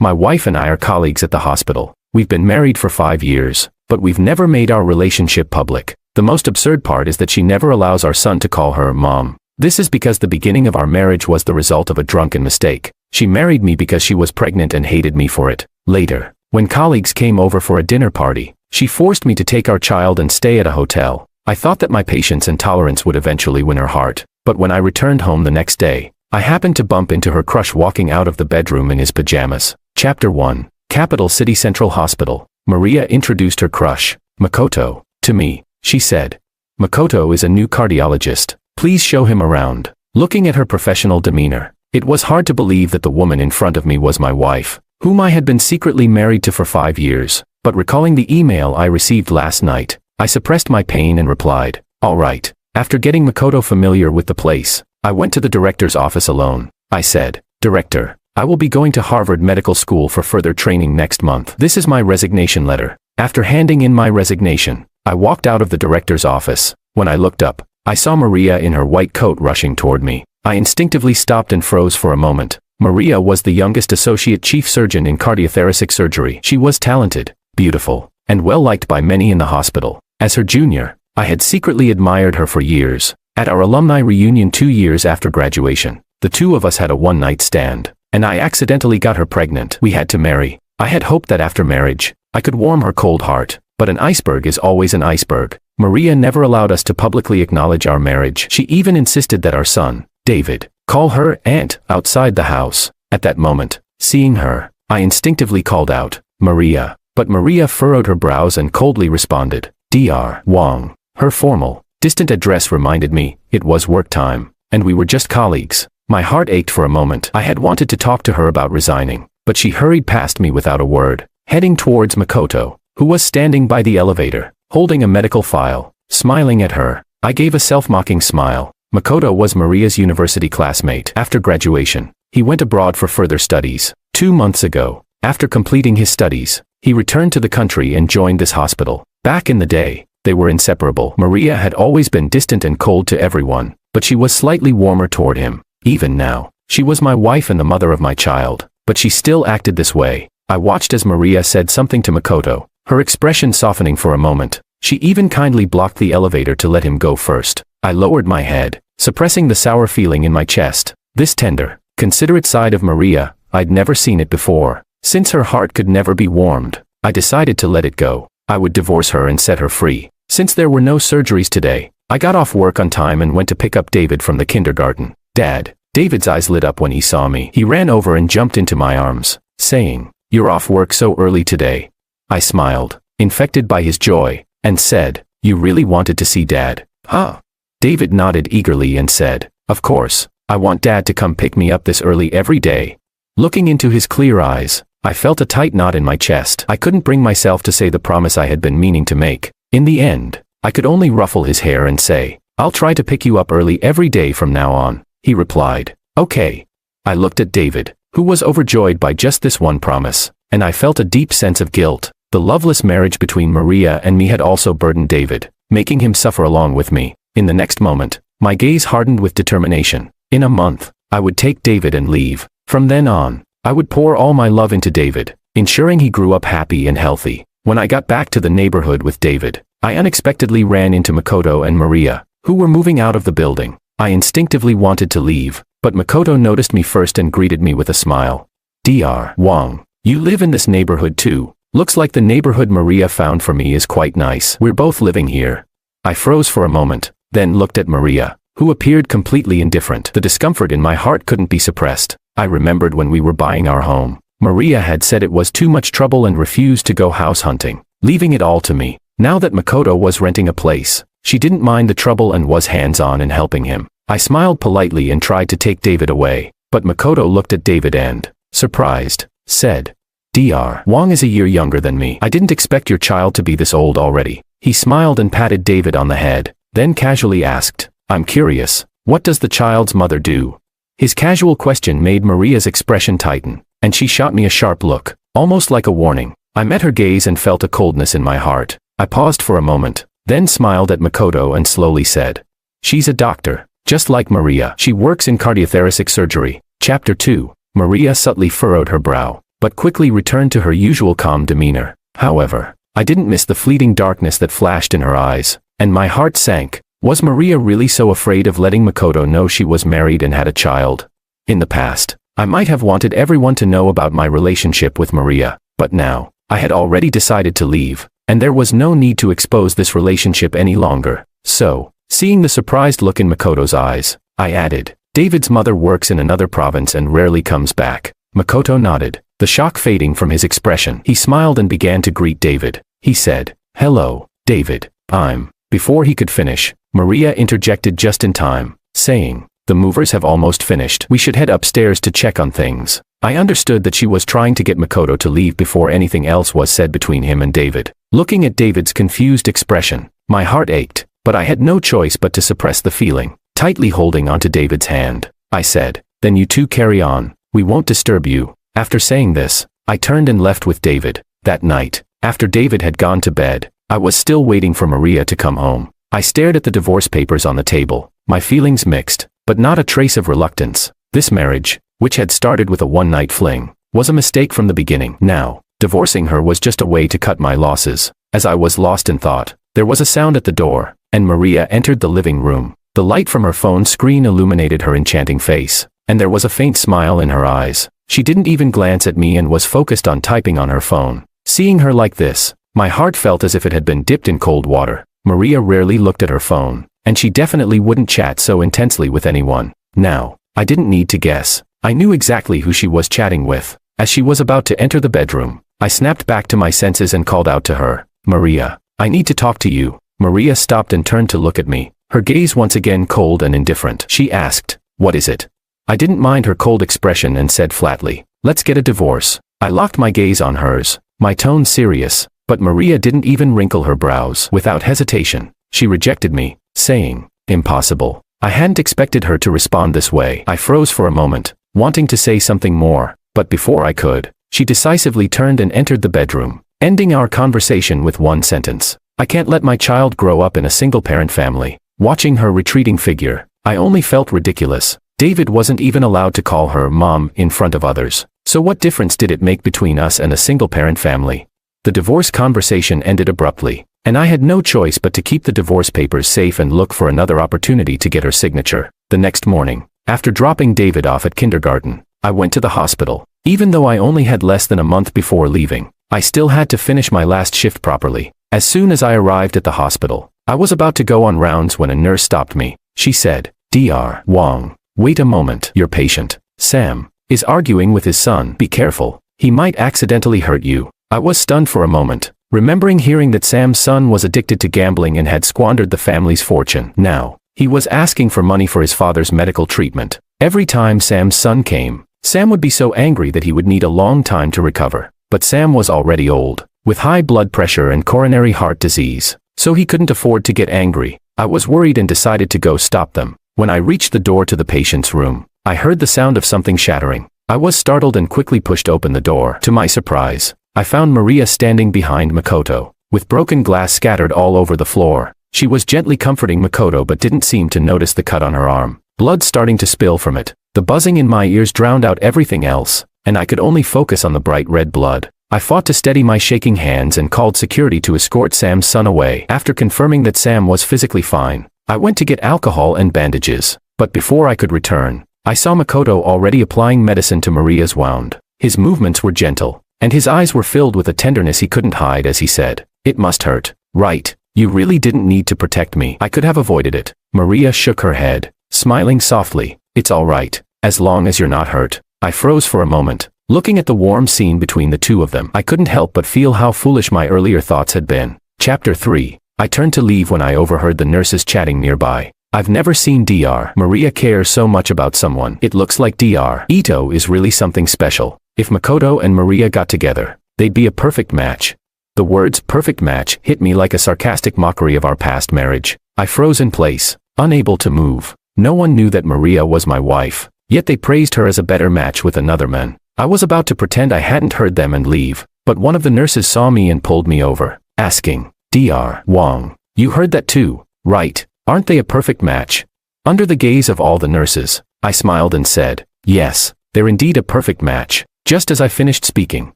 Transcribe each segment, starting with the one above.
My wife and I are colleagues at the hospital. We've been married for 5 years, but we've never made our relationship public. The most absurd part is that she never allows our son to call her mom. This is because the beginning of our marriage was the result of a drunken mistake. She married me because she was pregnant and hated me for it. Later, when colleagues came over for a dinner party, she forced me to take our child and stay at a hotel. I thought that my patience and tolerance would eventually win her heart, but when I returned home the next day, I happened to bump into her crush walking out of the bedroom in his pajamas. Chapter 1. Capital City Central Hospital. Maria introduced her crush, Makoto, to me. She said, "Makoto is a new cardiologist. Please show him around." Looking at her professional demeanor, it was hard to believe that the woman in front of me was my wife, whom I had been secretly married to for 5 years. But recalling the email I received last night, I suppressed my pain and replied, "All right." After getting Makoto familiar with the place, I went to the director's office alone. I said, "Director, I will be going to Harvard Medical School for further training next month. This is my resignation letter." After handing in my resignation, I walked out of the director's office. When I looked up, I saw Maria in her white coat rushing toward me. I instinctively stopped and froze for a moment. Maria was the youngest associate chief surgeon in cardiothoracic surgery. She was talented, beautiful, and well-liked by many in the hospital. As her junior, I had secretly admired her for years. At our alumni reunion 2 years after graduation, the two of us had a one-night stand, and I accidentally got her pregnant. We had to marry. I had hoped that after marriage, I could warm her cold heart, but an iceberg is always an iceberg. Maria never allowed us to publicly acknowledge our marriage. She even insisted that our son, David, call her aunt outside the house. At that moment, seeing her, I instinctively called out, "Maria." But Maria furrowed her brows and coldly responded, "Dr. Wong." Her formal, distant address reminded me it was work time, and we were just colleagues. My heart ached for a moment. I had wanted to talk to her about resigning, but she hurried past me without a word, heading towards Makoto, who was standing by the elevator, holding a medical file. Smiling at her, I gave a self-mocking smile. Makoto was Maria's university classmate. After graduation, he went abroad for further studies. 2 months ago, after completing his studies, he returned to the country and joined this hospital. Back in the day, they were inseparable. Maria had always been distant and cold to everyone, but she was slightly warmer toward him. Even now, she was my wife and the mother of my child, but she still acted this way. I watched as Maria said something to Makoto, her expression softening for a moment. She even kindly blocked the elevator to let him go first. I lowered my head, suppressing the sour feeling in my chest. This tender, considerate side of Maria, I'd never seen it before. Since her heart could never be warmed, I decided to let it go. I would divorce her and set her free. Since there were no surgeries today, I got off work on time and went to pick up David from the kindergarten. "Dad." David's eyes lit up when he saw me. He ran over and jumped into my arms, saying, "You're off work so early today." I smiled, infected by his joy, and said, "You really wanted to see Dad, huh?" David nodded eagerly and said, "Of course, I want Dad to come pick me up this early every day." Looking into his clear eyes, I felt a tight knot in my chest. I couldn't bring myself to say the promise I had been meaning to make. In the end, I could only ruffle his hair and say, "I'll try to pick you up early every day from now on." He replied, "Okay." I looked at David, who was overjoyed by just this one promise, and I felt a deep sense of guilt. The loveless marriage between Maria and me had also burdened David, making him suffer along with me. In the next moment, my gaze hardened with determination. In a month, I would take David and leave. From then on, I would pour all my love into David, ensuring he grew up happy and healthy. When I got back to the neighborhood with David, I unexpectedly ran into Makoto and Maria, who were moving out of the building. I instinctively wanted to leave, but Makoto noticed me first and greeted me with a smile. "Dr. Wong, you live in this neighborhood too. Looks like the neighborhood Maria found for me is quite nice. We're both living here." I froze for a moment, then looked at Maria, who appeared completely indifferent. The discomfort in my heart couldn't be suppressed. I remembered when we were buying our home, Maria had said it was too much trouble and refused to go house hunting, leaving it all to me. Now that Makoto was renting a place, she didn't mind the trouble and was hands-on in helping him. I smiled politely and tried to take David away, but Makoto looked at David and, surprised, said, "Dr. Wong is a year younger than me. I didn't expect your child to be this old already." He smiled and patted David on the head, then casually asked, "I'm curious, what does the child's mother do?" His casual question made Maria's expression tighten, and she shot me a sharp look, almost like a warning. I met her gaze and felt a coldness in my heart. I paused for a moment, then smiled at Makoto and slowly said, "She's a doctor, just like Maria. She works in cardiothoracic surgery." Chapter 2. Maria subtly furrowed her brow, but quickly returned to her usual calm demeanor. However, I didn't miss the fleeting darkness that flashed in her eyes, and my heart sank. Was Maria really so afraid of letting Makoto know she was married and had a child? In the past, I might have wanted everyone to know about my relationship with Maria, but now, I had already decided to leave, and there was no need to expose this relationship any longer. So, seeing the surprised look in Makoto's eyes, I added, David's mother works in another province and rarely comes back. Makoto nodded, the shock fading from his expression. He smiled and began to greet David. He said, "Hello, David, I'm..." Before he could finish, Maria interjected just in time, saying, "The movers have almost finished. We should head upstairs to check on things." I understood that she was trying to get Makoto to leave before anything else was said between him and David. Looking at David's confused expression, my heart ached, but I had no choice but to suppress the feeling. Tightly holding onto David's hand, I said, "Then you two carry on. We won't disturb you." After saying this, I turned and left with David. That night, after David had gone to bed, I was still waiting for Maria to come home. I stared at the divorce papers on the table, my feelings mixed, but not a trace of reluctance. This marriage, which had started with a one-night fling, was a mistake from the beginning. Now, divorcing her was just a way to cut my losses. As I was lost in thought, there was a sound at the door, and Maria entered the living room. The light from her phone screen illuminated her enchanting face, and there was a faint smile in her eyes. She didn't even glance at me and was focused on typing on her phone. Seeing her like this, my heart felt as if it had been dipped in cold water. Maria rarely looked at her phone, and she definitely wouldn't chat so intensely with anyone. Now, I didn't need to guess. I knew exactly who she was chatting with. As she was about to enter the bedroom, I snapped back to my senses and called out to her, "Maria, I need to talk to you." Maria stopped and turned to look at me, her gaze once again cold and indifferent. She asked, "What is it?" I didn't mind her cold expression and said flatly, "Let's get a divorce." I locked my gaze on hers, my tone serious, but Maria didn't even wrinkle her brows. Without hesitation, she rejected me, saying, "Impossible." I hadn't expected her to respond this way. I froze for a moment, wanting to say something more, but before I could, she decisively turned and entered the bedroom, ending our conversation with one sentence. "I can't let my child grow up in a single-parent family." Watching her retreating figure, I only felt ridiculous. David wasn't even allowed to call her mom in front of others. So what difference did it make between us and a single-parent family? The divorce conversation ended abruptly, and I had no choice but to keep the divorce papers safe and look for another opportunity to get her signature. The next morning, after dropping David off at kindergarten, I went to the hospital. Even though I only had less than a month before leaving, I still had to finish my last shift properly. As soon as I arrived at the hospital, I was about to go on rounds when a nurse stopped me. She said, "Dr. Wong, wait a moment. Your patient, Sam, is arguing with his son. Be careful. He might accidentally hurt you." I was stunned for a moment, remembering hearing that Sam's son was addicted to gambling and had squandered the family's fortune. Now, he was asking for money for his father's medical treatment. Every time Sam's son came, Sam would be so angry that he would need a long time to recover. But Sam was already old, with high blood pressure and coronary heart disease, so he couldn't afford to get angry. I was worried and decided to go stop them. When I reached the door to the patient's room, I heard the sound of something shattering. I was startled and quickly pushed open the door. To my surprise, I found Maria standing behind Makoto, with broken glass scattered all over the floor. She was gently comforting Makoto but didn't seem to notice the cut on her arm, blood starting to spill from it. The buzzing in my ears drowned out everything else, and I could only focus on the bright red blood. I fought to steady my shaking hands and called security to escort Sam's son away. After confirming that Sam was physically fine, I went to get alcohol and bandages. But before I could return, I saw Makoto already applying medicine to Maria's wound. His movements were gentle, and his eyes were filled with a tenderness he couldn't hide as he said, "It must hurt, right? You really didn't need to protect me. I could have avoided it." Maria shook her head, smiling softly. "It's all right, as long as you're not hurt." I froze for a moment, looking at the warm scene between the two of them. I couldn't help but feel how foolish my earlier thoughts had been. Chapter 3. I turned to leave when I overheard the nurses chatting nearby. "I've never seen Dr. Maria care so much about someone. It looks like Dr. Ito is really something special. If Makoto and Maria got together, they'd be a perfect match." The words "perfect match" hit me like a sarcastic mockery of our past marriage. I froze in place, unable to move. No one knew that Maria was my wife, yet they praised her as a better match with another man. I was about to pretend I hadn't heard them and leave, but one of the nurses saw me and pulled me over, asking, "Dr. Wong, you heard that too, right? Aren't they a perfect match?" Under the gaze of all the nurses, I smiled and said, "Yes, they're indeed a perfect match." Just as I finished speaking,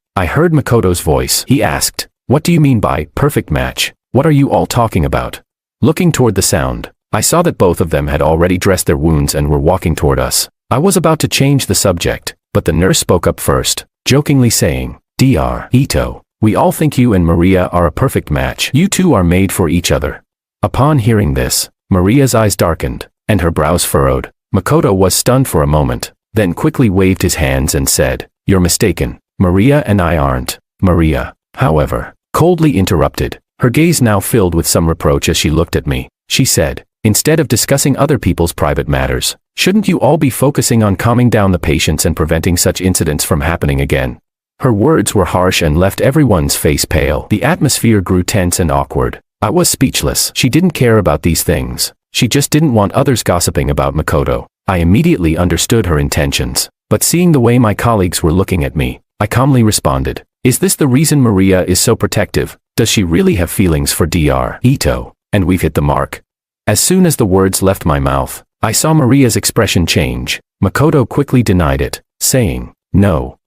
I heard Makoto's voice. He asked, "What do you mean by perfect match? What are you all talking about?" Looking toward the sound, I saw that both of them had already dressed their wounds and were walking toward us. I was about to change the subject, but the nurse spoke up first, jokingly saying, "Dr. Ito, we all think you and Maria are a perfect match. You two are made for each other." Upon hearing this, Maria's eyes darkened, and her brows furrowed. Makoto was stunned for a moment, then quickly waved his hands and said, "You're mistaken. Maria and I aren't." Maria, however, coldly interrupted, her gaze now filled with some reproach as she looked at me. She said, "Instead of discussing other people's private matters, shouldn't you all be focusing on calming down the patients and preventing such incidents from happening again?" Her words were harsh and left everyone's face pale. The atmosphere grew tense and awkward. I was speechless. She didn't care about these things. She just didn't want others gossiping about Makoto. I immediately understood her intentions, but seeing the way my colleagues were looking at me, I calmly responded, "Is this the reason Maria is so protective? Does she really have feelings for Dr. Ito? And we've hit the mark." As soon as the words left my mouth, I saw Maria's expression change. Makoto quickly denied it, saying, No,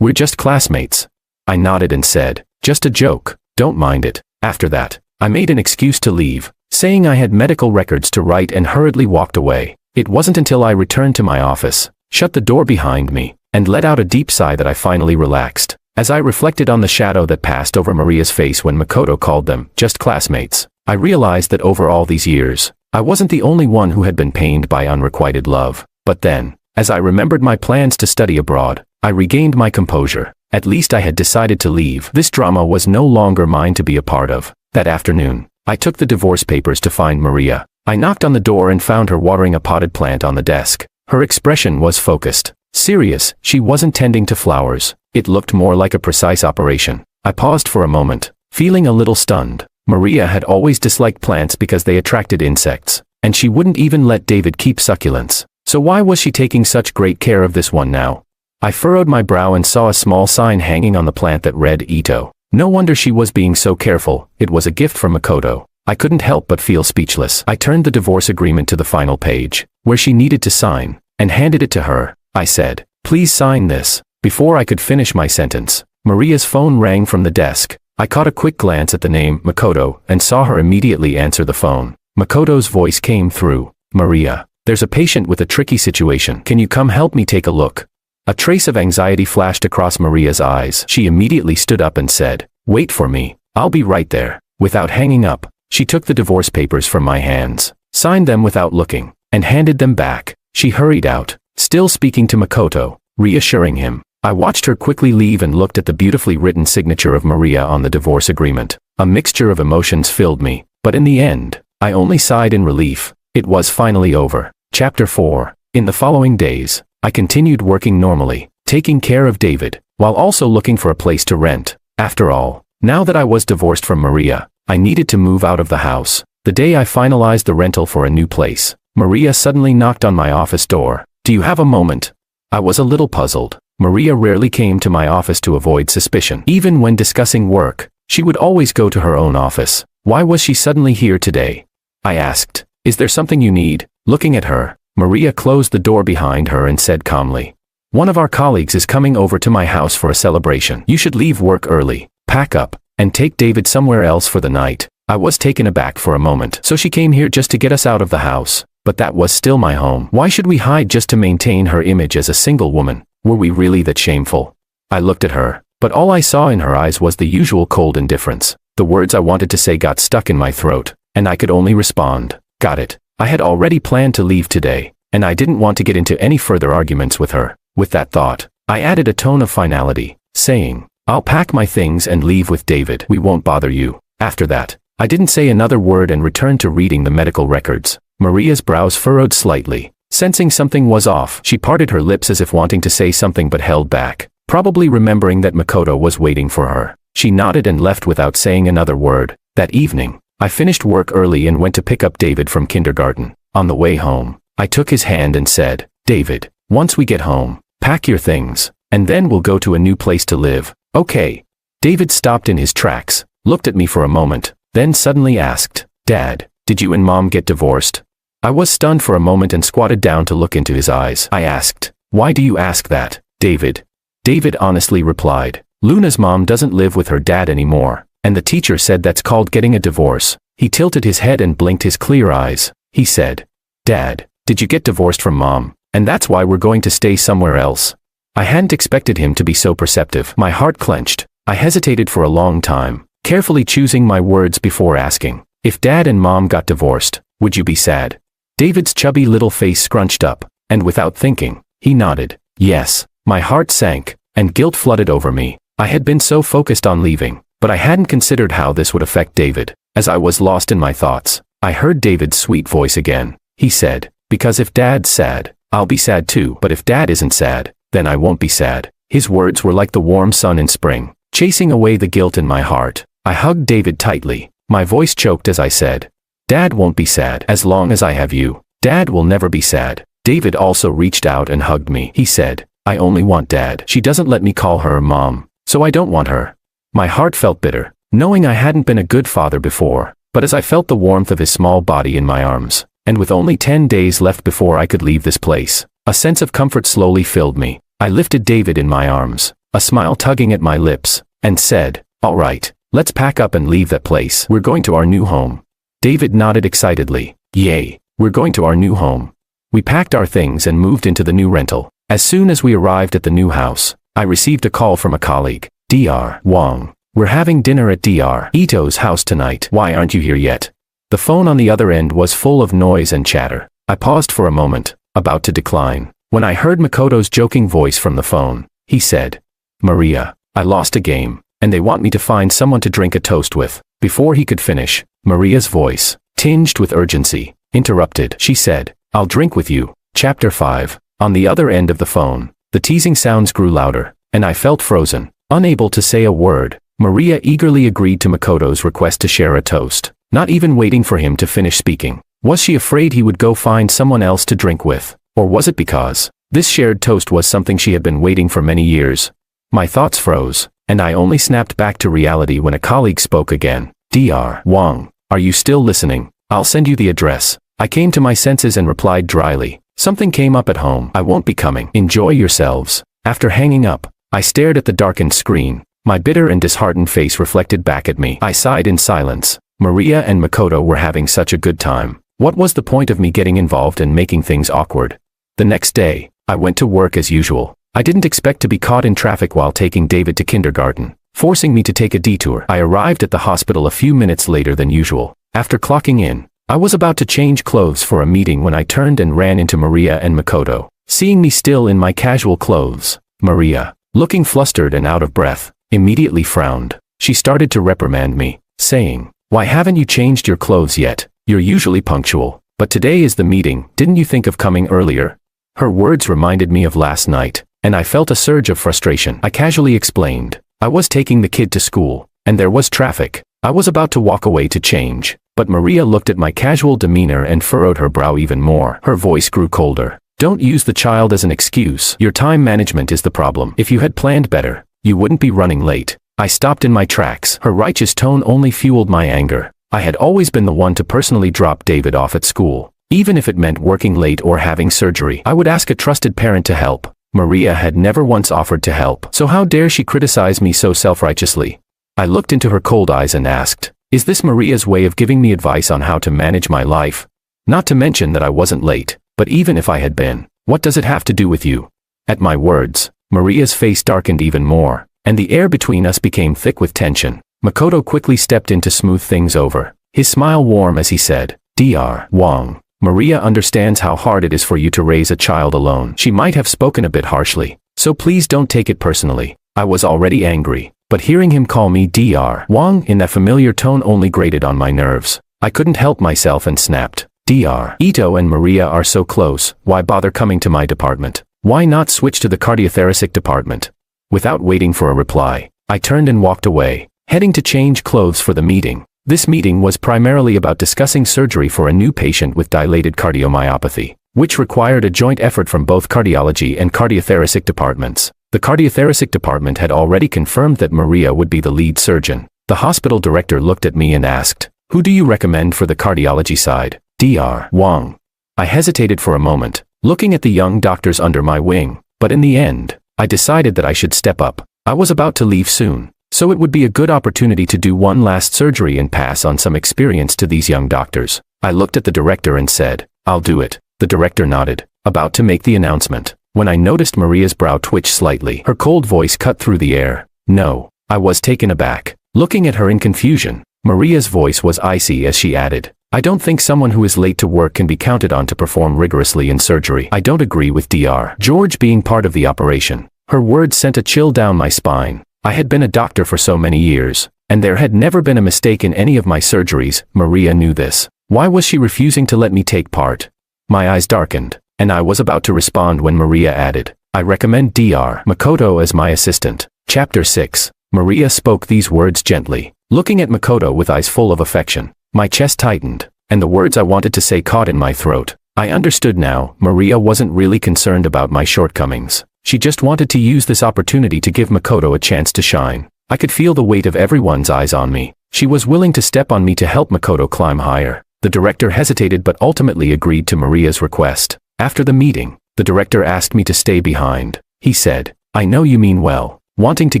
we're just classmates." I nodded and said, "Just a joke, don't mind it." After that, I made an excuse to leave, saying I had medical records to write and hurriedly walked away. It wasn't until I returned to my office, shut the door behind me, and let out a deep sigh that I finally relaxed. As I reflected on the shadow that passed over Maria's face when Makoto called them just classmates, I realized that over all these years, I wasn't the only one who had been pained by unrequited love. But then, as I remembered my plans to study abroad, I regained my composure. At least I had decided to leave. This drama was no longer mine to be a part of. That afternoon, I took the divorce papers to find Maria. I knocked on the door and found her watering a potted plant on the desk. Her expression was focused, serious. She wasn't tending to flowers. It looked more like a precise operation. I paused for a moment, feeling a little stunned. Maria had always disliked plants because they attracted insects, and she wouldn't even let David keep succulents. So why was she taking such great care of this one now? I furrowed my brow and saw a small sign hanging on the plant that read Ito. No wonder she was being so careful. It was a gift from Makoto. I couldn't help but feel speechless. I turned the divorce agreement to the final page, where she needed to sign, and handed it to her. I said, "Please sign this." Before I could finish my sentence, Maria's phone rang from the desk. I caught a quick glance at the name, Makoto, and saw her immediately answer the phone. Makoto's voice came through. "Maria, there's a patient with a tricky situation. Can you come help me take a look?" A trace of anxiety flashed across Maria's eyes. She immediately stood up and said, "Wait for me. I'll be right there." Without hanging up, she took the divorce papers from my hands, signed them without looking, and handed them back. She hurried out, still speaking to Makoto, reassuring him. I watched her quickly leave and looked at the beautifully written signature of Maria on the divorce agreement. A mixture of emotions filled me, but in the end, I only sighed in relief. It was finally over. Chapter 4. In the following days, I continued working normally, taking care of David, while also looking for a place to rent. After all, now that I was divorced from Maria, I needed to move out of the house. The day I finalized the rental for a new place, Maria suddenly knocked on my office door. "Do you have a moment?" I was a little puzzled. Maria rarely came to my office to avoid suspicion. Even when discussing work, she would always go to her own office. Why was she suddenly here today? I asked, "Is there something you need?" Looking at her, Maria closed the door behind her and said calmly, "One of our colleagues is coming over to my house for a celebration. You should leave work early, pack up, and take David somewhere else for the night." I was taken aback for a moment. So she came here just to get us out of the house, but that was still my home. Why should we hide just to maintain her image as a single woman? Were we really that shameful? I looked at her, but all I saw in her eyes was the usual cold indifference. The words I wanted to say got stuck in my throat, and I could only respond, "Got it." I had already planned to leave today, and I didn't want to get into any further arguments with her. With that thought, I added a tone of finality, saying, "I'll pack my things and leave with David. We won't bother you." After that, I didn't say another word and returned to reading the medical records. Maria's brows furrowed slightly. Sensing something was off, she parted her lips as if wanting to say something but held back, probably remembering that Makoto was waiting for her. She nodded and left without saying another word. That evening, I finished work early and went to pick up David from kindergarten. On the way home, I took his hand and said, "David, once we get home, pack your things, and then we'll go to a new place to live, okay?" David stopped in his tracks, looked at me for a moment, then suddenly asked, "Dad, did you and Mom get divorced?" I was stunned for a moment and squatted down to look into his eyes. I asked, "Why do you ask that, David?" David honestly replied. Luna's mom doesn't live with her dad anymore, and the teacher said that's called getting a divorce. He tilted his head and blinked his clear eyes. He said, Dad, did you get divorced from Mom? And that's why we're going to stay somewhere else? I hadn't expected him to be so perceptive. My heart clenched. I hesitated for a long time, carefully choosing my words before asking, if Dad and Mom got divorced, would you be sad? David's chubby little face scrunched up, and without thinking, he nodded. Yes. My heart sank, and guilt flooded over me. I had been so focused on leaving, but I hadn't considered how this would affect David. As I was lost in my thoughts, I heard David's sweet voice again. He said, because if Dad's sad, I'll be sad too. But if Dad isn't sad, then I won't be sad. His words were like the warm sun in spring, chasing away the guilt in my heart. I hugged David tightly. My voice choked as I said, Dad won't be sad as long as I have you. Dad will never be sad. David also reached out and hugged me. He said, I only want Dad. She doesn't let me call her Mom, so I don't want her. My heart felt bitter, knowing I hadn't been a good father before, but as I felt the warmth of his small body in my arms, and with only 10 days left before I could leave this place, a sense of comfort slowly filled me. I lifted David in my arms, a smile tugging at my lips, and said, all right, let's pack up and leave that place. We're going to our new home. David nodded excitedly. Yay, we're going to our new home. We packed our things and moved into the new rental. As soon as we arrived at the new house, I received a call from a colleague. Dr. Wong, we're having dinner at Dr. Ito's house tonight. Why aren't you here yet? The phone on the other end was full of noise and chatter. I paused for a moment, about to decline, when I heard Makoto's joking voice from the phone. He said, Maria, I lost a game, and they want me to find someone to drink a toast with. Before he could finish, Maria's voice, tinged with urgency, interrupted. She said, I'll drink with you. Chapter 5. On the other end of the phone, the teasing sounds grew louder, and I felt frozen, unable to say a word. Maria eagerly agreed to Makoto's request to share a toast, not even waiting for him to finish speaking. Was she afraid he would go find someone else to drink with, or was it because this shared toast was something she had been waiting for many years? My thoughts froze, and I only snapped back to reality when a colleague spoke again. Dr. Wong, are you still listening? I'll send you the address. I came to my senses and replied dryly, something came up at home. I won't be coming. Enjoy yourselves. After hanging up, I stared at the darkened screen. My bitter and disheartened face reflected back at me. I sighed in silence. Maria and Makoto were having such a good time. What was the point of me getting involved and making things awkward? The next day, I went to work as usual. I didn't expect to be caught in traffic while taking David to kindergarten, forcing me to take a detour. I arrived at the hospital a few minutes later than usual. After clocking in, I was about to change clothes for a meeting when I turned and ran into Maria and Makoto. Seeing me still in my casual clothes, Maria, looking flustered and out of breath, immediately frowned. She started to reprimand me, saying, why haven't you changed your clothes yet? You're usually punctual, but today is the meeting. Didn't you think of coming earlier? Her words reminded me of last night, and I felt a surge of frustration. I casually explained, I was taking the kid to school, and there was traffic. I was about to walk away to change, but Maria looked at my casual demeanor and furrowed her brow even more. Her voice grew colder. Don't use the child as an excuse. Your time management is the problem. If you had planned better, you wouldn't be running late. I stopped in my tracks. Her righteous tone only fueled my anger. I had always been the one to personally drop David off at school. Even if it meant working late or having surgery, I would ask a trusted parent to help. Maria had never once offered to help, so how dare she criticize me so self-righteously? I looked into her cold eyes and asked, is this Maria's way of giving me advice on how to manage my life? Not to mention that I wasn't late, but even if I had been, what does it have to do with you? At my words, Maria's face darkened even more, and the air between us became thick with tension. Makoto quickly stepped in to smooth things over, his smile warm as he said, Dr. Wong, Maria understands how hard it is for you to raise a child alone. She might have spoken a bit harshly, so please don't take it personally. I was already angry, but hearing him call me Dr. Wong in that familiar tone only grated on my nerves. I couldn't help myself and snapped, Dr. Ito and Maria are so close, why bother coming to my department? Why not switch to the cardiothoracic department? Without waiting for a reply, I turned and walked away, heading to change clothes for the meeting. This meeting was primarily about discussing surgery for a new patient with dilated cardiomyopathy, which required a joint effort from both cardiology and cardiothoracic departments. The cardiothoracic department had already confirmed that Maria would be the lead surgeon. The hospital director looked at me and asked, who do you recommend for the cardiology side? Dr. Wong. I hesitated for a moment, looking at the young doctors under my wing, but in the end, I decided that I should step up. I was about to leave soon, so it would be a good opportunity to do one last surgery and pass on some experience to these young doctors. I looked at the director and said, "I'll do it." The director nodded, about to make the announcement, when I noticed Maria's brow twitch slightly. Her cold voice cut through the air. "No." I was taken aback, looking at her in confusion. Maria's voice was icy as she added, "I don't think someone who is late to work can be counted on to perform rigorously in surgery. I don't agree with Dr. George being part of the operation." Her words sent a chill down my spine. I had been a doctor for so many years, and there had never been a mistake in any of my surgeries. Maria knew this. Why was she refusing to let me take part? My eyes darkened, and I was about to respond when Maria added, "I recommend Dr. Makoto as my assistant." Chapter 6. Maria spoke these words gently, looking at Makoto with eyes full of affection. My chest tightened, and the words I wanted to say caught in my throat. I understood now, Maria wasn't really concerned about my shortcomings. She just wanted to use this opportunity to give Makoto a chance to shine. I could feel the weight of everyone's eyes on me. She was willing to step on me to help Makoto climb higher. The director hesitated but ultimately agreed to Maria's request. After the meeting, the director asked me to stay behind. He said, "I know you mean well, wanting to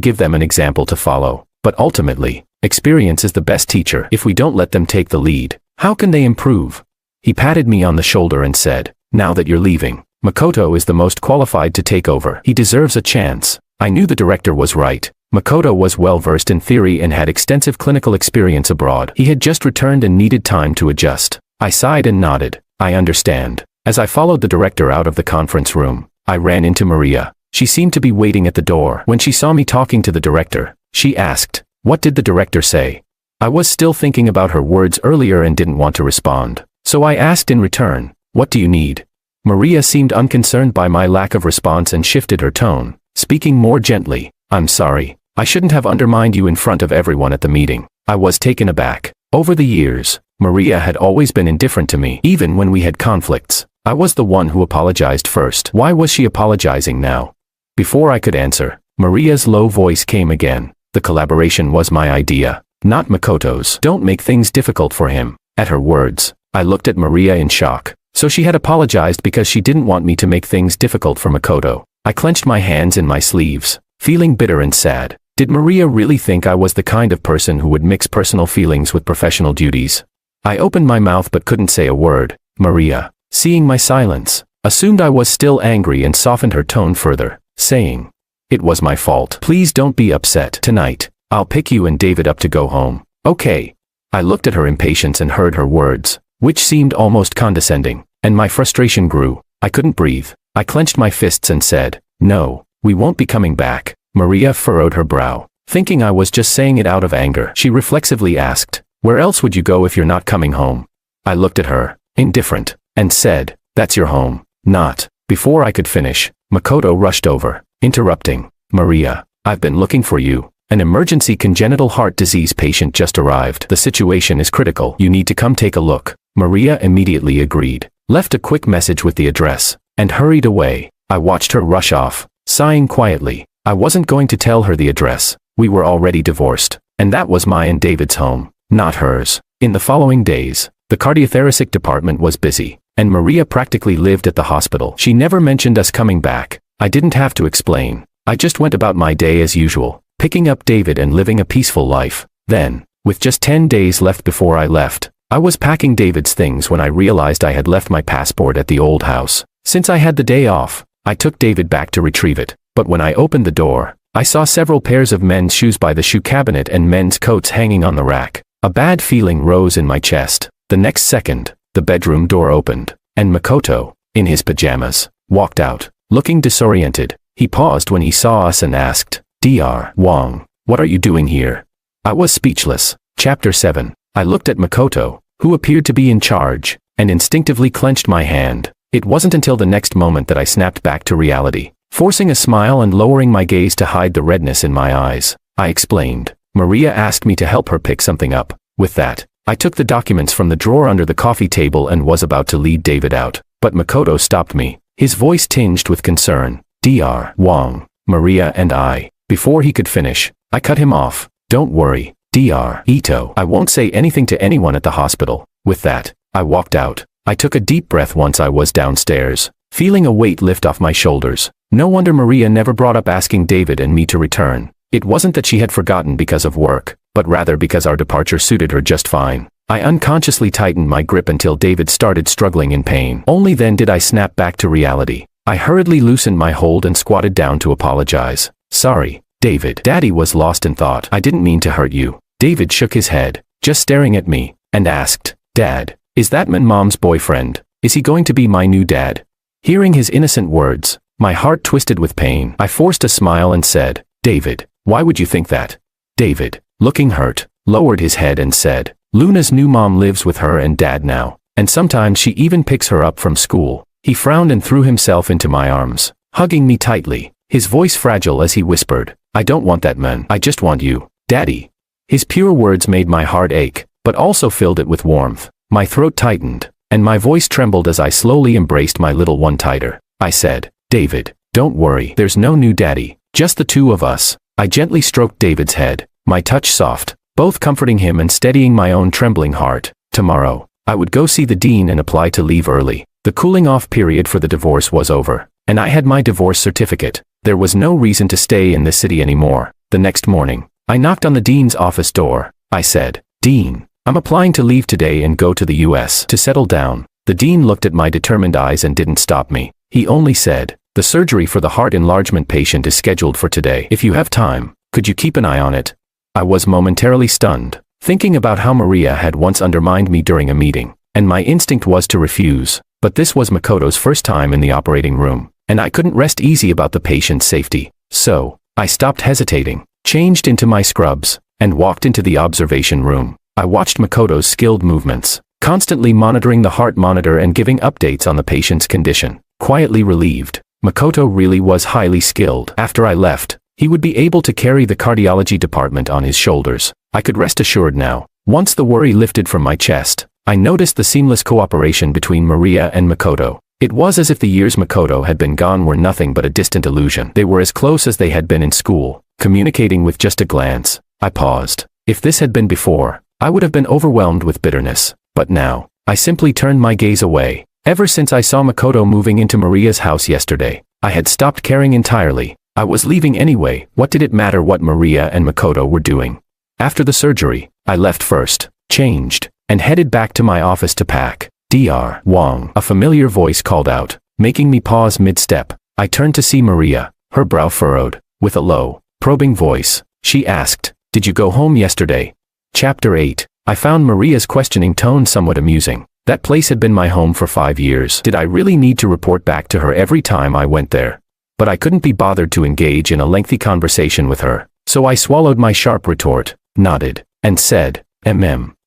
give them an example to follow, but ultimately, experience is the best teacher. If we don't let them take the lead, how can they improve?" He patted me on the shoulder and said, "Now that you're leaving, Makoto is the most qualified to take over. He deserves a chance." I knew the director was right. Makoto was well versed in theory and had extensive clinical experience abroad. He had just returned and needed time to adjust. I sighed and nodded. "I understand." As I followed the director out of the conference room, I ran into Maria. She seemed to be waiting at the door. When she saw me talking to the director, she asked, "What did the director say?" I was still thinking about her words earlier and didn't want to respond. So I asked in return, "What do you need?" Maria seemed unconcerned by my lack of response and shifted her tone, speaking more gently. "I'm sorry. I shouldn't have undermined you in front of everyone at the meeting." I was taken aback. Over the years, Maria had always been indifferent to me, even when we had conflicts. I was the one who apologized first. Why was she apologizing now? Before I could answer, Maria's low voice came again. "The collaboration was my idea, not Makoto's. Don't make things difficult for him." At her words, I looked at Maria in shock. So she had apologized because she didn't want me to make things difficult for Makoto. I clenched my hands in my sleeves, feeling bitter and sad. Did Maria really think I was the kind of person who would mix personal feelings with professional duties? I opened my mouth but couldn't say a word. Maria, seeing my silence, assumed I was still angry and softened her tone further, saying, "It was my fault. Please don't be upset. Tonight, I'll pick you and David up to go home. Okay?" I looked at her impatience and heard her words, which seemed almost condescending, and my frustration grew. I couldn't breathe. I clenched my fists and said, "No, we won't be coming back." Maria furrowed her brow, thinking I was just saying it out of anger. She reflexively asked, "Where else would you go if you're not coming home?" I looked at her, indifferent, and said, "That's your home, not." Before I could finish, Makoto rushed over, interrupting, "Maria, I've been looking for you. An emergency congenital heart disease patient just arrived. The situation is critical. You need to come take a look." Maria immediately agreed, left a quick message with the address, and hurried away. I watched her rush off, sighing quietly. I wasn't going to tell her the address. We were already divorced, and that was my and David's home, not hers. In the following days, the cardiothoracic department was busy, and Maria practically lived at the hospital. She never mentioned us coming back. I didn't have to explain. I just went about my day as usual, picking up David and living a peaceful life. Then, with just 10 days left before I left, I was packing David's things when I realized I had left my passport at the old house. Since I had the day off, I took David back to retrieve it. But when I opened the door, I saw several pairs of men's shoes by the shoe cabinet and men's coats hanging on the rack. A bad feeling rose in my chest. The next second, the bedroom door opened, and Makoto, in his pajamas, walked out, looking disoriented. He paused when he saw us and asked, "Dr. Wong, what are you doing here?" I was speechless. Chapter 7. I looked at Makoto, who appeared to be in charge, and instinctively clenched my hand. It wasn't until the next moment that I snapped back to reality, forcing a smile and lowering my gaze to hide the redness in my eyes. I explained. Maria asked me to help her pick something up. With that, I took the documents from the drawer under the coffee table and was about to lead David out, but Makoto stopped me, his voice tinged with concern. "Dr. Wong, Maria and I." Before he could finish, I cut him off. "Don't worry, Dr. Ito. I won't say anything to anyone at the hospital." With that, I walked out. I took a deep breath once I was downstairs, feeling a weight lift off my shoulders. No wonder Maria never brought up asking David and me to return. It wasn't that she had forgotten because of work, but rather because our departure suited her just fine. I unconsciously tightened my grip until David started struggling in pain. Only then did I snap back to reality. I hurriedly loosened my hold and squatted down to apologize. Sorry, David. Daddy was lost in thought. I didn't mean to hurt you. David shook his head, just staring at me, and asked, Dad, is that Mom's boyfriend? Is he going to be my new dad? Hearing his innocent words, my heart twisted with pain. I forced a smile and said, David, why would you think that? David, looking hurt, lowered his head and said, Luna's new mom lives with her and dad now, and sometimes she even picks her up from school. He frowned and threw himself into my arms, hugging me tightly, his voice fragile as he whispered, I don't want that man, I just want you, Daddy. His pure words made my heart ache, but also filled it with warmth. My throat tightened, and my voice trembled as I slowly embraced my little one tighter. I said, David, don't worry, there's no new daddy, just the two of us. I gently stroked David's head, my touch soft, both comforting him and steadying my own trembling heart. Tomorrow, I would go see the dean and apply to leave early. The cooling off period for the divorce was over, and I had my divorce certificate. There was no reason to stay in this city anymore. The next morning, I knocked on the dean's office door. I said, Dean, I'm applying to leave today and go to the US to settle down. The dean looked at my determined eyes and didn't stop me. He only said, the surgery for the heart enlargement patient is scheduled for today. If you have time, could you keep an eye on it? I was momentarily stunned, thinking about how Maria had once undermined me during a meeting, and my instinct was to refuse. But this was Makoto's first time in the operating room, and I couldn't rest easy about the patient's safety. So, I stopped hesitating, changed into my scrubs, and walked into the observation room. I watched Makoto's skilled movements, constantly monitoring the heart monitor and giving updates on the patient's condition. Quietly relieved, Makoto really was highly skilled. After I left, he would be able to carry the cardiology department on his shoulders. I could rest assured now. Once the worry lifted from my chest, I noticed the seamless cooperation between Maria and Makoto. It was as if the years Makoto had been gone were nothing but a distant illusion. They were as close as they had been in school, communicating with just a glance. I paused. If this had been before, I would have been overwhelmed with bitterness. But now, I simply turned my gaze away. Ever since I saw Makoto moving into Maria's house yesterday, I had stopped caring entirely. I was leaving anyway. What did it matter what Maria and Makoto were doing? After the surgery, I left first, changed, and headed back to my office to pack. Dr. Wong, a familiar voice called out, making me pause mid-step. I turned to see Maria, her brow furrowed. With a low, probing voice, she asked, Did you go home yesterday? Chapter 8. I found Maria's questioning tone somewhat amusing. That place had been my home for 5 years. Did I really need to report back to her every time I went there? But I couldn't be bothered to engage in a lengthy conversation with her, so I swallowed my sharp retort, nodded, and said,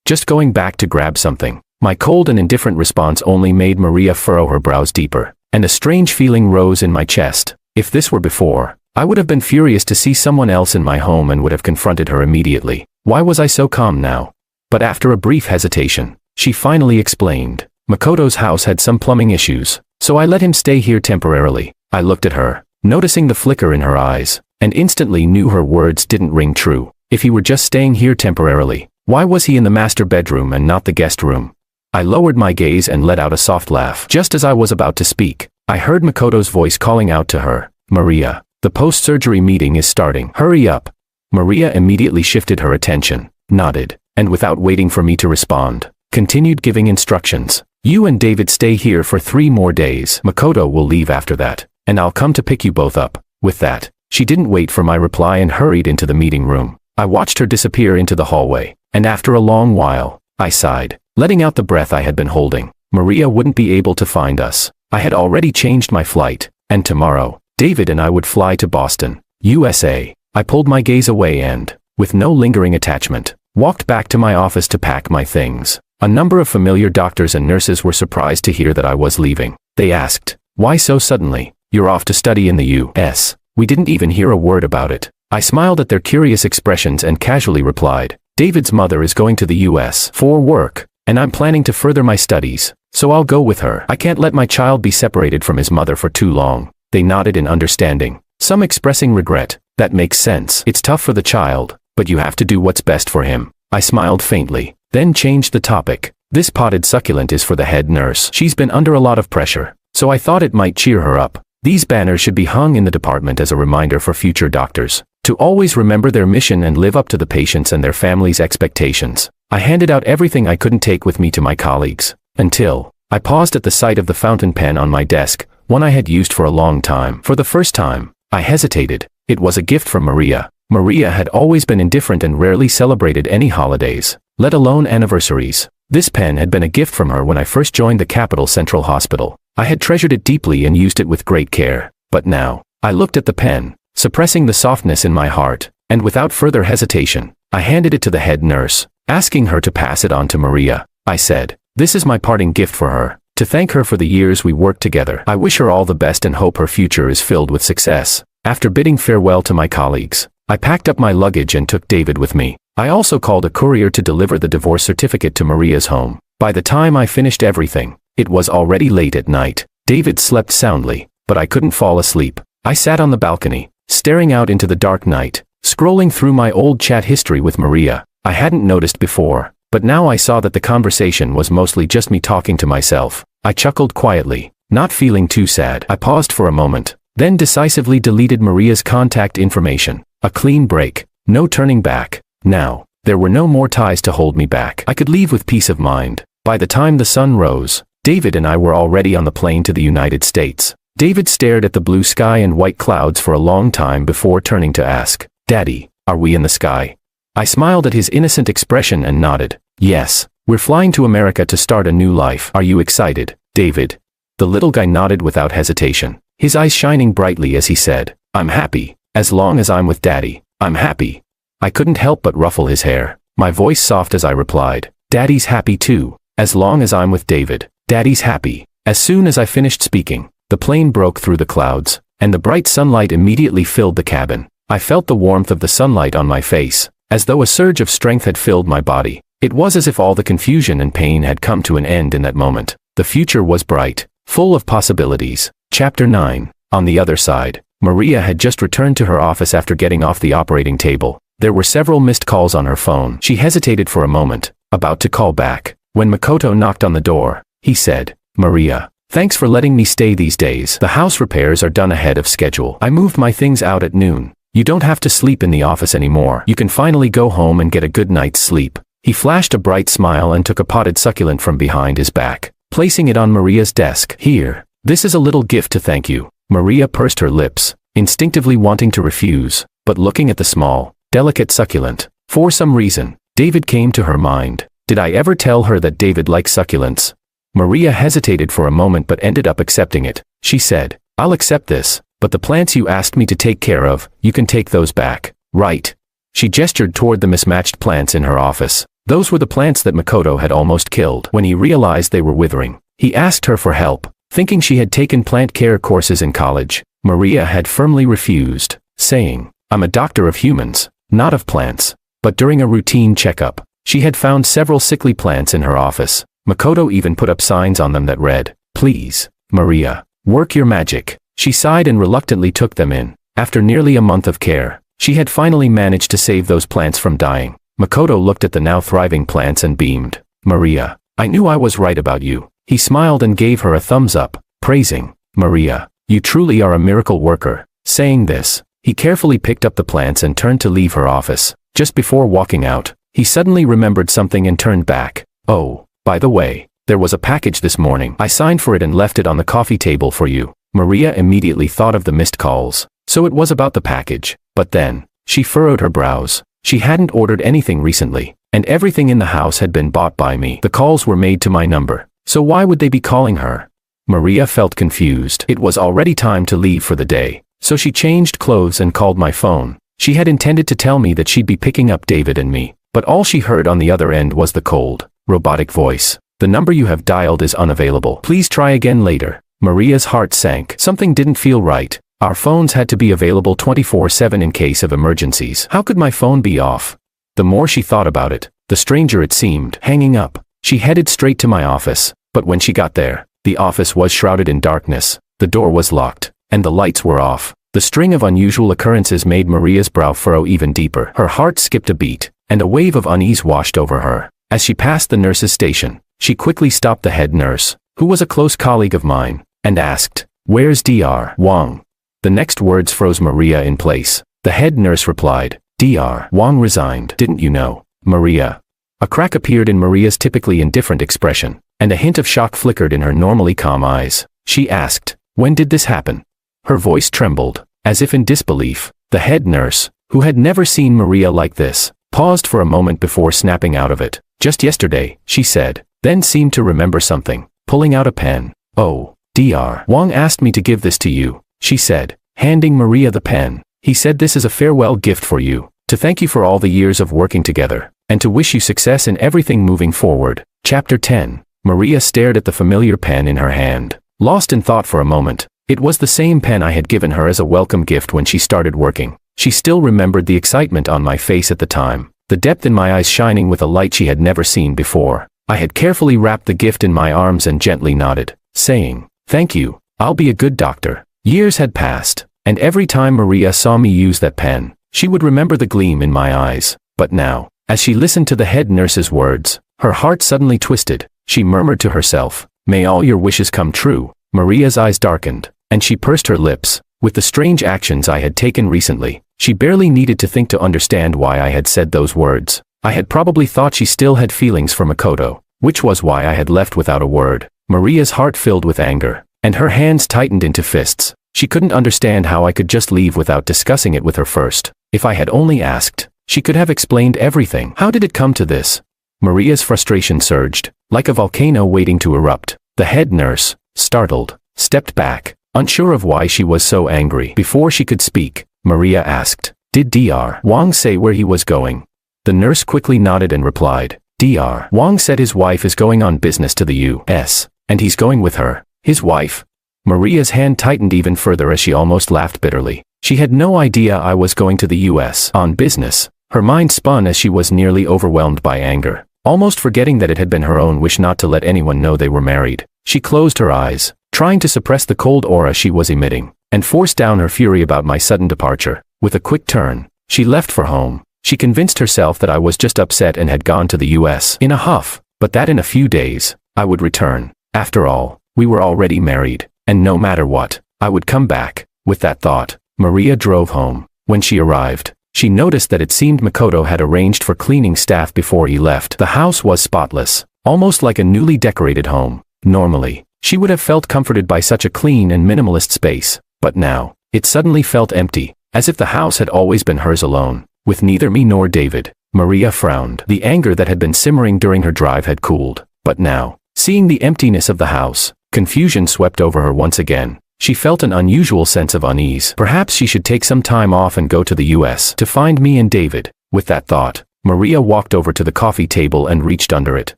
just going back to grab something. My cold and indifferent response only made Maria furrow her brows deeper, and a strange feeling rose in my chest. If this were before, I would have been furious to see someone else in my home and would have confronted her immediately. Why was I so calm now? But after a brief hesitation, she finally explained. Makoto's house had some plumbing issues, so I let him stay here temporarily. I looked at her, noticing the flicker in her eyes, and instantly knew her words didn't ring true. If he were just staying here temporarily, why was he in the master bedroom and not the guest room? I lowered my gaze and let out a soft laugh. Just as I was about to speak, I heard Makoto's voice calling out to her, Maria, the post-surgery meeting is starting. Hurry up. Maria immediately shifted her attention, nodded, and without waiting for me to respond, continued giving instructions. You and David stay here for 3 more days. Makoto will leave after that, and I'll come to pick you both up. With that, she didn't wait for my reply and hurried into the meeting room. I watched her disappear into the hallway, and after a long while, I sighed, letting out the breath I had been holding. Maria wouldn't be able to find us. I had already changed my flight, and tomorrow, David and I would fly to Boston, USA. I pulled my gaze away and, with no lingering attachment, walked back to my office to pack my things. A number of familiar doctors and nurses were surprised to hear that I was leaving. They asked, why so suddenly? You're off to study in the US. We didn't even hear a word about it. I smiled at their curious expressions and casually replied, David's mother is going to the US for work, and I'm planning to further my studies, so I'll go with her. I can't let my child be separated from his mother for too long. They nodded in understanding, some expressing regret. That makes sense. It's tough for the child, but you have to do what's best for him. I smiled faintly, then changed the topic. This potted succulent is for the head nurse. She's been under a lot of pressure, so I thought it might cheer her up. These banners should be hung in the department as a reminder for future doctors to always remember their mission and live up to the patients' and their families' expectations. I handed out everything I couldn't take with me to my colleagues, until I paused at the sight of the fountain pen on my desk, one I had used for a long time. For the first time, I hesitated. It was a gift from Maria. Maria had always been indifferent and rarely celebrated any holidays, let alone anniversaries. This pen had been a gift from her when I first joined the Capital Central Hospital. I had treasured it deeply and used it with great care. But now, I looked at the pen, suppressing the softness in my heart, and without further hesitation, I handed it to the head nurse, asking her to pass it on to Maria. I said, "This is my parting gift for her, to thank her for the years we worked together. I wish her all the best and hope her future is filled with success." After bidding farewell to my colleagues, I packed up my luggage and took David with me. I also called a courier to deliver the divorce certificate to Maria's home. By the time I finished everything, it was already late at night. David slept soundly, but I couldn't fall asleep. I sat on the balcony, staring out into the dark night, scrolling through my old chat history with Maria. I hadn't noticed before, but now I saw that the conversation was mostly just me talking to myself. I chuckled quietly, not feeling too sad. I paused for a moment, then decisively deleted Maria's contact information. A clean break, no turning back. Now, there were no more ties to hold me back. I could leave with peace of mind. By the time the sun rose, David and I were already on the plane to the United States. David stared at the blue sky and white clouds for a long time before turning to ask, "Daddy, are we in the sky?" I smiled at his innocent expression and nodded. "Yes, we're flying to America to start a new life. Are you excited, David?" The little guy nodded without hesitation, his eyes shining brightly as he said, "I'm happy. As long as I'm with Daddy, I'm happy." I couldn't help but ruffle his hair, my voice soft as I replied, "Daddy's happy too. As long as I'm with David, Daddy's happy." As soon as I finished speaking, the plane broke through the clouds, and the bright sunlight immediately filled the cabin. I felt the warmth of the sunlight on my face, as though a surge of strength had filled my body. It was as if all the confusion and pain had come to an end in that moment. The future was bright, full of possibilities. Chapter 9. On the other side, Maria had just returned to her office after getting off the operating table. There were several missed calls on her phone. She hesitated for a moment, about to call back, when Makoto knocked on the door. He said, "Maria, thanks for letting me stay these days. The house repairs are done ahead of schedule. I moved my things out at noon. You don't have to sleep in the office anymore. You can finally go home and get a good night's sleep." He flashed a bright smile and took a potted succulent from behind his back, placing it on Maria's desk. "Here, this is a little gift to thank you." Maria pursed her lips, instinctively wanting to refuse, but looking at the small, delicate succulent, for some reason, David came to her mind. Did I ever tell her that David likes succulents? Maria hesitated for a moment but ended up accepting it. She said, "I'll accept this, but the plants you asked me to take care of, you can take those back, right?" She gestured toward the mismatched plants in her office. Those were the plants that Makoto had almost killed. When he realized they were withering, he asked her for help. Thinking she had taken plant care courses in college, Maria had firmly refused, saying, "I'm a doctor of humans, not of plants." But during a routine checkup, she had found several sickly plants in her office. Makoto even put up signs on them that read, "Please, Maria, work your magic." She sighed and reluctantly took them in. After nearly a month of care, she had finally managed to save those plants from dying. Makoto looked at the now thriving plants and beamed. "Maria, I knew I was right about you." He smiled and gave her a thumbs up, praising, "Maria, you truly are a miracle worker." Saying this, he carefully picked up the plants and turned to leave her office. Just before walking out, he suddenly remembered something and turned back. "Oh, by the way, there was a package this morning. I signed for it and left it on the coffee table for you." Maria immediately thought of the missed calls, so it was about the package. But then, she furrowed her brows. She hadn't ordered anything recently, and everything in the house had been bought by me. The calls were made to my number, so why would they be calling her? Maria felt confused. It was already time to leave for the day, so she changed clothes and called my phone. She had intended to tell me that she'd be picking up David and me, but all she heard on the other end was the cold, robotic voice. "The number you have dialed is unavailable. Please try again later." Maria's heart sank. Something didn't feel right. Our phones had to be available 24/7 in case of emergencies. How could my phone be off? The more she thought about it, the stranger it seemed. Hanging up, she headed straight to my office, but when she got there, the office was shrouded in darkness, the door was locked, and the lights were off. The string of unusual occurrences made Maria's brow furrow even deeper. Her heart skipped a beat, and a wave of unease washed over her. As she passed the nurse's station, she quickly stopped the head nurse, who was a close colleague of mine, and asked, "Where's Dr. Wang?" The next words froze Maria in place. The head nurse replied, "Dr. Wang resigned, didn't you know, Maria?" A crack appeared in Maria's typically indifferent expression, and a hint of shock flickered in her normally calm eyes. She asked, "When did this happen?" Her voice trembled, as if in disbelief. The head nurse, who had never seen Maria like this, paused for a moment before snapping out of it. "Just yesterday," she said, then seemed to remember something, pulling out a pen. "Oh, Dr. Wang asked me to give this to you," she said, handing Maria the pen. "He said this is a farewell gift for you, to thank you for all the years of working together, and to wish you success in everything moving forward." Chapter 10. Maria stared at the familiar pen in her hand, lost in thought for a moment. It was the same pen I had given her as a welcome gift when she started working. She still remembered the excitement on my face at the time, the depth in my eyes shining with a light she had never seen before. I had carefully wrapped the gift in my arms and gently nodded, saying, "Thank you, I'll be a good doctor." Years had passed, and every time Maria saw me use that pen, she would remember the gleam in my eyes. But now, as she listened to the head nurse's words, her heart suddenly twisted. She murmured to herself, "May all your wishes come true." Maria's eyes darkened, and she pursed her lips. With the strange actions I had taken recently, she barely needed to think to understand why I had said those words. I had probably thought she still had feelings for Makoto, which was why I had left without a word. Maria's heart filled with anger, and her hands tightened into fists. She couldn't understand how I could just leave without discussing it with her first. If I had only asked, she could have explained everything. How did it come to this? Maria's frustration surged, like a volcano waiting to erupt. The head nurse, startled, stepped back, unsure of why she was so angry. Before she could speak, Maria asked, "Did Dr. Wang say where he was going?" The nurse quickly nodded and replied, "Dr. Wang said his wife is going on business to the U.S., and he's going with her." His wife? Maria's hand tightened even further as she almost laughed bitterly. She had no idea I was going to the U.S. on business. Her mind spun as she was nearly overwhelmed by anger, almost forgetting that it had been her own wish not to let anyone know they were married. She closed her eyes, trying to suppress the cold aura she was emitting, and forced down her fury about my sudden departure. With a quick turn, she left for home. She convinced herself that I was just upset and had gone to the U.S. in a huff, but that in a few days, I would return. After all, we were already married, and no matter what, I would come back. With that thought, Maria drove home. When she arrived, she noticed that it seemed Makoto had arranged for cleaning staff before he left. The house was spotless, almost like a newly decorated home. Normally, she would have felt comforted by such a clean and minimalist space, but now, it suddenly felt empty, as if the house had always been hers alone, with neither me nor David. Maria frowned. The anger that had been simmering during her drive had cooled, but now, seeing the emptiness of the house, confusion swept over her once again. She felt an unusual sense of unease. Perhaps she should take some time off and go to the U.S. to find me and David. With that thought, Maria walked over to the coffee table and reached under it,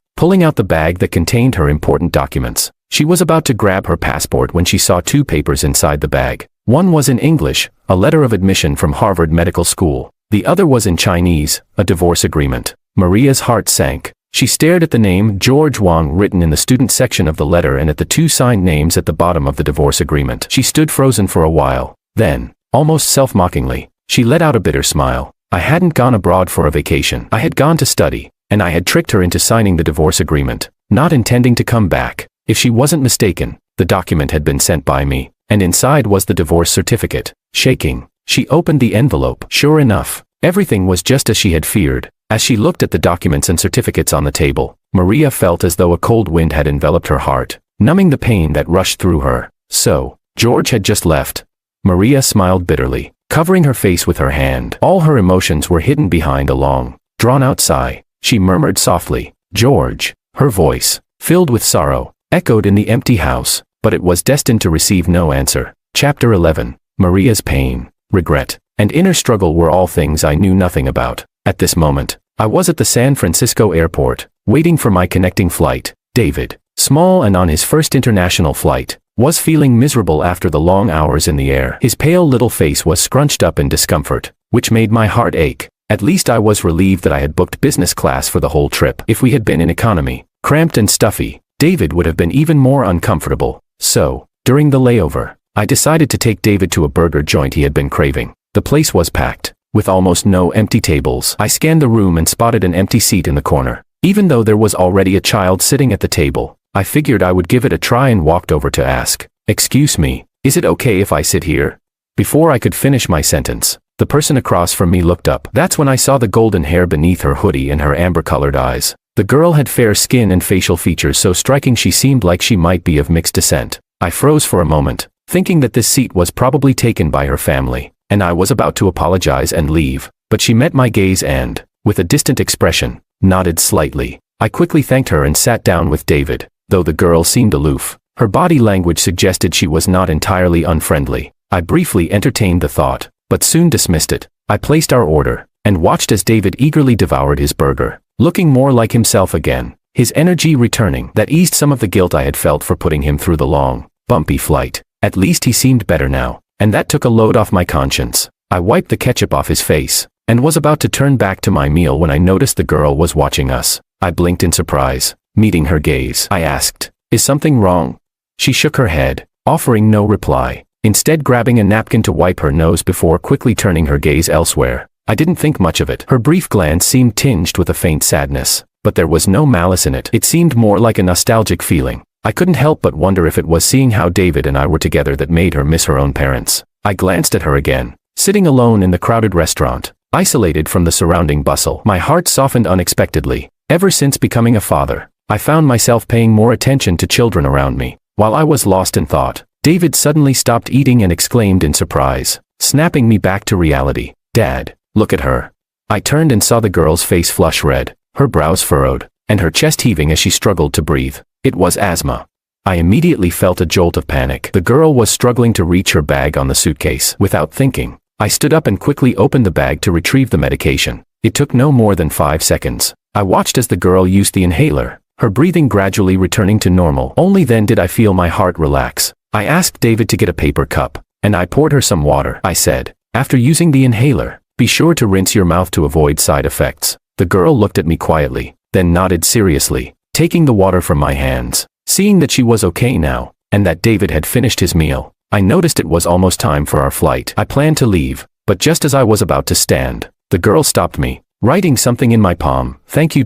pulling out the bag that contained her important documents. She was about to grab her passport when she saw two papers inside the bag. One was in English, a letter of admission from Harvard Medical School. The other was in Chinese, a divorce agreement. Maria's heart sank. She stared at the name George Wang written in the student section of the letter and at the two signed names at the bottom of the divorce agreement. She stood frozen for a while. Then, almost self-mockingly, she let out a bitter smile. I hadn't gone abroad for a vacation. I had gone to study, and I had tricked her into signing the divorce agreement, not intending to come back. If she wasn't mistaken, the document had been sent by me, and inside was the divorce certificate. Shaking, she opened the envelope. Sure enough, everything was just as she had feared. As she looked at the documents and certificates on the table, Maria felt as though a cold wind had enveloped her heart, numbing the pain that rushed through her. So, George had just left. Maria smiled bitterly, covering her face with her hand. All her emotions were hidden behind a long, drawn-out sigh. She murmured softly, "George." Her voice, filled with sorrow, echoed in the empty house, but it was destined to receive no answer. Chapter 11. Maria's pain, regret, and inner struggle were all things I knew nothing about. At this moment, I was at the San Francisco airport, waiting for my connecting flight. David, small and on his first international flight, was feeling miserable after the long hours in the air. His pale little face was scrunched up in discomfort, which made my heart ache. At least I was relieved that I had booked business class for the whole trip. If we had been in economy, cramped and stuffy, David would have been even more uncomfortable. So, during the layover, I decided to take David to a burger joint he had been craving. The place was packed, with almost no empty tables. I scanned the room and spotted an empty seat in the corner. Even though there was already a child sitting at the table, I figured I would give it a try and walked over to ask, Excuse me, is it okay if I sit here? Before I could finish my sentence, the person across from me looked up. That's when I saw the golden hair beneath her hoodie and her amber-colored eyes. The girl had fair skin and facial features so striking she seemed like she might be of mixed descent. I froze for a moment, thinking that this seat was probably taken by her family, and I was about to apologize and leave, but she met my gaze and, with a distant expression, nodded slightly. I quickly thanked her and sat down with David, though the girl seemed aloof. Her body language suggested she was not entirely unfriendly. I briefly entertained the thought, but soon dismissed it. I placed our order, and watched as David eagerly devoured his burger, looking more like himself again, his energy returning. That eased some of the guilt I had felt for putting him through the long, bumpy flight. At least he seemed better now, and that took a load off my conscience. I wiped the ketchup off his face, and was about to turn back to my meal when I noticed the girl was watching us. I blinked in surprise, meeting her gaze. I asked, "Is something wrong?" She shook her head, offering no reply, instead grabbing a napkin to wipe her nose before quickly turning her gaze elsewhere. I didn't think much of it. Her brief glance seemed tinged with a faint sadness, but there was no malice in it. It seemed more like a nostalgic feeling. I couldn't help but wonder if it was seeing how David and I were together that made her miss her own parents. I glanced at her again, sitting alone in the crowded restaurant, isolated from the surrounding bustle. My heart softened unexpectedly. Ever since becoming a father, I found myself paying more attention to children around me. While I was lost in thought, David suddenly stopped eating and exclaimed in surprise, snapping me back to reality. "Dad, look at her." I turned and saw the girl's face flush red, her brows furrowed, and her chest heaving as she struggled to breathe. It was asthma. I immediately felt a jolt of panic. The girl was struggling to reach her bag on the suitcase. Without thinking, I stood up and quickly opened the bag to retrieve the medication. It took no more than 5 seconds. I watched as the girl used the inhaler, her breathing gradually returning to normal. Only then did I feel my heart relax. I asked David to get a paper cup, and I poured her some water. I said, "After using the inhaler, be sure to rinse your mouth to avoid side effects." The girl looked at me quietly, then nodded seriously, taking the water from my hands. Seeing that she was okay now, and that David had finished his meal, I noticed it was almost time for our flight. I planned to leave, but just as I was about to stand, the girl stopped me, writing something in my palm. "Thank you."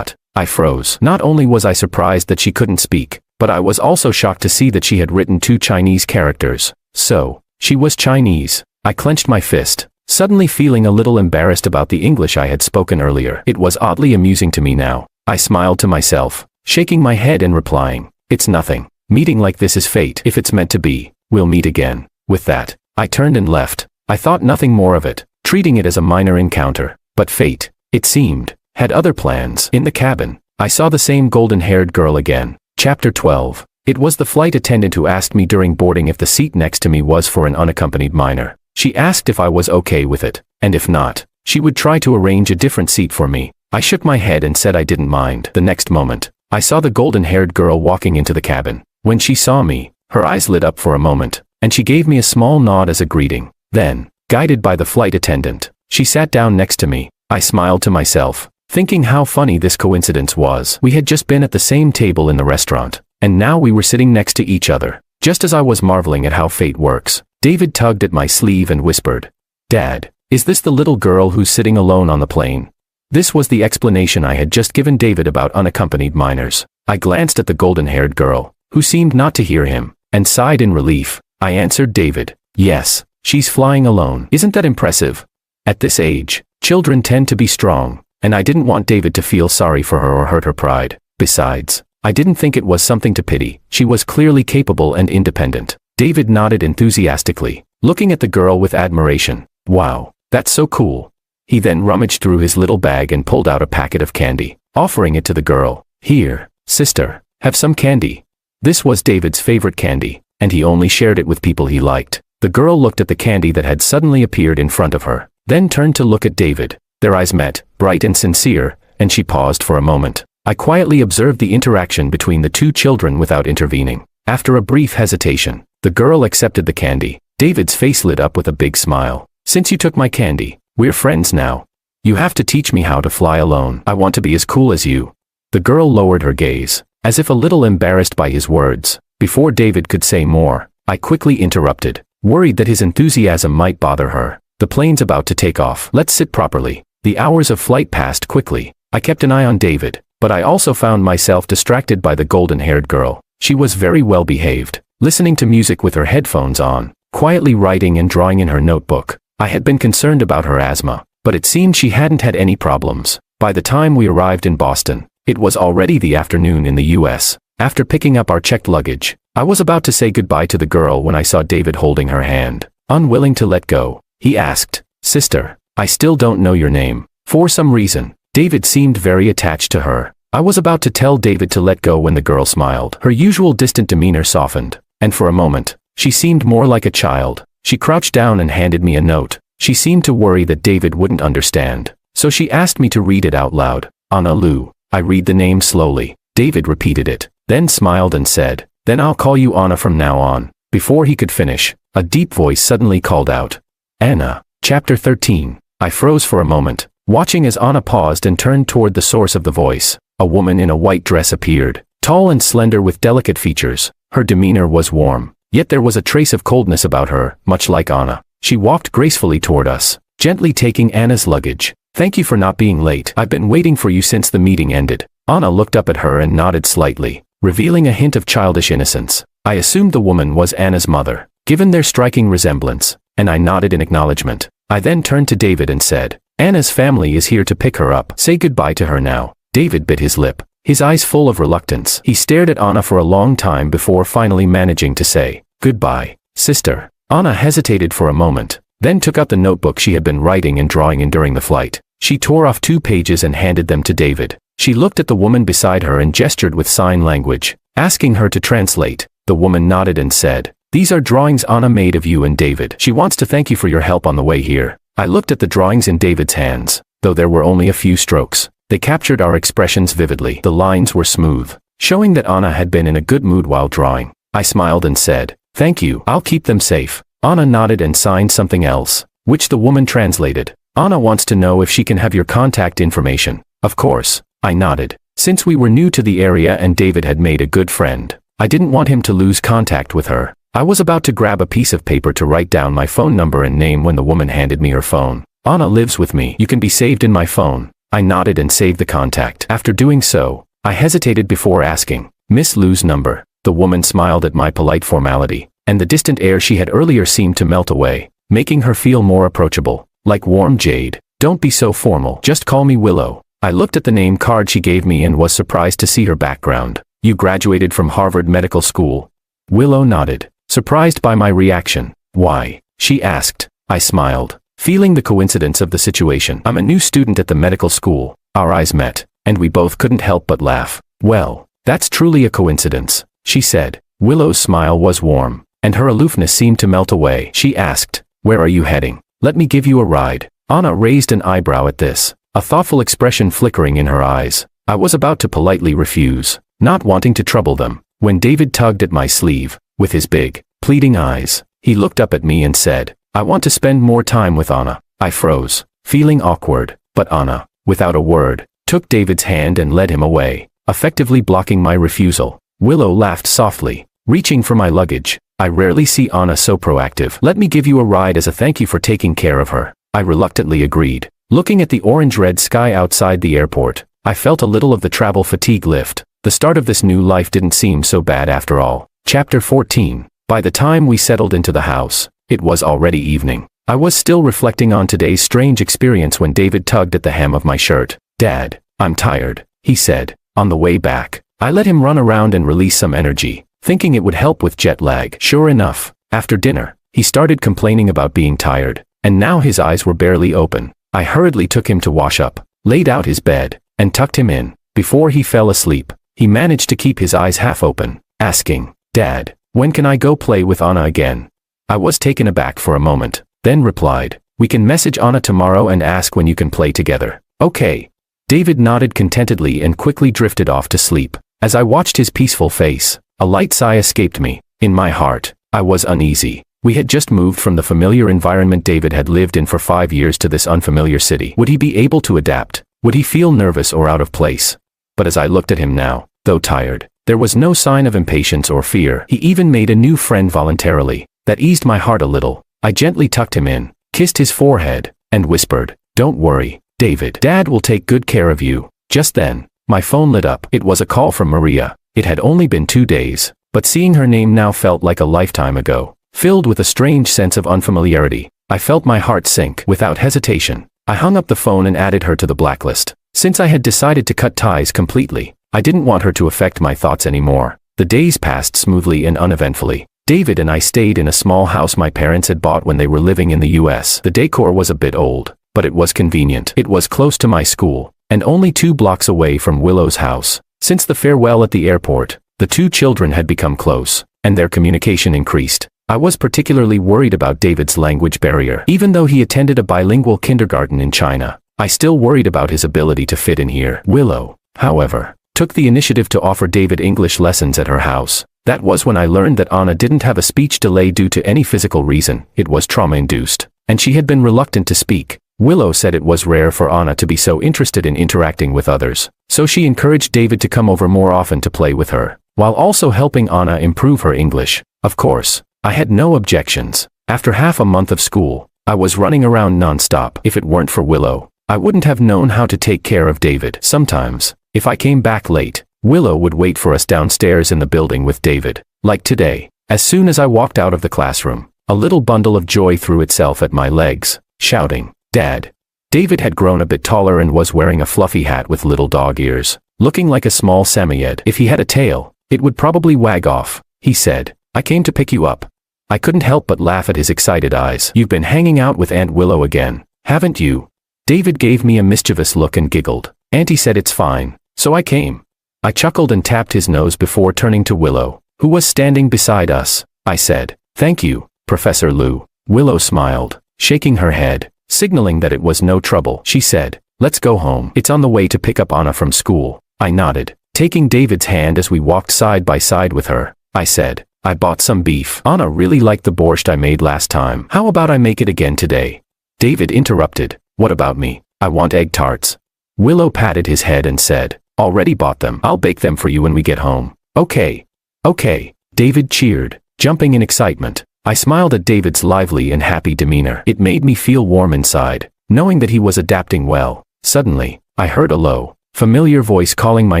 I froze. Not only was I surprised that she couldn't speak, but I was also shocked to see that she had written 2 Chinese characters. So, she was Chinese. I clenched my fist, suddenly feeling a little embarrassed about the English I had spoken earlier. It was oddly amusing to me now. I smiled to myself, shaking my head and replying, "It's nothing. Meeting like this is fate. If it's meant to be, we'll meet again." With that, I turned and left. I thought nothing more of it, treating it as a minor encounter. But fate, it seemed, had other plans. In the cabin, I saw the same golden-haired girl again. Chapter 12. It was the flight attendant who asked me during boarding if the seat next to me was for an unaccompanied minor. She asked if I was okay with it, and if not, she would try to arrange a different seat for me. I shook my head and said I didn't mind. The next moment, I saw the golden-haired girl walking into the cabin. When she saw me, her eyes lit up for a moment, and she gave me a small nod as a greeting. Then, guided by the flight attendant, she sat down next to me. I smiled to myself, thinking how funny this coincidence was. We had just been at the same table in the restaurant, and now we were sitting next to each other. Just as I was marveling at how fate works, David tugged at my sleeve and whispered, "Dad, is this the little girl who's sitting alone on the plane?" This was the explanation I had just given David about unaccompanied minors. I glanced at the golden-haired girl, who seemed not to hear him, and sighed in relief. I answered David, "Yes, she's flying alone. Isn't that impressive?" At this age, children tend to be strong, and I didn't want David to feel sorry for her or hurt her pride. Besides, I didn't think it was something to pity. She was clearly capable and independent. David nodded enthusiastically, looking at the girl with admiration. "Wow, that's so cool." He then rummaged through his little bag and pulled out a packet of candy, offering it to the girl. "Here, sister, have some candy." This was David's favorite candy, and he only shared it with people he liked. The girl looked at the candy that had suddenly appeared in front of her, then turned to look at David. Their eyes met, bright and sincere, and she paused for a moment. I quietly observed the interaction between the 2 children without intervening. After a brief hesitation, the girl accepted the candy. David's face lit up with a big smile. "Since you took my candy, we're friends now. You have to teach me how to fly alone. I want to be as cool as you." The girl lowered her gaze, as if a little embarrassed by his words. Before David could say more, I quickly interrupted, worried that his enthusiasm might bother her. "The plane's about to take off. Let's sit properly." The hours of flight passed quickly. I kept an eye on David, but I also found myself distracted by the golden-haired girl. She was very well behaved, listening to music with her headphones on, quietly writing and drawing in her notebook. I had been concerned about her asthma, but it seemed she hadn't had any problems. By the time we arrived in Boston, it was already the afternoon in the US. After picking up our checked luggage, I was about to say goodbye to the girl when I saw David holding her hand. Unwilling to let go, he asked, "Sister, I still don't know your name." For some reason, David seemed very attached to her. I was about to tell David to let go when the girl smiled. Her usual distant demeanor softened, and for a moment, she seemed more like a child. She crouched down and handed me a note. She seemed to worry that David wouldn't understand, so she asked me to read it out loud. Anna Lou. I read the name slowly. David repeated it, then smiled and said, "Then I'll call you Anna from now on." Before he could finish, a deep voice suddenly called out, "Anna." Chapter 13. I froze for a moment, watching as Anna paused and turned toward the source of the voice. A woman in a white dress appeared, tall and slender with delicate features. Her demeanor was warm, yet there was a trace of coldness about her, much like Anna. She walked gracefully toward us, gently taking Anna's luggage. "Thank you for not being late. I've been waiting for you since the meeting ended." Anna looked up at her and nodded slightly, revealing a hint of childish innocence. I assumed the woman was Anna's mother, given their striking resemblance, and I nodded in acknowledgement. I then turned to David and said, "Anna's family is here to pick her up. Say goodbye to her now." David bit his lip, his eyes full of reluctance. He stared at Anna for a long time before finally managing to say, "Goodbye, sister." Anna hesitated for a moment, then took out the notebook she had been writing and drawing in during the flight. She tore off 2 pages and handed them to David. She looked at the woman beside her and gestured with sign language, asking her to translate. The woman nodded and said, "These are drawings Anna made of you and David. She wants to thank you for your help on the way here." I looked at the drawings in David's hands, though there were only a few strokes. They captured our expressions vividly. The lines were smooth, showing that Anna had been in a good mood while drawing. I smiled and said, "Thank you, I'll keep them safe." Anna nodded and signed something else, which the woman translated. "Anna wants to know if she can have your contact information." "Of course," I nodded. Since we were new to the area and David had made a good friend, I didn't want him to lose contact with her. I was about to grab a piece of paper to write down my phone number and name when the woman handed me her phone. "Anna lives with me. You can be saved in my phone." I nodded and saved the contact. After doing so, I hesitated before asking, "Miss Lou's number?" The woman smiled at my polite formality, and the distant air she had earlier seemed to melt away, making her feel more approachable, like warm jade. "Don't be so formal. Just call me Willow." I looked at the name card she gave me and was surprised to see her background. "You graduated from Harvard Medical School?" Willow nodded, surprised by my reaction. "Why?" she asked. I smiled, feeling the coincidence of the situation. "I'm a new student at the medical school." Our eyes met, and we both couldn't help but laugh. "Well, that's truly a coincidence," she said. Willow's smile was warm, and her aloofness seemed to melt away. She asked, "Where are you heading? Let me give you a ride." Anna raised an eyebrow at this, a thoughtful expression flickering in her eyes. I was about to politely refuse, not wanting to trouble them, when David tugged at my sleeve. With his big, pleading eyes, he looked up at me and said, "I want to spend more time with Anna." I froze, feeling awkward, but Anna, without a word, took David's hand and led him away, effectively blocking my refusal. Willow laughed softly, reaching for my luggage. I rarely see Anna so proactive. "Let me give you a ride as a thank you for taking care of her." I reluctantly agreed. Looking at the orange-red sky outside the airport, I felt a little of the travel fatigue lift. The start of this new life didn't seem so bad after all. Chapter 14. By the time we settled into the house, it was already evening. I was still reflecting on today's strange experience when David tugged at the hem of my shirt. "Dad, I'm tired," he said. On the way back, I let him run around and release some energy, thinking it would help with jet lag. Sure enough, after dinner, he started complaining about being tired, and now his eyes were barely open. I hurriedly took him to wash up, laid out his bed, and tucked him in. Before he fell asleep, he managed to keep his eyes half open, asking, "Dad, when can I go play with Anna again?" I was taken aback for a moment, then replied, "We can message Anna tomorrow and ask when you can play together." "Okay." David nodded contentedly and quickly drifted off to sleep. As I watched his peaceful face, a light sigh escaped me. In my heart, I was uneasy. We had just moved from the familiar environment David had lived in for 5 years to this unfamiliar city. Would he be able to adapt? Would he feel nervous or out of place? But as I looked at him now, though tired, there was no sign of impatience or fear. He even made a new friend voluntarily. That eased my heart a little. I gently tucked him in, kissed his forehead, and whispered, "Don't worry, David. Dad will take good care of you." Just then, my phone lit up. It was a call from Maria. It had only been 2 days, but seeing her name now felt like a lifetime ago. Filled with a strange sense of unfamiliarity, I felt my heart sink. Without hesitation, I hung up the phone and added her to the blacklist. Since I had decided to cut ties completely, I didn't want her to affect my thoughts anymore. The days passed smoothly and uneventfully. David and I stayed in a small house my parents had bought when they were living in the US. The decor was a bit old, but it was convenient. It was close to my school, and only 2 blocks away from Willow's house. Since the farewell at the airport, the 2 children had become close, and their communication increased. I was particularly worried about David's language barrier. Even though he attended a bilingual kindergarten in China, I still worried about his ability to fit in here. Willow, however, took the initiative to offer David English lessons at her house. That was when I learned that Anna didn't have a speech delay due to any physical reason. It was trauma-induced, and she had been reluctant to speak. Willow said it was rare for Anna to be so interested in interacting with others, so she encouraged David to come over more often to play with her, while also helping Anna improve her English. Of course, I had no objections. After half a month of school, I was running around non-stop. If it weren't for Willow, I wouldn't have known how to take care of David. Sometimes, if I came back late, Willow would wait for us downstairs in the building with David. Like today, as soon as I walked out of the classroom, a little bundle of joy threw itself at my legs, shouting, "Dad." David had grown a bit taller and was wearing a fluffy hat with little dog ears, looking like a small samoyed. If he had a tail, it would probably wag off. He said, "I came to pick you up." I couldn't help but laugh at his excited eyes. "You've been hanging out with Aunt Willow again, haven't you?" David gave me a mischievous look and giggled. "Auntie said it's fine, so I came." I chuckled and tapped his nose before turning to Willow, who was standing beside us. I said, "Thank you, Professor Liu." Willow smiled, shaking her head, signaling that it was no trouble. She said, "Let's go home. It's on the way to pick up Anna from school." I nodded, taking David's hand as we walked side by side with her. I said, "I bought some beef. Anna really liked the borscht I made last time. How about I make it again today?" David interrupted, "What about me? I want egg tarts." Willow patted his head and said, "Already bought them. I'll bake them for you when we get home." "Okay. Okay." David cheered, jumping in excitement. I smiled at David's lively and happy demeanor. It made me feel warm inside, knowing that he was adapting well. Suddenly, I heard a low, familiar voice calling my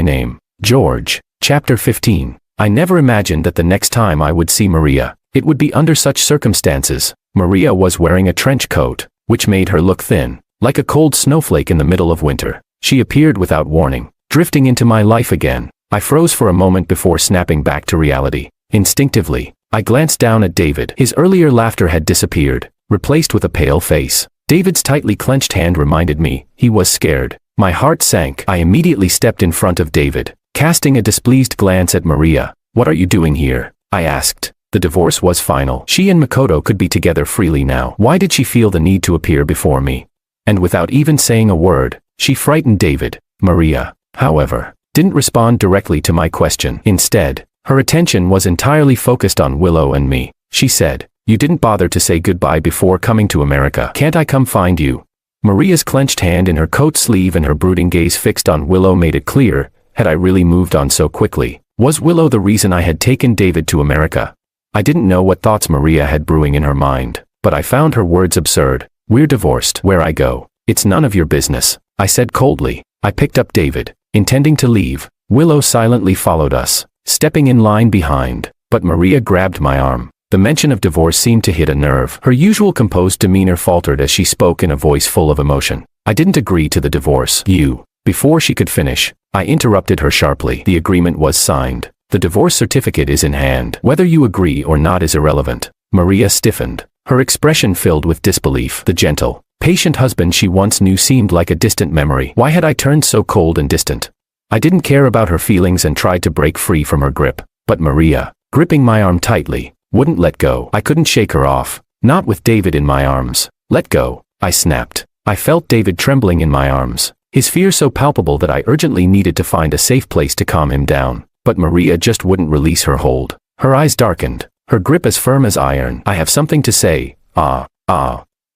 name. George. Chapter 15. I never imagined that the next time I would see Maria, it would be under such circumstances. Maria was wearing a trench coat, which made her look thin, like a cold snowflake in the middle of winter. She appeared without warning, drifting into my life again. I froze for a moment before snapping back to reality. Instinctively, I glanced down at David. His earlier laughter had disappeared, replaced with a pale face. David's tightly clenched hand reminded me he was scared. My heart sank. I immediately stepped in front of David, casting a displeased glance at Maria. "What are you doing here?" I asked. The divorce was final. She and Makoto could be together freely now. Why did she feel the need to appear before me? And without even saying a word, she frightened David. Maria, however, didn't respond directly to my question. Instead, her attention was entirely focused on Willow and me. She said, "You didn't bother to say goodbye before coming to America. Can't I come find you?" Maria's clenched hand in her coat sleeve and her brooding gaze fixed on Willow made it clear, had I really moved on so quickly? Was Willow the reason I had taken David to America? I didn't know what thoughts Maria had brewing in her mind, but I found her words absurd. "We're divorced. Where I go, it's none of your business," I said coldly. I picked up David, intending to leave. Willow silently followed us, stepping in line behind, but Maria grabbed my arm. The mention of divorce seemed to hit a nerve. Her usual composed demeanor faltered as she spoke in a voice full of emotion. "I didn't agree to the divorce. You..." Before she could finish, I interrupted her sharply. "The agreement was signed. The divorce certificate is in hand. Whether you agree or not is irrelevant." Maria stiffened, her expression filled with disbelief. The gentle, patient husband she once knew seemed like a distant memory. Why had I turned so cold and distant? I didn't care about her feelings and tried to break free from her grip. But Maria, gripping my arm tightly, wouldn't let go. I couldn't shake her off, not with David in my arms. "Let go," I snapped. I felt David trembling in my arms, his fear so palpable that I urgently needed to find a safe place to calm him down. But Maria just wouldn't release her hold. Her eyes darkened, her grip as firm as iron. "I have something to say."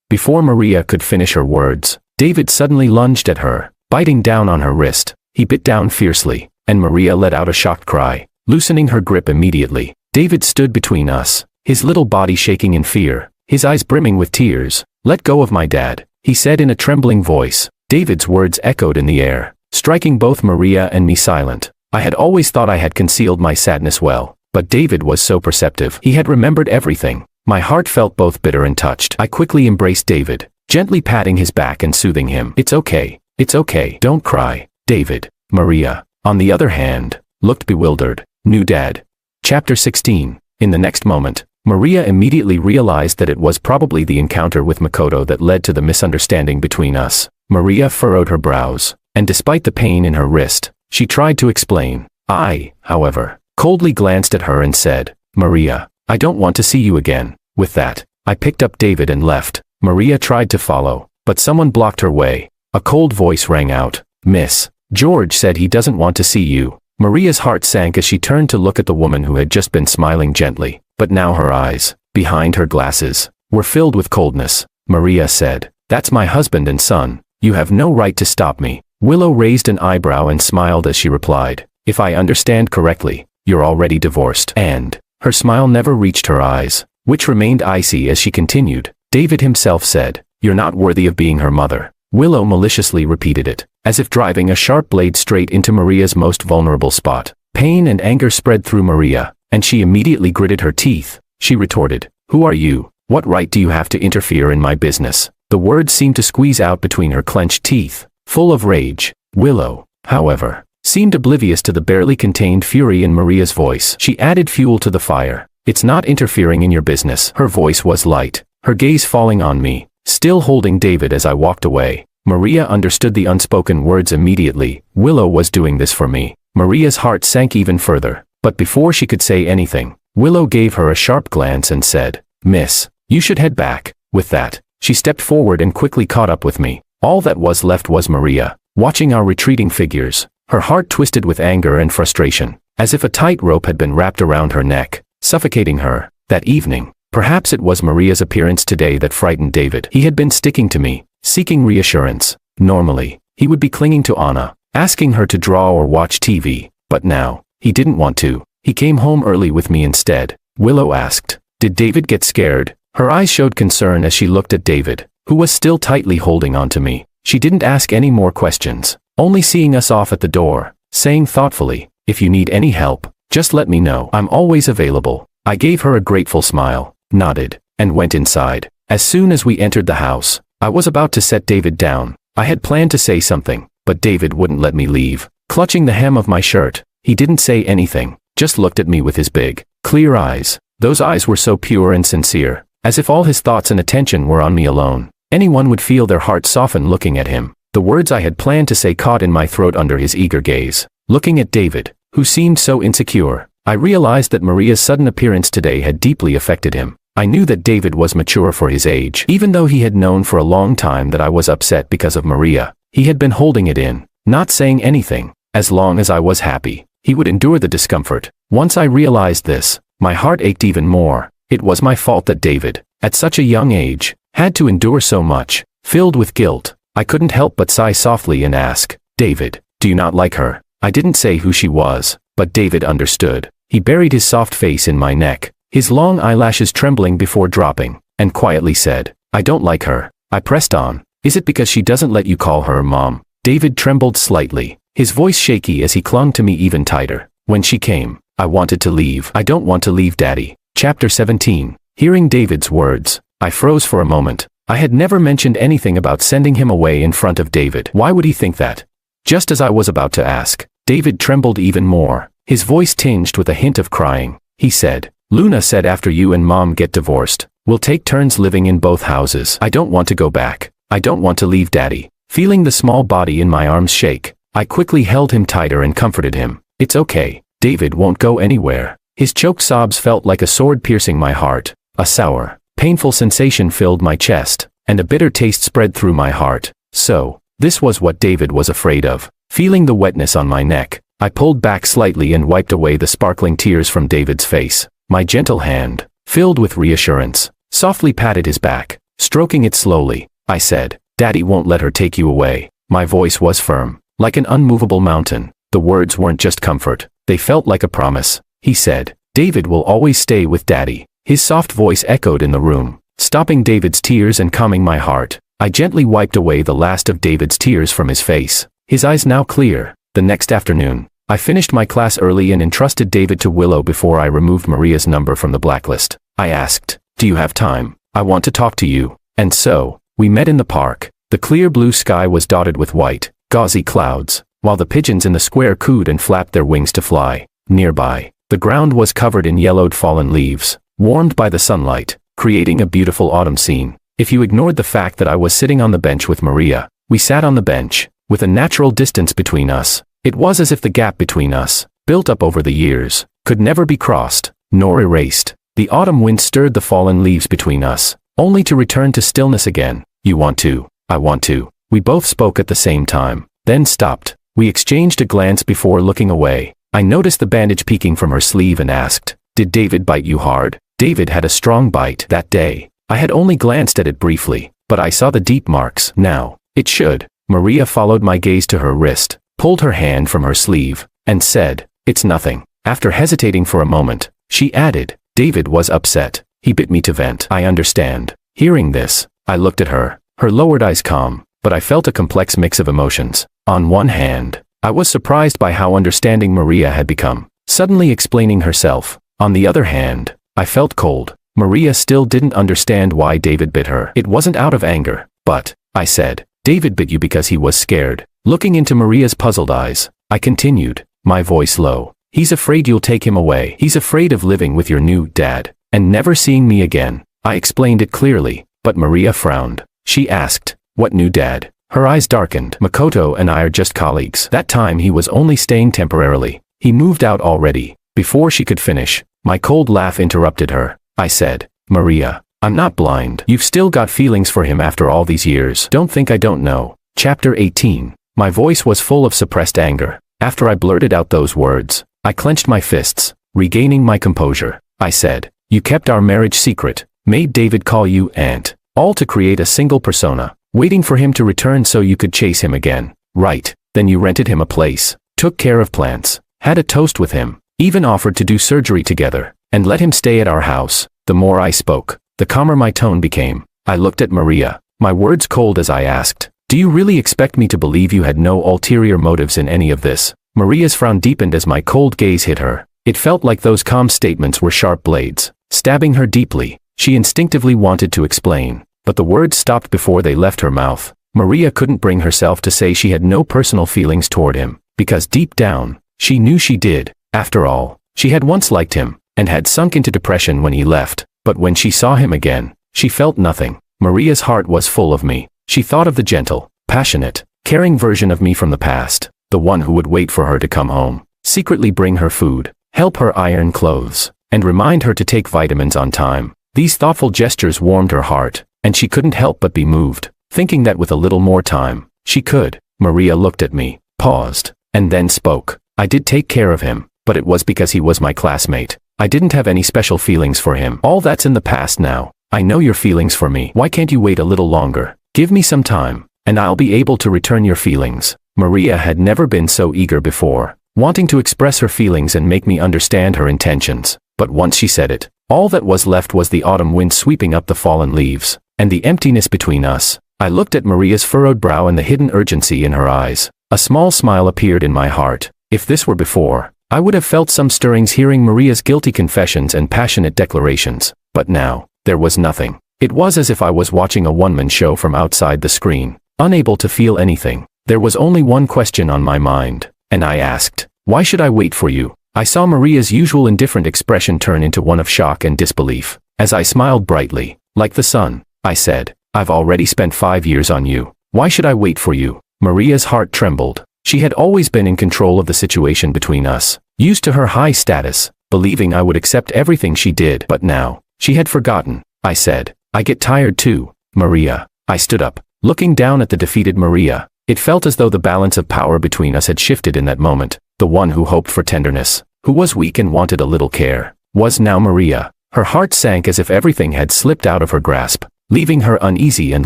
Before Maria could finish her words, David suddenly lunged at her, biting down on her wrist. He bit down fiercely, and Maria let out a shocked cry, loosening her grip immediately. David stood between us, his little body shaking in fear, his eyes brimming with tears. "Let go of my dad," he said in a trembling voice. David's words echoed in the air, striking both Maria and me silent. I had always thought I had concealed my sadness well, But David was so perceptive. He had remembered everything. My heart felt both bitter and touched. I quickly embraced David, gently patting his back and soothing him. It's okay. It's okay. Don't cry, David. Maria, on the other hand, looked bewildered. New dad. Chapter 16. In the next moment, Maria immediately realized that it was probably the encounter with Makoto that led to the misunderstanding between us. Maria furrowed her brows, and despite the pain in her wrist, she tried to explain. I, however, coldly glanced at her and said, Maria, I don't want to see you again. With that, I picked up David and left. Maria tried to follow, but someone blocked her way. A cold voice rang out. Miss, George said he doesn't want to see you. Maria's heart sank as she turned to look at the woman who had just been smiling gently, but now her eyes, behind her glasses, were filled with coldness. Maria said, That's my husband and son. You have no right to stop me. Willow raised an eyebrow and smiled as she replied, If I understand correctly, you're already divorced. And her smile never reached her eyes, which remained icy as she continued. David himself said, You're not worthy of being her mother. Willow maliciously repeated it, as if driving a sharp blade straight into Maria's most vulnerable spot. Pain and anger spread through Maria, and she immediately gritted her teeth. She retorted, Who are you? What right do you have to interfere in my business? The words seemed to squeeze out between her clenched teeth, full of rage. Willow, however, seemed oblivious to the barely contained fury in Maria's voice. She added fuel to the fire. It's not interfering in your business. Her voice was light, her gaze falling on me, still holding David as I walked away. Maria understood the unspoken words immediately. Willow was doing this for me. Maria's heart sank even further, but before she could say anything, Willow gave her a sharp glance and said, Miss, you should head back. With that, she stepped forward and quickly caught up with me. All that was left was Maria, watching our retreating figures, her heart twisted with anger and frustration, as if a tight rope had been wrapped around her neck, suffocating her. That evening, perhaps it was Maria's appearance today that frightened David. He had been sticking to me, seeking reassurance. Normally, he would be clinging to Anna, asking her to draw or watch TV, but now, he didn't want to. He came home early with me instead. Willow asked, Did David get scared? Her eyes showed concern as she looked at David, who was still tightly holding on to me. She didn't ask any more questions, only seeing us off at the door, saying thoughtfully, If you need any help, just let me know. I'm always available. I gave her a grateful smile, nodded, and went inside. As soon as we entered the house, I was about to set David down. I had planned to say something, but David wouldn't let me leave. Clutching the hem of my shirt, he didn't say anything, just looked at me with his big, clear eyes. Those eyes were so pure and sincere, as if all his thoughts and attention were on me alone. Anyone would feel their heart soften looking at him. The words I had planned to say caught in my throat under his eager gaze. Looking at David, who seemed so insecure, I realized that Maria's sudden appearance today had deeply affected him. I knew that David was mature for his age. Even though he had known for a long time that I was upset because of Maria, he had been holding it in, not saying anything. As long as I was happy, he would endure the discomfort. Once I realized this, my heart ached even more. It was my fault that David, at such a young age, had to endure so much. Filled with guilt, I couldn't help but sigh softly and ask, David, do you not like her? I didn't say who she was, but David understood. He buried his soft face in my neck, his long eyelashes trembling before dropping, and quietly said, I don't like her. I pressed on. Is it because she doesn't let you call her mom? David trembled slightly, his voice shaky as he clung to me even tighter. When she came, I wanted to leave. I don't want to leave, Daddy. Chapter 17. Hearing David's words, I froze for a moment. I had never mentioned anything about sending him away in front of David. Why would he think that? Just as I was about to ask, David trembled even more, his voice tinged with a hint of crying. He said, Luna said after you and Mom get divorced, we'll take turns living in both houses. I don't want to go back. I don't want to leave, Daddy. Feeling the small body in my arms shake, I quickly held him tighter and comforted him. It's okay. David won't go anywhere. His choked sobs felt like a sword piercing my heart. A sour, painful sensation filled my chest, and a bitter taste spread through my heart. So, this was what David was afraid of. Feeling the wetness on my neck, I pulled back slightly and wiped away the sparkling tears from David's face. My gentle hand, filled with reassurance, softly patted his back, stroking it slowly. I said, Daddy won't let her take you away. My voice was firm, like an unmovable mountain. The words weren't just comfort, they felt like a promise. He said, David will always stay with Daddy. His soft voice echoed in the room, stopping David's tears and calming my heart. I gently wiped away the last of David's tears from his face, his eyes now clear. The next afternoon, I finished my class early and entrusted David to Willow before I removed Maria's number from the blacklist. I asked, "Do you have time? I want to talk to you." And so, we met in the park. The clear blue sky was dotted with white, gauzy clouds, while the pigeons in the square cooed and flapped their wings to fly. Nearby, the ground was covered in yellowed fallen leaves, warmed by the sunlight, creating a beautiful autumn scene. If you ignored the fact that I was sitting on the bench with Maria, we sat on the bench, with a natural distance between us. It was as if the gap between us, built up over the years, could never be crossed, nor erased. The autumn wind stirred the fallen leaves between us, only to return to stillness again. "You want to, I want to." We both spoke at the same time, then stopped. We exchanged a glance before looking away. I noticed the bandage peeking from her sleeve and asked, "Did David bite you hard?" David had a strong bite that day. I had only glanced at it briefly, but I saw the deep marks. Now, it should. Maria followed my gaze to her wrist, pulled her hand from her sleeve, and said, "It's nothing." After hesitating for a moment, she added, "David was upset. He bit me to vent." I understand. Hearing this, I looked at her, her lowered eyes calm, but I felt a complex mix of emotions. On one hand, I was surprised by how understanding Maria had become, suddenly explaining herself. On the other hand, I felt cold. Maria still didn't understand why David bit her. It wasn't out of anger, but, I said, "David bit you because he was scared." Looking into Maria's puzzled eyes, I continued, my voice low. "He's afraid you'll take him away. He's afraid of living with your new dad, and never seeing me again." I explained it clearly, but Maria frowned. She asked, "What new dad?" Her eyes darkened. "Makoto and I are just colleagues. That time he was only staying temporarily. He moved out already." Before she could finish, my cold laugh interrupted her. I said, "Maria, I'm not blind. You've still got feelings for him after all these years. Don't think I don't know." Chapter 18. My voice was full of suppressed anger. After I blurted out those words, I clenched my fists, regaining my composure. I said, "You kept our marriage secret, made David call you aunt, all to create a single persona, waiting for him to return so you could chase him again. Right, then you rented him a place, took care of plants, had a toast with him, even offered to do surgery together, and let him stay at our house." The more I spoke, the calmer my tone became. I looked at Maria, my words cold as I asked, "Do you really expect me to believe you had no ulterior motives in any of this?" Maria's frown deepened as my cold gaze hit her. It felt like those calm statements were sharp blades, stabbing her deeply. She instinctively wanted to explain, but the words stopped before they left her mouth. Maria couldn't bring herself to say she had no personal feelings toward him, because deep down, she knew she did. After all, she had once liked him, and had sunk into depression when he left, but when she saw him again, she felt nothing. Maria's heart was full of me. She thought of the gentle, passionate, caring version of me from the past, the one who would wait for her to come home, secretly bring her food, help her iron clothes, and remind her to take vitamins on time. These thoughtful gestures warmed her heart, and she couldn't help but be moved, thinking that with a little more time, she could. Maria looked at me, paused, and then spoke. "I did take care of him, but it was because he was my classmate. I didn't have any special feelings for him. All that's in the past now. I know your feelings for me. Why can't you wait a little longer? Give me some time, and I'll be able to return your feelings." Maria had never been so eager before, wanting to express her feelings and make me understand her intentions. But once she said it, all that was left was the autumn wind sweeping up the fallen leaves, and the emptiness between us. I looked at Maria's furrowed brow and the hidden urgency in her eyes. A small smile appeared in my heart. If this were before, I would have felt some stirrings hearing Maria's guilty confessions and passionate declarations. But now, there was nothing. It was as if I was watching a one-man show from outside the screen, unable to feel anything. There was only one question on my mind, and I asked, "Why should I wait for you?" I saw Maria's usual indifferent expression turn into one of shock and disbelief. As I smiled brightly, like the sun, I said, "I've already spent 5 years on you. Why should I wait for you?" Maria's heart trembled. She had always been in control of the situation between us, used to her high status, believing I would accept everything she did. But now, she had forgotten. I said, "I get tired too, Maria." I stood up, looking down at the defeated Maria. It felt as though the balance of power between us had shifted in that moment. The one who hoped for tenderness, who was weak and wanted a little care, was now Maria. Her heart sank as if everything had slipped out of her grasp, leaving her uneasy and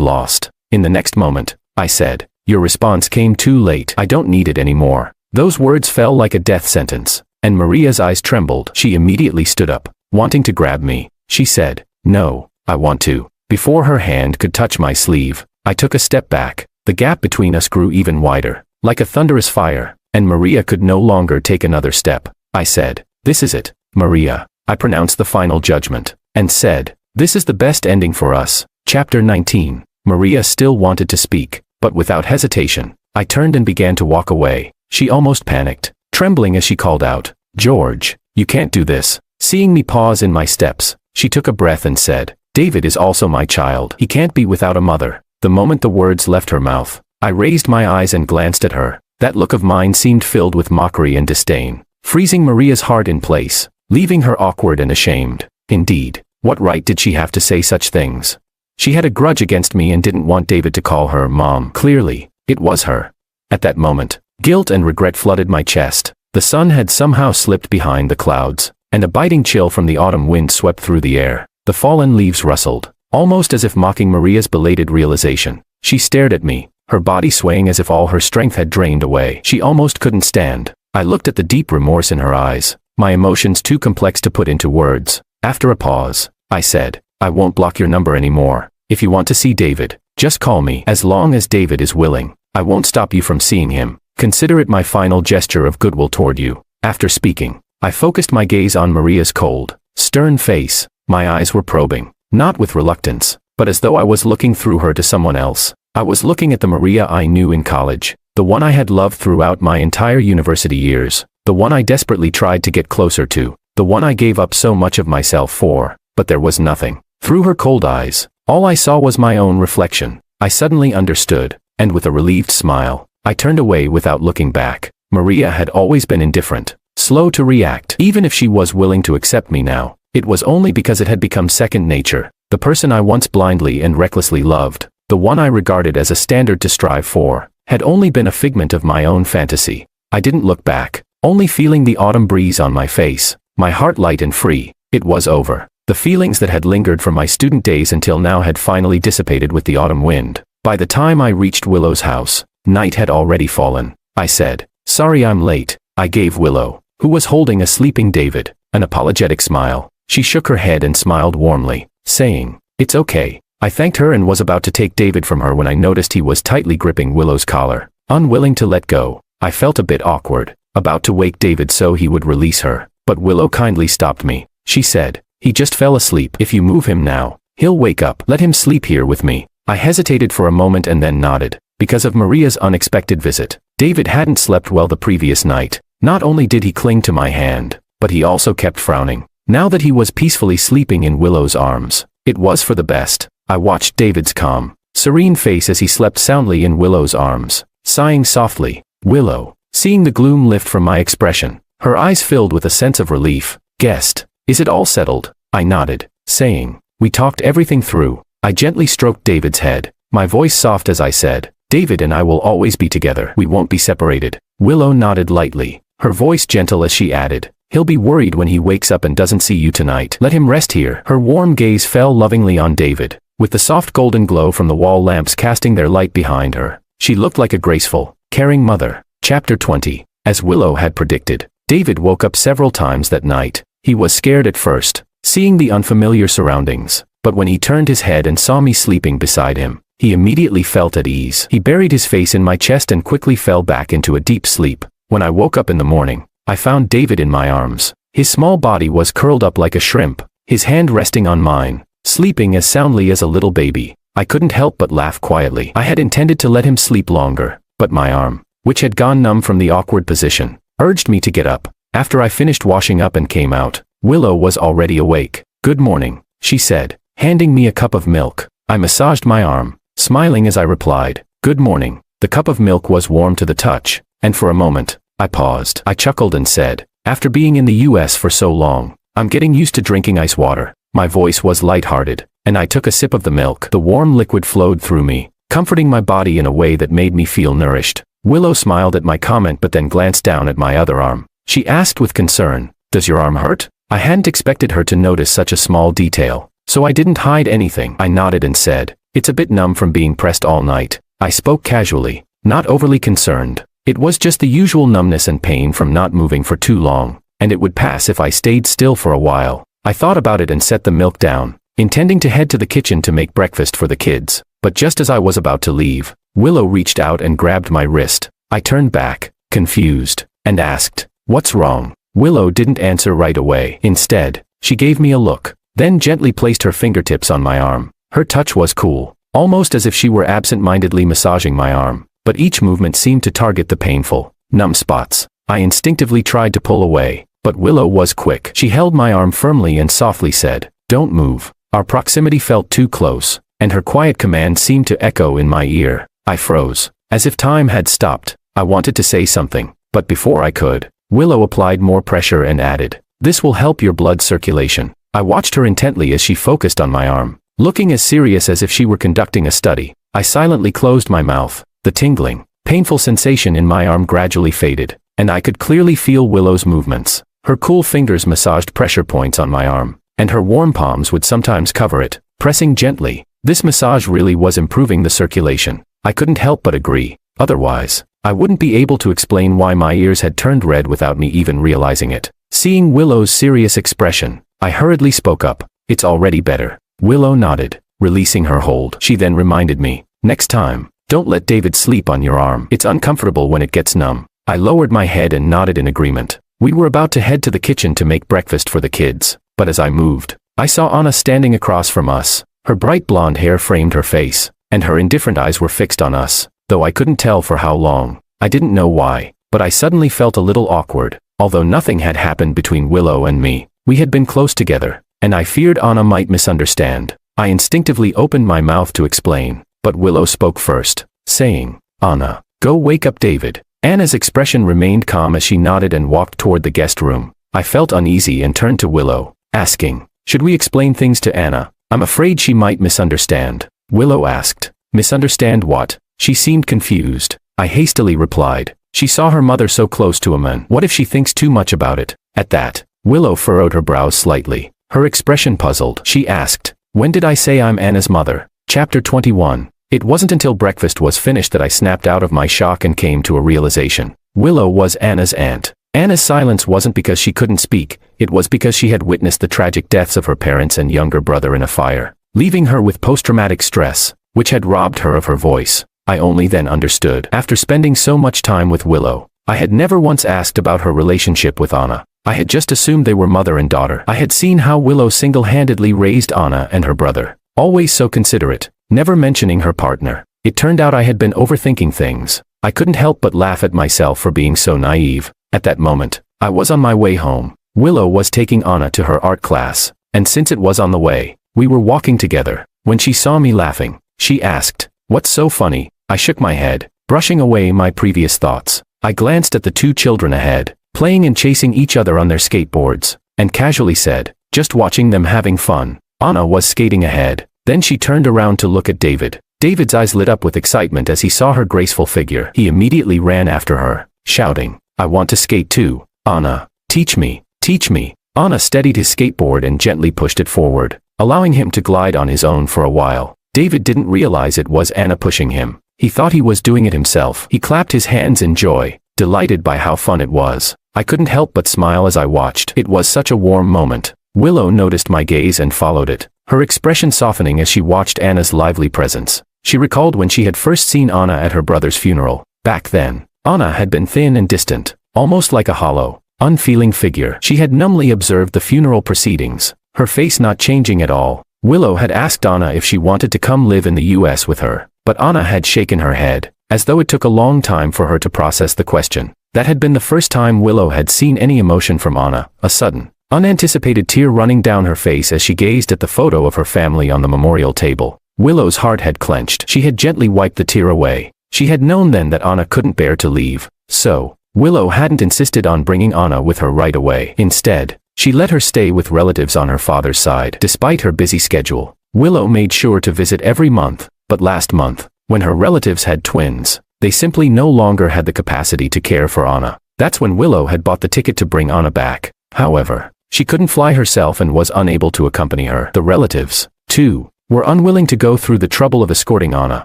lost. In the next moment, I said, "Your response came too late. I don't need it anymore." Those words fell like a death sentence, and Maria's eyes trembled. She immediately stood up, wanting to grab me. She said, "No, I want to." Before her hand could touch my sleeve, I took a step back. The gap between us grew even wider, like a thunderous fire, and Maria could no longer take another step. I said, "This is it, Maria." I pronounced the final judgment, and said, "This is the best ending for us." Chapter 19. Maria still wanted to speak, but without hesitation. I turned and began to walk away. She almost panicked, trembling as she called out, "George, you can't do this." Seeing me pause in my steps, she took a breath and said, "David is also my child. He can't be without a mother." The moment the words left her mouth, I raised my eyes and glanced at her. That look of mine seemed filled with mockery and disdain, freezing Maria's heart in place, leaving her awkward and ashamed. Indeed, what right did she have to say such things? She had a grudge against me and didn't want David to call her Mom. Clearly, it was her. At that moment, guilt and regret flooded my chest. The sun had somehow slipped behind the clouds, and a biting chill from the autumn wind swept through the air. The fallen leaves rustled, almost as if mocking Maria's belated realization. She stared at me, her body swaying as if all her strength had drained away. She almost couldn't stand. I looked at the deep remorse in her eyes, my emotions too complex to put into words. After a pause, I said, "I won't block your number anymore. If you want to see David, just call me. As long as David is willing, I won't stop you from seeing him. Consider it my final gesture of goodwill toward you." After speaking, I focused my gaze on Maria's cold, stern face. My eyes were probing, not with reluctance, but as though I was looking through her to someone else. I was looking at the Maria I knew in college, the one I had loved throughout my entire university years, the one I desperately tried to get closer to, the one I gave up so much of myself for, but there was nothing. Through her cold eyes, all I saw was my own reflection. I suddenly understood, and with a relieved smile, I turned away without looking back. Maria had always been indifferent, slow to react. Even if she was willing to accept me now, it was only because it had become second nature. The person I once blindly and recklessly loved, the one I regarded as a standard to strive for, had only been a figment of my own fantasy. I didn't look back, only feeling the autumn breeze on my face, my heart light and free. It was over. The feelings that had lingered from my student days until now had finally dissipated with the autumn wind. By the time I reached Willow's house, night had already fallen. I said, "Sorry I'm late." I gave Willow, who was holding a sleeping David, an apologetic smile. She shook her head and smiled warmly, saying, "It's okay." I thanked her and was about to take David from her when I noticed he was tightly gripping Willow's collar, unwilling to let go. I felt a bit awkward, about to wake David so he would release her, but Willow kindly stopped me. She said, "He just fell asleep. If you move him now, he'll wake up. Let him sleep here with me." I hesitated for a moment and then nodded. Because of Maria's unexpected visit, David hadn't slept well the previous night. Not only did he cling to my hand, but he also kept frowning. Now that he was peacefully sleeping in Willow's arms, it was for the best. I watched David's calm, serene face as he slept soundly in Willow's arms, sighing softly. Willow, seeing the gloom lift from my expression, her eyes filled with a sense of relief, guessed, "Is it all settled?" I nodded, saying, "We talked everything through." I gently stroked David's head, my voice soft as I said, "David and I will always be together. We won't be separated." Willow nodded lightly, her voice gentle as she added, "He'll be worried when he wakes up and doesn't see you tonight. Let him rest here." Her warm gaze fell lovingly on David, with the soft golden glow from the wall lamps casting their light behind her. She looked like a graceful, caring mother. Chapter 20. As Willow had predicted, David woke up several times that night. He was scared at first, seeing the unfamiliar surroundings, but when he turned his head and saw me sleeping beside him, he immediately felt at ease. He buried his face in my chest and quickly fell back into a deep sleep. When I woke up in the morning, I found David in my arms. His small body was curled up like a shrimp, his hand resting on mine, sleeping as soundly as a little baby. I couldn't help but laugh quietly. I had intended to let him sleep longer, but my arm, which had gone numb from the awkward position, urged me to get up. After I finished washing up and came out, Willow was already awake. "Good morning," she said, handing me a cup of milk. I massaged my arm, smiling as I replied, "Good morning." The cup of milk was warm to the touch, and for a moment, I paused. I chuckled and said, "After being in the US for so long, I'm getting used to drinking ice water." My voice was lighthearted, and I took a sip of the milk. The warm liquid flowed through me, comforting my body in a way that made me feel nourished. Willow smiled at my comment but then glanced down at my other arm. She asked with concern, "Does your arm hurt?" I hadn't expected her to notice such a small detail, so I didn't hide anything. I nodded and said, "It's a bit numb from being pressed all night." I spoke casually, not overly concerned. It was just the usual numbness and pain from not moving for too long, and it would pass if I stayed still for a while. I thought about it and set the milk down, intending to head to the kitchen to make breakfast for the kids. But just as I was about to leave, Willow reached out and grabbed my wrist. I turned back, confused, and asked, "What's wrong?" Willow didn't answer right away. Instead, she gave me a look, then gently placed her fingertips on my arm. Her touch was cool, almost as if she were absent-mindedly massaging my arm, but each movement seemed to target the painful, numb spots. I instinctively tried to pull away, but Willow was quick. She held my arm firmly and softly said, "Don't move." Our proximity felt too close, and her quiet command seemed to echo in my ear. I froze, as if time had stopped. I wanted to say something, but before I could, Willow applied more pressure and added, "This will help your blood circulation." I watched her intently as she focused on my arm, looking as serious as if she were conducting a study. I silently closed my mouth. The tingling, painful sensation in my arm gradually faded, and I could clearly feel Willow's movements. Her cool fingers massaged pressure points on my arm, and her warm palms would sometimes cover it, pressing gently. This massage really was improving the circulation. I couldn't help but agree. Otherwise, I wouldn't be able to explain why my ears had turned red without me even realizing it. Seeing Willow's serious expression, I hurriedly spoke up. "It's already better." Willow nodded, releasing her hold. She then reminded me, "Next time, don't let David sleep on your arm. It's uncomfortable when it gets numb." I lowered my head and nodded in agreement. We were about to head to the kitchen to make breakfast for the kids, but as I moved, I saw Anna standing across from us. Her bright blonde hair framed her face, and her indifferent eyes were fixed on us, though I couldn't tell for how long. I didn't know why, but I suddenly felt a little awkward. Although nothing had happened between Willow and me, we had been close together, and I feared Anna might misunderstand. I instinctively opened my mouth to explain, but Willow spoke first, saying, "Anna, go wake up David." Anna's expression remained calm as she nodded and walked toward the guest room. I felt uneasy and turned to Willow, asking, "Should we explain things to Anna? I'm afraid she might misunderstand." Willow asked, "Misunderstand what?" She seemed confused. I hastily replied, "She saw her mother so close to a man. What if she thinks too much about it?" At that, Willow furrowed her brows slightly, her expression puzzled. She asked, "When did I say I'm Anna's mother?" Chapter 21. It wasn't until breakfast was finished that I snapped out of my shock and came to a realization. Willow was Anna's aunt. Anna's silence wasn't because she couldn't speak, it was because she had witnessed the tragic deaths of her parents and younger brother in a fire, leaving her with post-traumatic stress, which had robbed her of her voice. I only then understood. After spending so much time with Willow, I had never once asked about her relationship with Anna. I had just assumed they were mother and daughter. I had seen how Willow single-handedly raised Anna and her brother, always so considerate, never mentioning her partner. It turned out I had been overthinking things. I couldn't help but laugh at myself for being so naive. At that moment, I was on my way home. Willow was taking Anna to her art class, and since it was on the way, we were walking together. When she saw me laughing, she asked, "What's so funny?" I shook my head, brushing away my previous thoughts. I glanced at the two children ahead, playing and chasing each other on their skateboards, and casually said, "Just watching them having fun." Anna was skating ahead. Then she turned around to look at David. David's eyes lit up with excitement as he saw her graceful figure. He immediately ran after her, shouting, "I want to skate too. Anna, teach me, teach me." Anna steadied his skateboard and gently pushed it forward, allowing him to glide on his own for a while. David didn't realize it was Anna pushing him. He thought he was doing it himself. He clapped his hands in joy, delighted by how fun it was. I couldn't help but smile as I watched. It was such a warm moment. Willow noticed my gaze and followed it, her expression softening as she watched Anna's lively presence. She recalled when she had first seen Anna at her brother's funeral. Back then, Anna had been thin and distant, almost like a hollow, unfeeling figure. She had numbly observed the funeral proceedings, her face not changing at all. Willow had asked Anna if she wanted to come live in the US with her, but Anna had shaken her head, as though it took a long time for her to process the question. That had been the first time Willow had seen any emotion from Anna, a sudden, unanticipated tear running down her face as she gazed at the photo of her family on the memorial table. Willow's heart had clenched. She had gently wiped the tear away. She had known then that Anna couldn't bear to leave, so Willow hadn't insisted on bringing Anna with her right away. Instead, she let her stay with relatives on her father's side. Despite her busy schedule, Willow made sure to visit every month, but last month, when her relatives had twins, they simply no longer had the capacity to care for Anna. That's when Willow had bought the ticket to bring Anna back. However, she couldn't fly herself and was unable to accompany her. The relatives, too, were unwilling to go through the trouble of escorting Anna,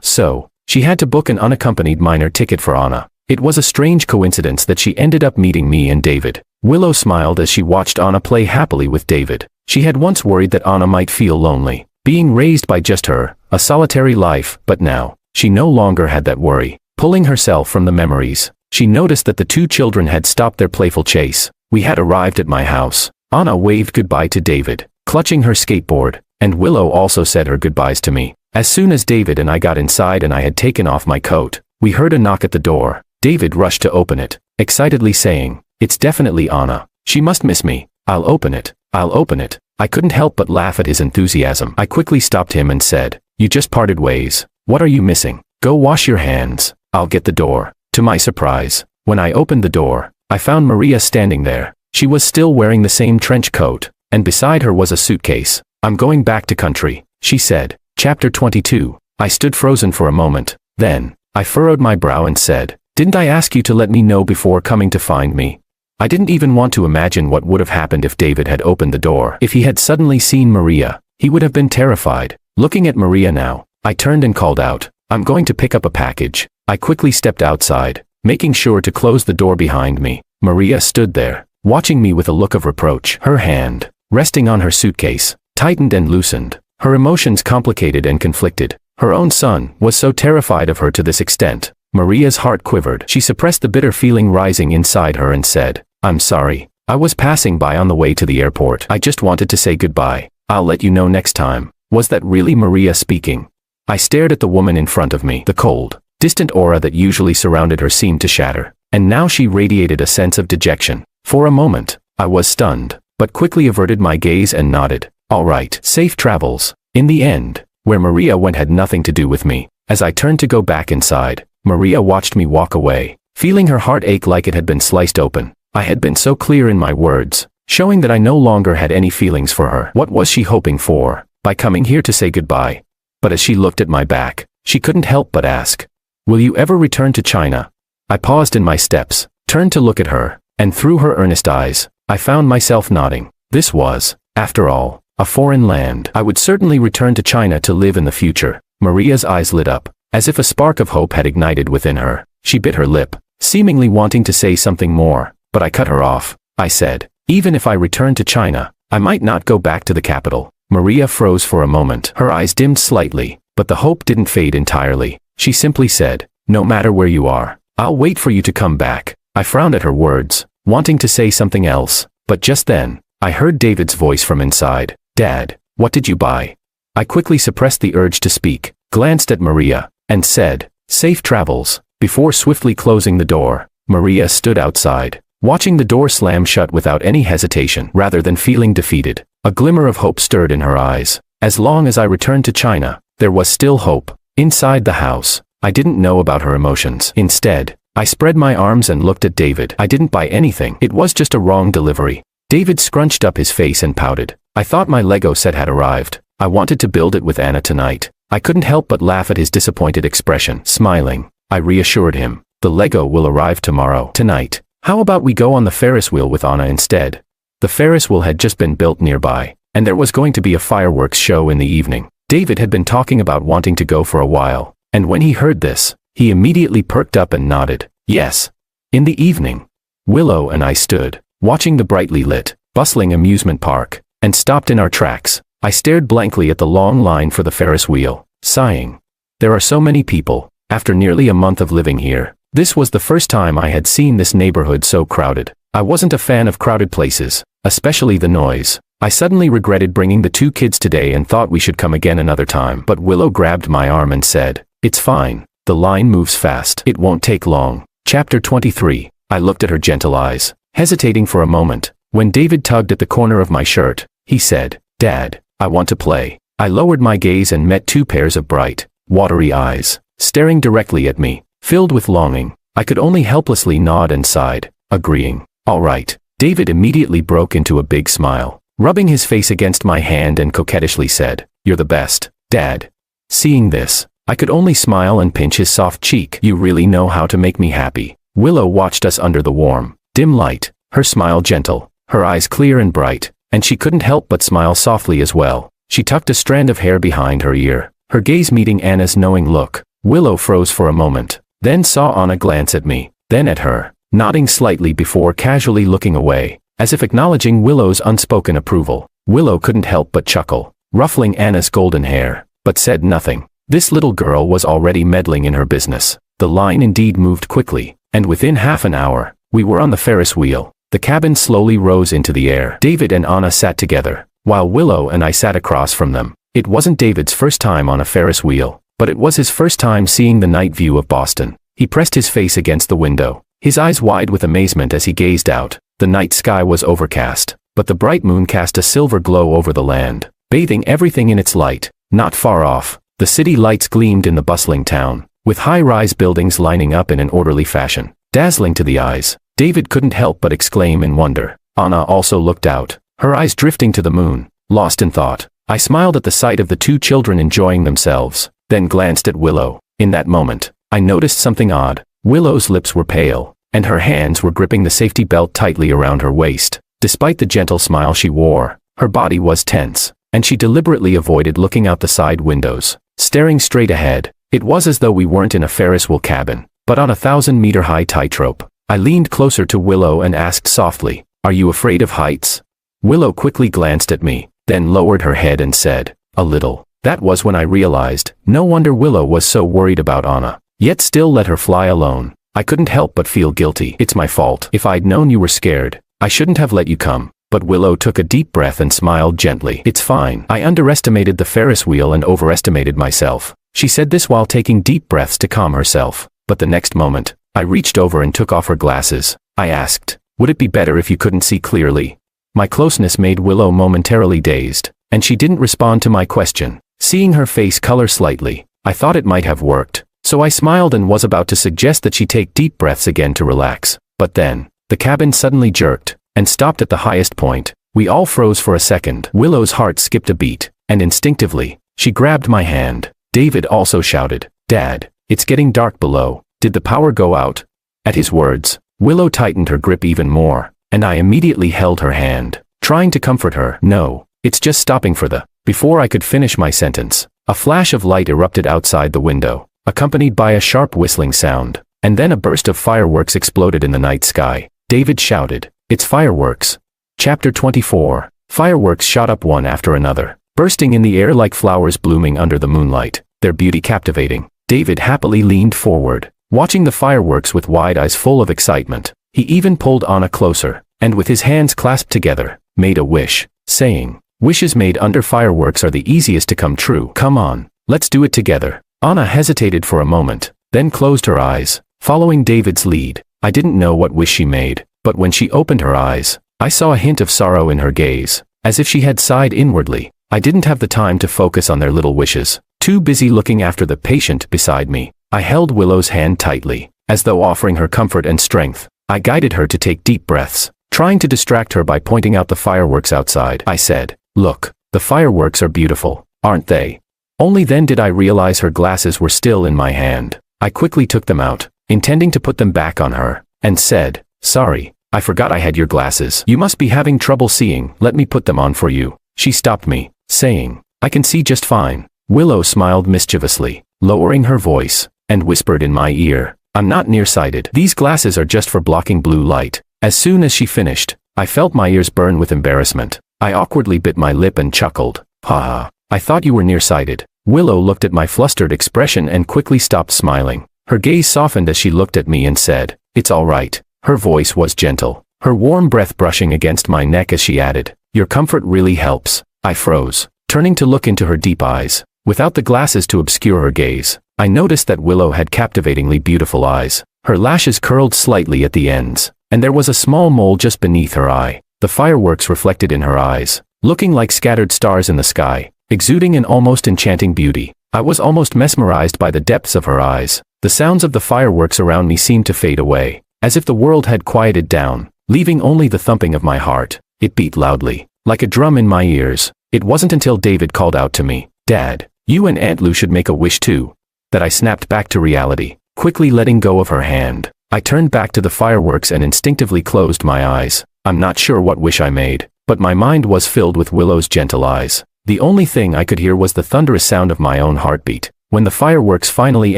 so she had to book an unaccompanied minor ticket for Anna. It was a strange coincidence that she ended up meeting me and David. Willow smiled as she watched Anna play happily with David. She had once worried that Anna might feel lonely, being raised by just her, a solitary life, but now, she no longer had that worry. Pulling herself from the memories, She noticed that the two children had stopped their playful chase. We had arrived at my house. Anna waved goodbye to David, clutching her skateboard, and Willow also said her goodbyes to me. As soon as David and I got inside and I had taken off my coat, we heard a knock at the door. David rushed to open it, excitedly saying, "It's definitely Anna. She must miss me. I'll open it. I'll open it." I couldn't help but laugh at his enthusiasm. I quickly stopped him and said, "You just parted ways. What are you missing? Go wash your hands. I'll get the door." To my surprise, when I opened the door, I found Maria standing there. She was still wearing the same trench coat, and beside her was a suitcase. "I'm going back to country," she said. Chapter 22. I stood frozen for a moment. Then, I furrowed my brow and said, "Didn't I ask you to let me know before coming to find me?" I didn't even want to imagine what would have happened if David had opened the door. If he had suddenly seen Maria, he would have been terrified. Looking at Maria now, I turned and called out, "I'm going to pick up a package." I quickly stepped outside, making sure to close the door behind me. Maria stood there, watching me with a look of reproach. Her hand, resting on her suitcase, tightened and loosened. Her emotions complicated and conflicted. Her own son was so terrified of her to this extent. Maria's heart quivered. She suppressed the bitter feeling rising inside her and said, "I'm sorry. I was passing by on the way to the airport. I just wanted to say goodbye. I'll let you know next time." Was that really Maria speaking? I stared at the woman in front of me. The cold, distant aura that usually surrounded her seemed to shatter, and now she radiated a sense of dejection. For a moment, I was stunned, but quickly averted my gaze and nodded. "All right, safe travels." In the end, where Maria went had nothing to do with me. As I turned to go back inside, Maria watched me walk away, feeling her heart ache like it had been sliced open. I had been so clear in my words, showing that I no longer had any feelings for her. What was she hoping for, by coming here to say goodbye? But as she looked at my back, she couldn't help but ask, "Will you ever return to China?" I paused in my steps, turned to look at her, and through her earnest eyes, I found myself nodding. This was, after all, a foreign land. I would certainly return to China to live in the future. Maria's eyes lit up, as if a spark of hope had ignited within her. She bit her lip, seemingly wanting to say something more, but I cut her off. I said, "Even if I return to China, I might not go back to the capital." Maria froze for a moment. Her eyes dimmed slightly, but the hope didn't fade entirely. She simply said, "No matter where you are, I'll wait for you to come back." I frowned at her words, wanting to say something else, but just then, I heard David's voice from inside. "Dad, what did you buy?" I quickly suppressed the urge to speak, glanced at Maria, and said, "Safe travels." Before swiftly closing the door, Maria stood outside, watching the door slam shut without any hesitation. Rather than feeling defeated, a glimmer of hope stirred in her eyes. As long as I returned to China, there was still hope. Inside the house, I didn't know about her emotions. Instead, I spread my arms and looked at David. I didn't buy anything. It was just a wrong delivery. David scrunched up his face and pouted. I thought my Lego set had arrived. I wanted to build it with Anna tonight. I couldn't help but laugh at his disappointed expression. Smiling, I reassured him, "The Lego will arrive tomorrow. Tonight. How about we go on the Ferris wheel with Anna instead?" The Ferris wheel had just been built nearby, and there was going to be a fireworks show in the evening. David had been talking about wanting to go for a while, and when he heard this, he immediately perked up and nodded. Yes. In the evening, Willow and I stood, watching the brightly lit, bustling amusement park, and stopped in our tracks. I stared blankly at the long line for the Ferris wheel, sighing. There are so many people. After nearly a month of living here, this was the first time I had seen this neighborhood so crowded. I wasn't a fan of crowded places, especially the noise. I suddenly regretted bringing the two kids today and thought we should come again another time. But Willow grabbed my arm and said, "It's fine. The line moves fast. It won't take long." Chapter 23. I looked at her gentle eyes, hesitating for a moment. When David tugged at the corner of my shirt, he said, "Dad, I want to play." I lowered my gaze and met two pairs of bright, watery eyes, staring directly at me, filled with longing. I could only helplessly nod and sighed, agreeing. "All right." David immediately broke into a big smile, rubbing his face against my hand and coquettishly said, "You're the best, Dad." Seeing this, I could only smile and pinch his soft cheek. "You really know how to make me happy." Willow watched us under the warm, dim light, her smile gentle, her eyes clear and bright, and she couldn't help but smile softly as well. She tucked a strand of hair behind her ear, her gaze meeting Anna's knowing look. Willow froze for a moment, then saw Anna glance at me, then at her, nodding slightly before casually looking away, as if acknowledging Willow's unspoken approval. Willow couldn't help but chuckle, ruffling Anna's golden hair, but said nothing. This little girl was already meddling in her business. The line indeed moved quickly, and within half an hour, we were on the Ferris wheel. The cabin slowly rose into the air. David and Anna sat together, while Willow and I sat across from them. It wasn't David's first time on a Ferris wheel, but it was his first time seeing the night view of Boston. He pressed his face against the window, his eyes wide with amazement as he gazed out. The night sky was overcast, but the bright moon cast a silver glow over the land, bathing everything in its light. Not far off, the city lights gleamed in the bustling town, with high-rise buildings lining up in an orderly fashion, dazzling to the eyes. David couldn't help but exclaim in wonder. Anna also looked out, her eyes drifting to the moon, lost in thought. I smiled at the sight of the two children enjoying themselves, then glanced at Willow. In that moment, I noticed something odd. Willow's lips were pale, and her hands were gripping the safety belt tightly around her waist. Despite the gentle smile she wore, her body was tense, and she deliberately avoided looking out the side windows, staring straight ahead. It was as though we weren't in a Ferris wheel cabin, but on a 1,000-meter-high tightrope. I leaned closer to Willow and asked softly, "Are you afraid of heights?" Willow quickly glanced at me, then lowered her head and said, "A little." That was when I realized, no wonder Willow was so worried about Anna, yet still let her fly alone. I couldn't help but feel guilty. It's my fault. If I'd known you were scared, I shouldn't have let you come. But Willow took a deep breath and smiled gently. "It's fine. I underestimated the Ferris wheel and overestimated myself." She said this while taking deep breaths to calm herself. But the next moment, I reached over and took off her glasses. I asked, "Would it be better if you couldn't see clearly?" My closeness made Willow momentarily dazed, and she didn't respond to my question. Seeing her face color slightly, I thought it might have worked, so I smiled and was about to suggest that she take deep breaths again to relax. But then, the cabin suddenly jerked, and stopped at the highest point. We all froze for a second. Willow's heart skipped a beat, and instinctively, she grabbed my hand. David also shouted, "Dad, it's getting dark below. Did the power go out?" At his words, Willow tightened her grip even more, and I immediately held her hand, trying to comfort her. "No, it's just stopping for the..." Before I could finish my sentence, a flash of light erupted outside the window, accompanied by a sharp whistling sound, and then a burst of fireworks exploded in the night sky. David shouted, "It's fireworks." Chapter 24. Fireworks shot up one after another, bursting in the air like flowers blooming under the moonlight, their beauty captivating. David happily leaned forward, watching the fireworks with wide eyes full of excitement. He even pulled Anna closer, and with his hands clasped together, made a wish, saying, "Wishes made under fireworks are the easiest to come true. Come on, let's do it together." Anna hesitated for a moment, then closed her eyes, following David's lead. I didn't know what wish she made, but when she opened her eyes, I saw a hint of sorrow in her gaze, as if she had sighed inwardly. I didn't have the time to focus on their little wishes, too busy looking after the patient beside me. I held Willow's hand tightly, as though offering her comfort and strength. I guided her to take deep breaths, trying to distract her by pointing out the fireworks outside. I said, "Look, the fireworks are beautiful, aren't they?" Only then did I realize her glasses were still in my hand. I quickly took them out, intending to put them back on her, and said, "Sorry, I forgot I had your glasses. You must be having trouble seeing. Let me put them on for you." She stopped me, saying, "I can see just fine." Willow smiled mischievously, lowering her voice, and whispered in my ear, "I'm not nearsighted. These glasses are just for blocking blue light." As soon as she finished, I felt my ears burn with embarrassment. I awkwardly bit my lip and chuckled. "Haha, I thought you were nearsighted." Willow looked at my flustered expression and quickly stopped smiling. Her gaze softened as she looked at me and said, "It's all right." Her voice was gentle, her warm breath brushing against my neck as she added, "Your comfort really helps." I froze, turning to look into her deep eyes. Without the glasses to obscure her gaze, I noticed that Willow had captivatingly beautiful eyes. Her lashes curled slightly at the ends, and there was a small mole just beneath her eye. The fireworks reflected in her eyes, looking like scattered stars in the sky, exuding an almost enchanting beauty. I was almost mesmerized by the depths of her eyes. The sounds of the fireworks around me seemed to fade away, as if the world had quieted down, leaving only the thumping of my heart. It beat loudly, like a drum in my ears. It wasn't until David called out to me, "Dad, you and Aunt Lou should make a wish too," that I snapped back to reality, quickly letting go of her hand. I turned back to the fireworks and instinctively closed my eyes. I'm not sure what wish I made, but my mind was filled with Willow's gentle eyes. The only thing I could hear was the thunderous sound of my own heartbeat. When the fireworks finally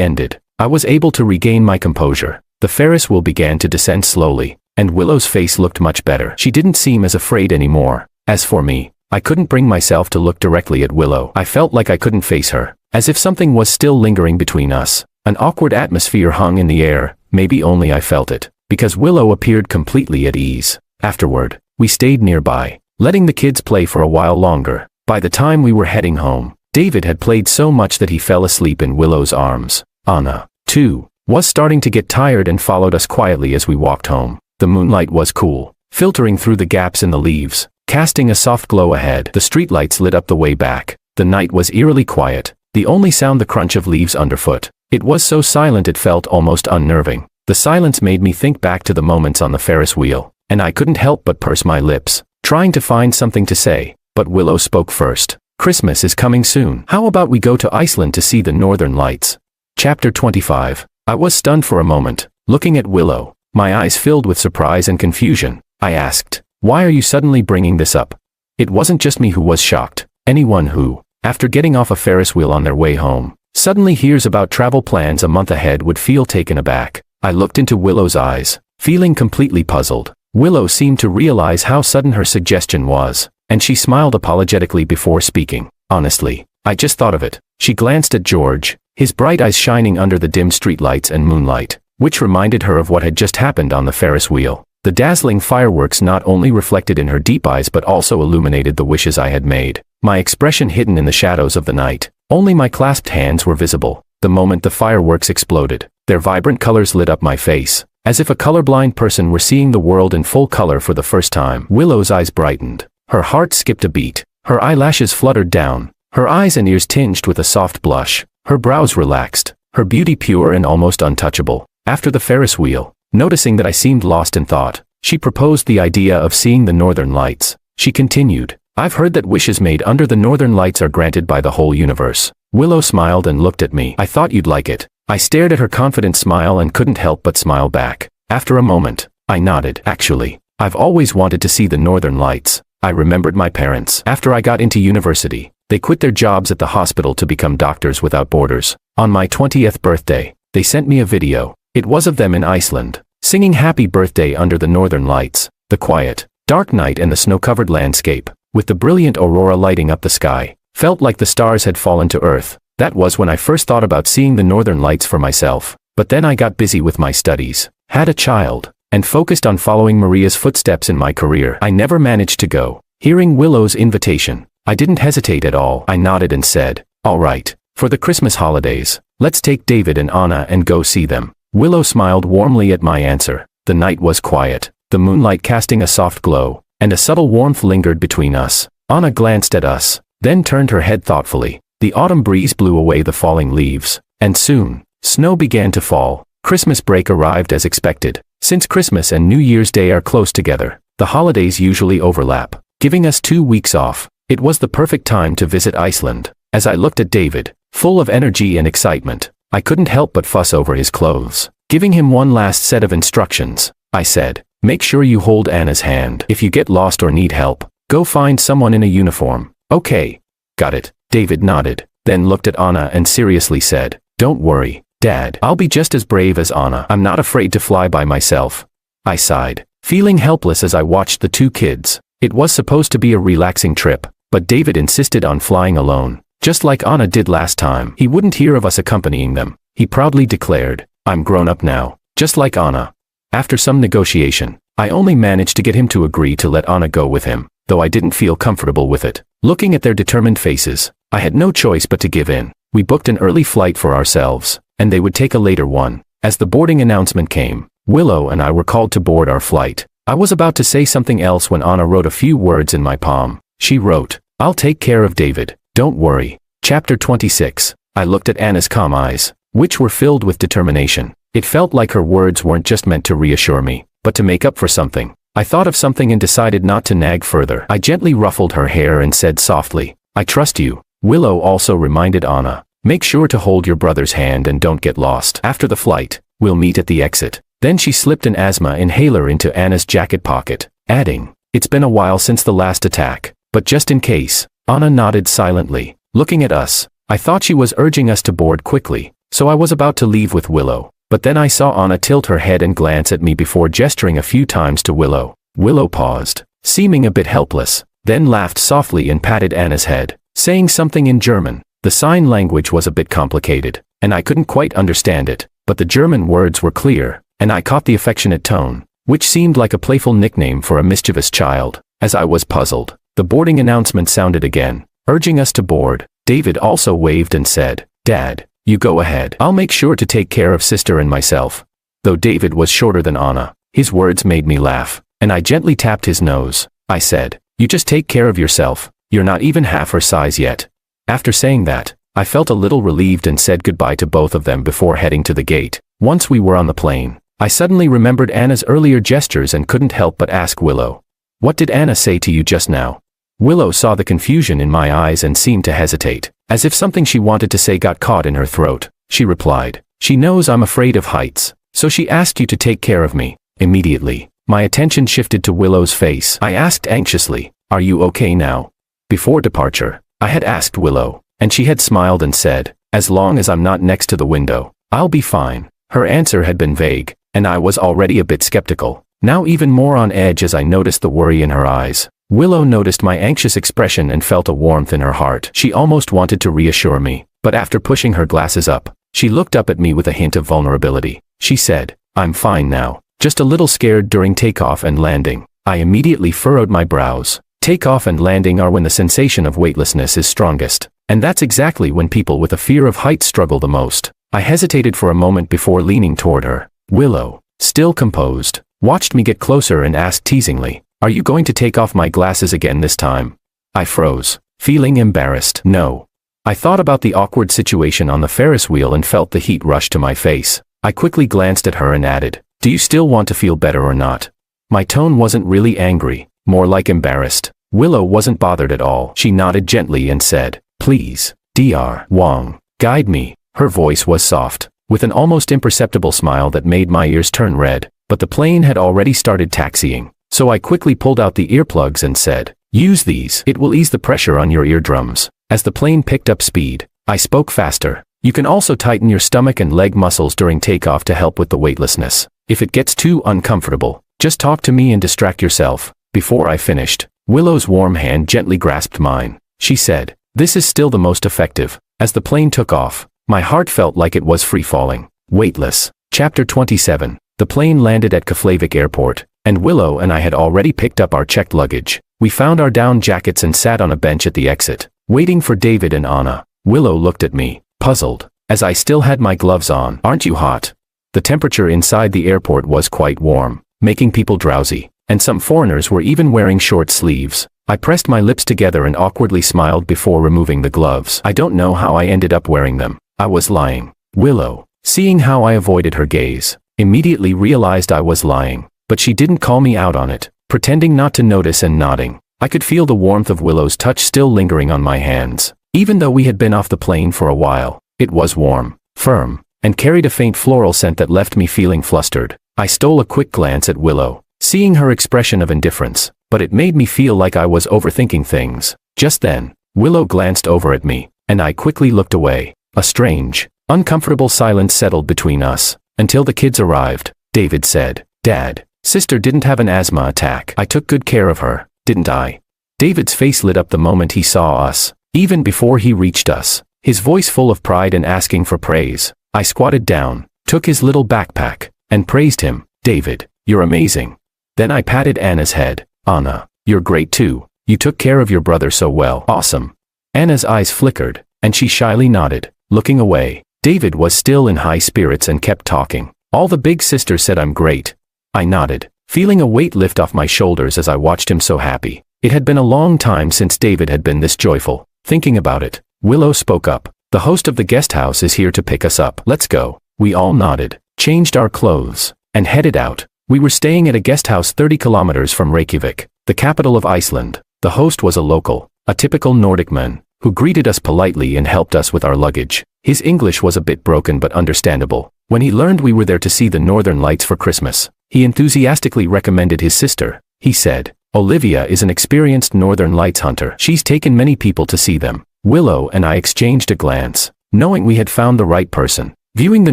ended, I was able to regain my composure. The Ferris wheel began to descend slowly, and Willow's face looked much better. She didn't seem as afraid anymore. As for me, I couldn't bring myself to look directly at Willow. I felt like I couldn't face her, as if something was still lingering between us. An awkward atmosphere hung in the air, maybe only I felt it, because Willow appeared completely at ease. Afterward, we stayed nearby, letting the kids play for a while longer. By the time we were heading home, David had played so much that he fell asleep in Willow's arms. Anna, too, was starting to get tired and followed us quietly as we walked home. The moonlight was cool, filtering through the gaps in the leaves, casting a soft glow ahead. The streetlights lit up the way back. The night was eerily quiet, the only sound the crunch of leaves underfoot. It was so silent it felt almost unnerving. The silence made me think back to the moments on the Ferris wheel, and I couldn't help but purse my lips, trying to find something to say. But Willow spoke first. Christmas is coming soon. How about we go to Iceland to see the northern lights? Chapter 25. I was stunned for a moment, looking at Willow, my eyes filled with surprise and confusion. I asked, "Why are you suddenly bringing this up?" It wasn't just me who was shocked. Anyone who, after getting off a Ferris wheel on their way home, suddenly hears about travel plans a month ahead would feel taken aback. I looked into Willow's eyes, feeling completely puzzled. Willow seemed to realize how sudden her suggestion was, and she smiled apologetically before speaking. "Honestly, I just thought of it." She glanced at George, his bright eyes shining under the dim streetlights and moonlight, which reminded her of what had just happened on the Ferris wheel. The dazzling fireworks not only reflected in her deep eyes but also illuminated the wishes I had made. My expression hidden in the shadows of the night. Only my clasped hands were visible. The moment the fireworks exploded, their vibrant colors lit up my face, as if a colorblind person were seeing the world in full color for the first time. Willow's eyes brightened. Her heart skipped a beat. Her eyelashes fluttered down. Her eyes and ears tinged with a soft blush. Her brows relaxed. Her beauty pure and almost untouchable. After the Ferris wheel, noticing that I seemed lost in thought, she proposed the idea of seeing the northern lights. She continued, "I've heard that wishes made under the northern lights are granted by the whole universe." Willow smiled and looked at me. "I thought you'd like it." I stared at her confident smile and couldn't help but smile back. After a moment, I nodded. "Actually, I've always wanted to see the northern lights." I remembered my parents. After I got into university, they quit their jobs at the hospital to become Doctors Without Borders. On my 20th birthday, they sent me a video. It was of them in Iceland, singing Happy Birthday under the northern lights. The quiet, dark night and the snow-covered landscape, with the brilliant aurora lighting up the sky, felt like the stars had fallen to earth. That was when I first thought about seeing the northern lights for myself. But then I got busy with my studies, had a child, and focused on following Maria's footsteps in my career. I never managed to go. Hearing Willow's invitation, I didn't hesitate at all. I nodded and said, "All right, for the Christmas holidays, let's take David and Anna and go see them." Willow smiled warmly at my answer. The night was quiet, the moonlight casting a soft glow, and a subtle warmth lingered between us. Anna glanced at us, then turned her head thoughtfully. The autumn breeze blew away the falling leaves, and soon, snow began to fall. Christmas break arrived as expected. Since Christmas and New Year's Day are close together, the holidays usually overlap, giving us 2 weeks off. It was the perfect time to visit Iceland. As I looked at David, full of energy and excitement, I couldn't help but fuss over his clothes. Giving him one last set of instructions, I said, "Make sure you hold Anna's hand. If you get lost or need help, go find someone in a uniform." "Okay. Got it." David nodded, then looked at Anna and seriously said, "Don't worry, Dad. I'll be just as brave as Anna. I'm not afraid to fly by myself." I sighed, feeling helpless as I watched the 2 kids. It was supposed to be a relaxing trip, but David insisted on flying alone, just like Anna did last time. He wouldn't hear of us accompanying them. He proudly declared, "I'm grown up now, just like Anna." After some negotiation, I only managed to get him to agree to let Anna go with him, though I didn't feel comfortable with it. Looking at their determined faces, I had no choice but to give in. We booked an early flight for ourselves, and they would take a later one. As the boarding announcement came, Willow and I were called to board our flight. I was about to say something else when Anna wrote a few words in my palm. She wrote, "I'll take care of David, don't worry." Chapter 26. I looked at Anna's calm eyes, which were filled with determination. It felt like her words weren't just meant to reassure me, but to make up for something. I thought of something and decided not to nag further. I gently ruffled her hair and said softly, "I trust you." Willow also reminded Anna, "Make sure to hold your brother's hand and don't get lost. After the flight, we'll meet at the exit." Then she slipped an asthma inhaler into Anna's jacket pocket, adding, "It's been a while since the last attack, but just in case." Anna nodded silently, looking at us. I thought she was urging us to board quickly, so I was about to leave with Willow. But then I saw Anna tilt her head and glance at me before gesturing a few times to Willow. Willow paused, seeming a bit helpless, then laughed softly and patted Anna's head, saying something in German. The sign language was a bit complicated, and I couldn't quite understand it. but the German words were clear, and I caught the affectionate tone, which seemed like a playful nickname for a mischievous child. As I was puzzled, the boarding announcement sounded again, urging us to board. David also waved and said, "Dad, you go ahead. I'll make sure to take care of sister and myself." Though David was shorter than Anna, his words made me laugh, and I gently tapped his nose. I said, "You just take care of yourself. You're not even half her size yet." After saying that, I felt a little relieved and said goodbye to both of them before heading to the gate. Once we were on the plane, I suddenly remembered Anna's earlier gestures and couldn't help but ask Willow, "What did Anna say to you just now?" Willow saw the confusion in my eyes and seemed to hesitate, as if something she wanted to say got caught in her throat. She replied, "She knows I'm afraid of heights, so she asked you to take care of me." Immediately, my attention shifted to Willow's face. I asked anxiously, "Are you okay now?" Before departure, I had asked Willow, and she had smiled and said, "As long as I'm not next to the window, I'll be fine." Her answer had been vague, and I was already a bit skeptical, now even more on edge as I noticed the worry in her eyes. Willow noticed my anxious expression and felt a warmth in her heart. She almost wanted to reassure me, but after pushing her glasses up, she looked up at me with a hint of vulnerability. She said, "I'm fine now, just a little scared during takeoff and landing." I immediately furrowed my brows. Takeoff and landing are when the sensation of weightlessness is strongest, and that's exactly when people with a fear of heights struggle the most. I hesitated for a moment before leaning toward her. Willow, still composed, watched me get closer and asked teasingly, "Are you going to take off my glasses again this time?" I froze, feeling embarrassed. No. I thought about the awkward situation on the Ferris wheel and felt the heat rush to my face. I quickly glanced at her and added, "Do you still want to feel better or not?" My tone wasn't really angry, more like embarrassed. Willow wasn't bothered at all. She nodded gently and said, "Please, Dr. Wong, guide me." Her voice was soft, with an almost imperceptible smile that made my ears turn red, but the plane had already started taxiing, so I quickly pulled out the earplugs and said, "Use these. It will ease the pressure on your eardrums." As the plane picked up speed, I spoke faster. "You can also tighten your stomach and leg muscles during takeoff to help with the weightlessness. If it gets too uncomfortable, just talk to me and distract yourself." Before I finished, Willow's warm hand gently grasped mine. She said, "This is still the most effective." As the plane took off, my heart felt like it was free-falling. Weightless. Chapter 27. The plane landed at Keflavik Airport, and Willow and I had already picked up our checked luggage. We found our down jackets and sat on a bench at the exit, waiting for David and Anna. Willow looked at me, puzzled, as I still had my gloves on. "Aren't you hot?" The temperature inside the airport was quite warm, making people drowsy, and some foreigners were even wearing short sleeves. I pressed my lips together and awkwardly smiled before removing the gloves. I don't know how I ended up wearing them. I was lying. Willow, seeing how I avoided her gaze, immediately realized I was lying, but she didn't call me out on it, pretending not to notice and nodding. I could feel the warmth of Willow's touch still lingering on my hands. Even though we had been off the plane for a while, it was warm, firm, and carried a faint floral scent that left me feeling flustered. I stole a quick glance at Willow, seeing her expression of indifference, but it made me feel like I was overthinking things. Just then, Willow glanced over at me, and I quickly looked away. A strange, uncomfortable silence settled between us, until the kids arrived. David said, "Dad, sister didn't have an asthma attack. I took good care of her, didn't I?" David's face lit up the moment he saw us, even before he reached us, his voice full of pride and asking for praise. I squatted down, took his little backpack, and praised him. "David, you're amazing." Then I patted Anna's head. "Anna, you're great too. You took care of your brother so well." "Awesome." Anna's eyes flickered, and she shyly nodded, looking away. David was still in high spirits and kept talking. "All the big sisters said I'm great." I nodded, feeling a weight lift off my shoulders as I watched him so happy. It had been a long time since David had been this joyful. Thinking about it, Willow spoke up. "The host of the guest house is here to pick us up. Let's go." We all nodded, changed our clothes, and headed out. We were staying at a guest house 30 kilometers from Reykjavik, the capital of Iceland. The host was a local, a typical Nordic man, who greeted us politely and helped us with our luggage. His English was a bit broken but understandable. When he learned we were there to see the Northern Lights for Christmas, he enthusiastically recommended his sister. He said, "Olivia is an experienced Northern Lights hunter. She's taken many people to see them." Willow and I exchanged a glance, knowing we had found the right person. Viewing the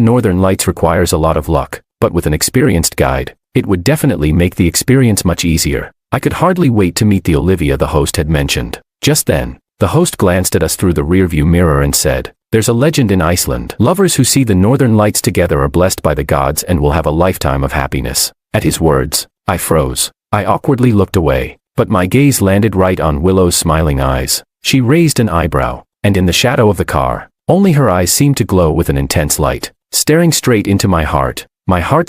Northern Lights requires a lot of luck, but with an experienced guide, it would definitely make the experience much easier. I could hardly wait to meet the Olivia the host had mentioned. Just then, the host glanced at us through the rearview mirror and said, There's a legend in Iceland. Lovers who see the northern lights together are blessed by the gods and will have a lifetime of happiness. At his words, I froze. I awkwardly looked away, but my gaze landed right on Willow's smiling eyes. She raised an eyebrow, and in the shadow of the car, only her eyes seemed to glow with an intense light. Staring straight into my heart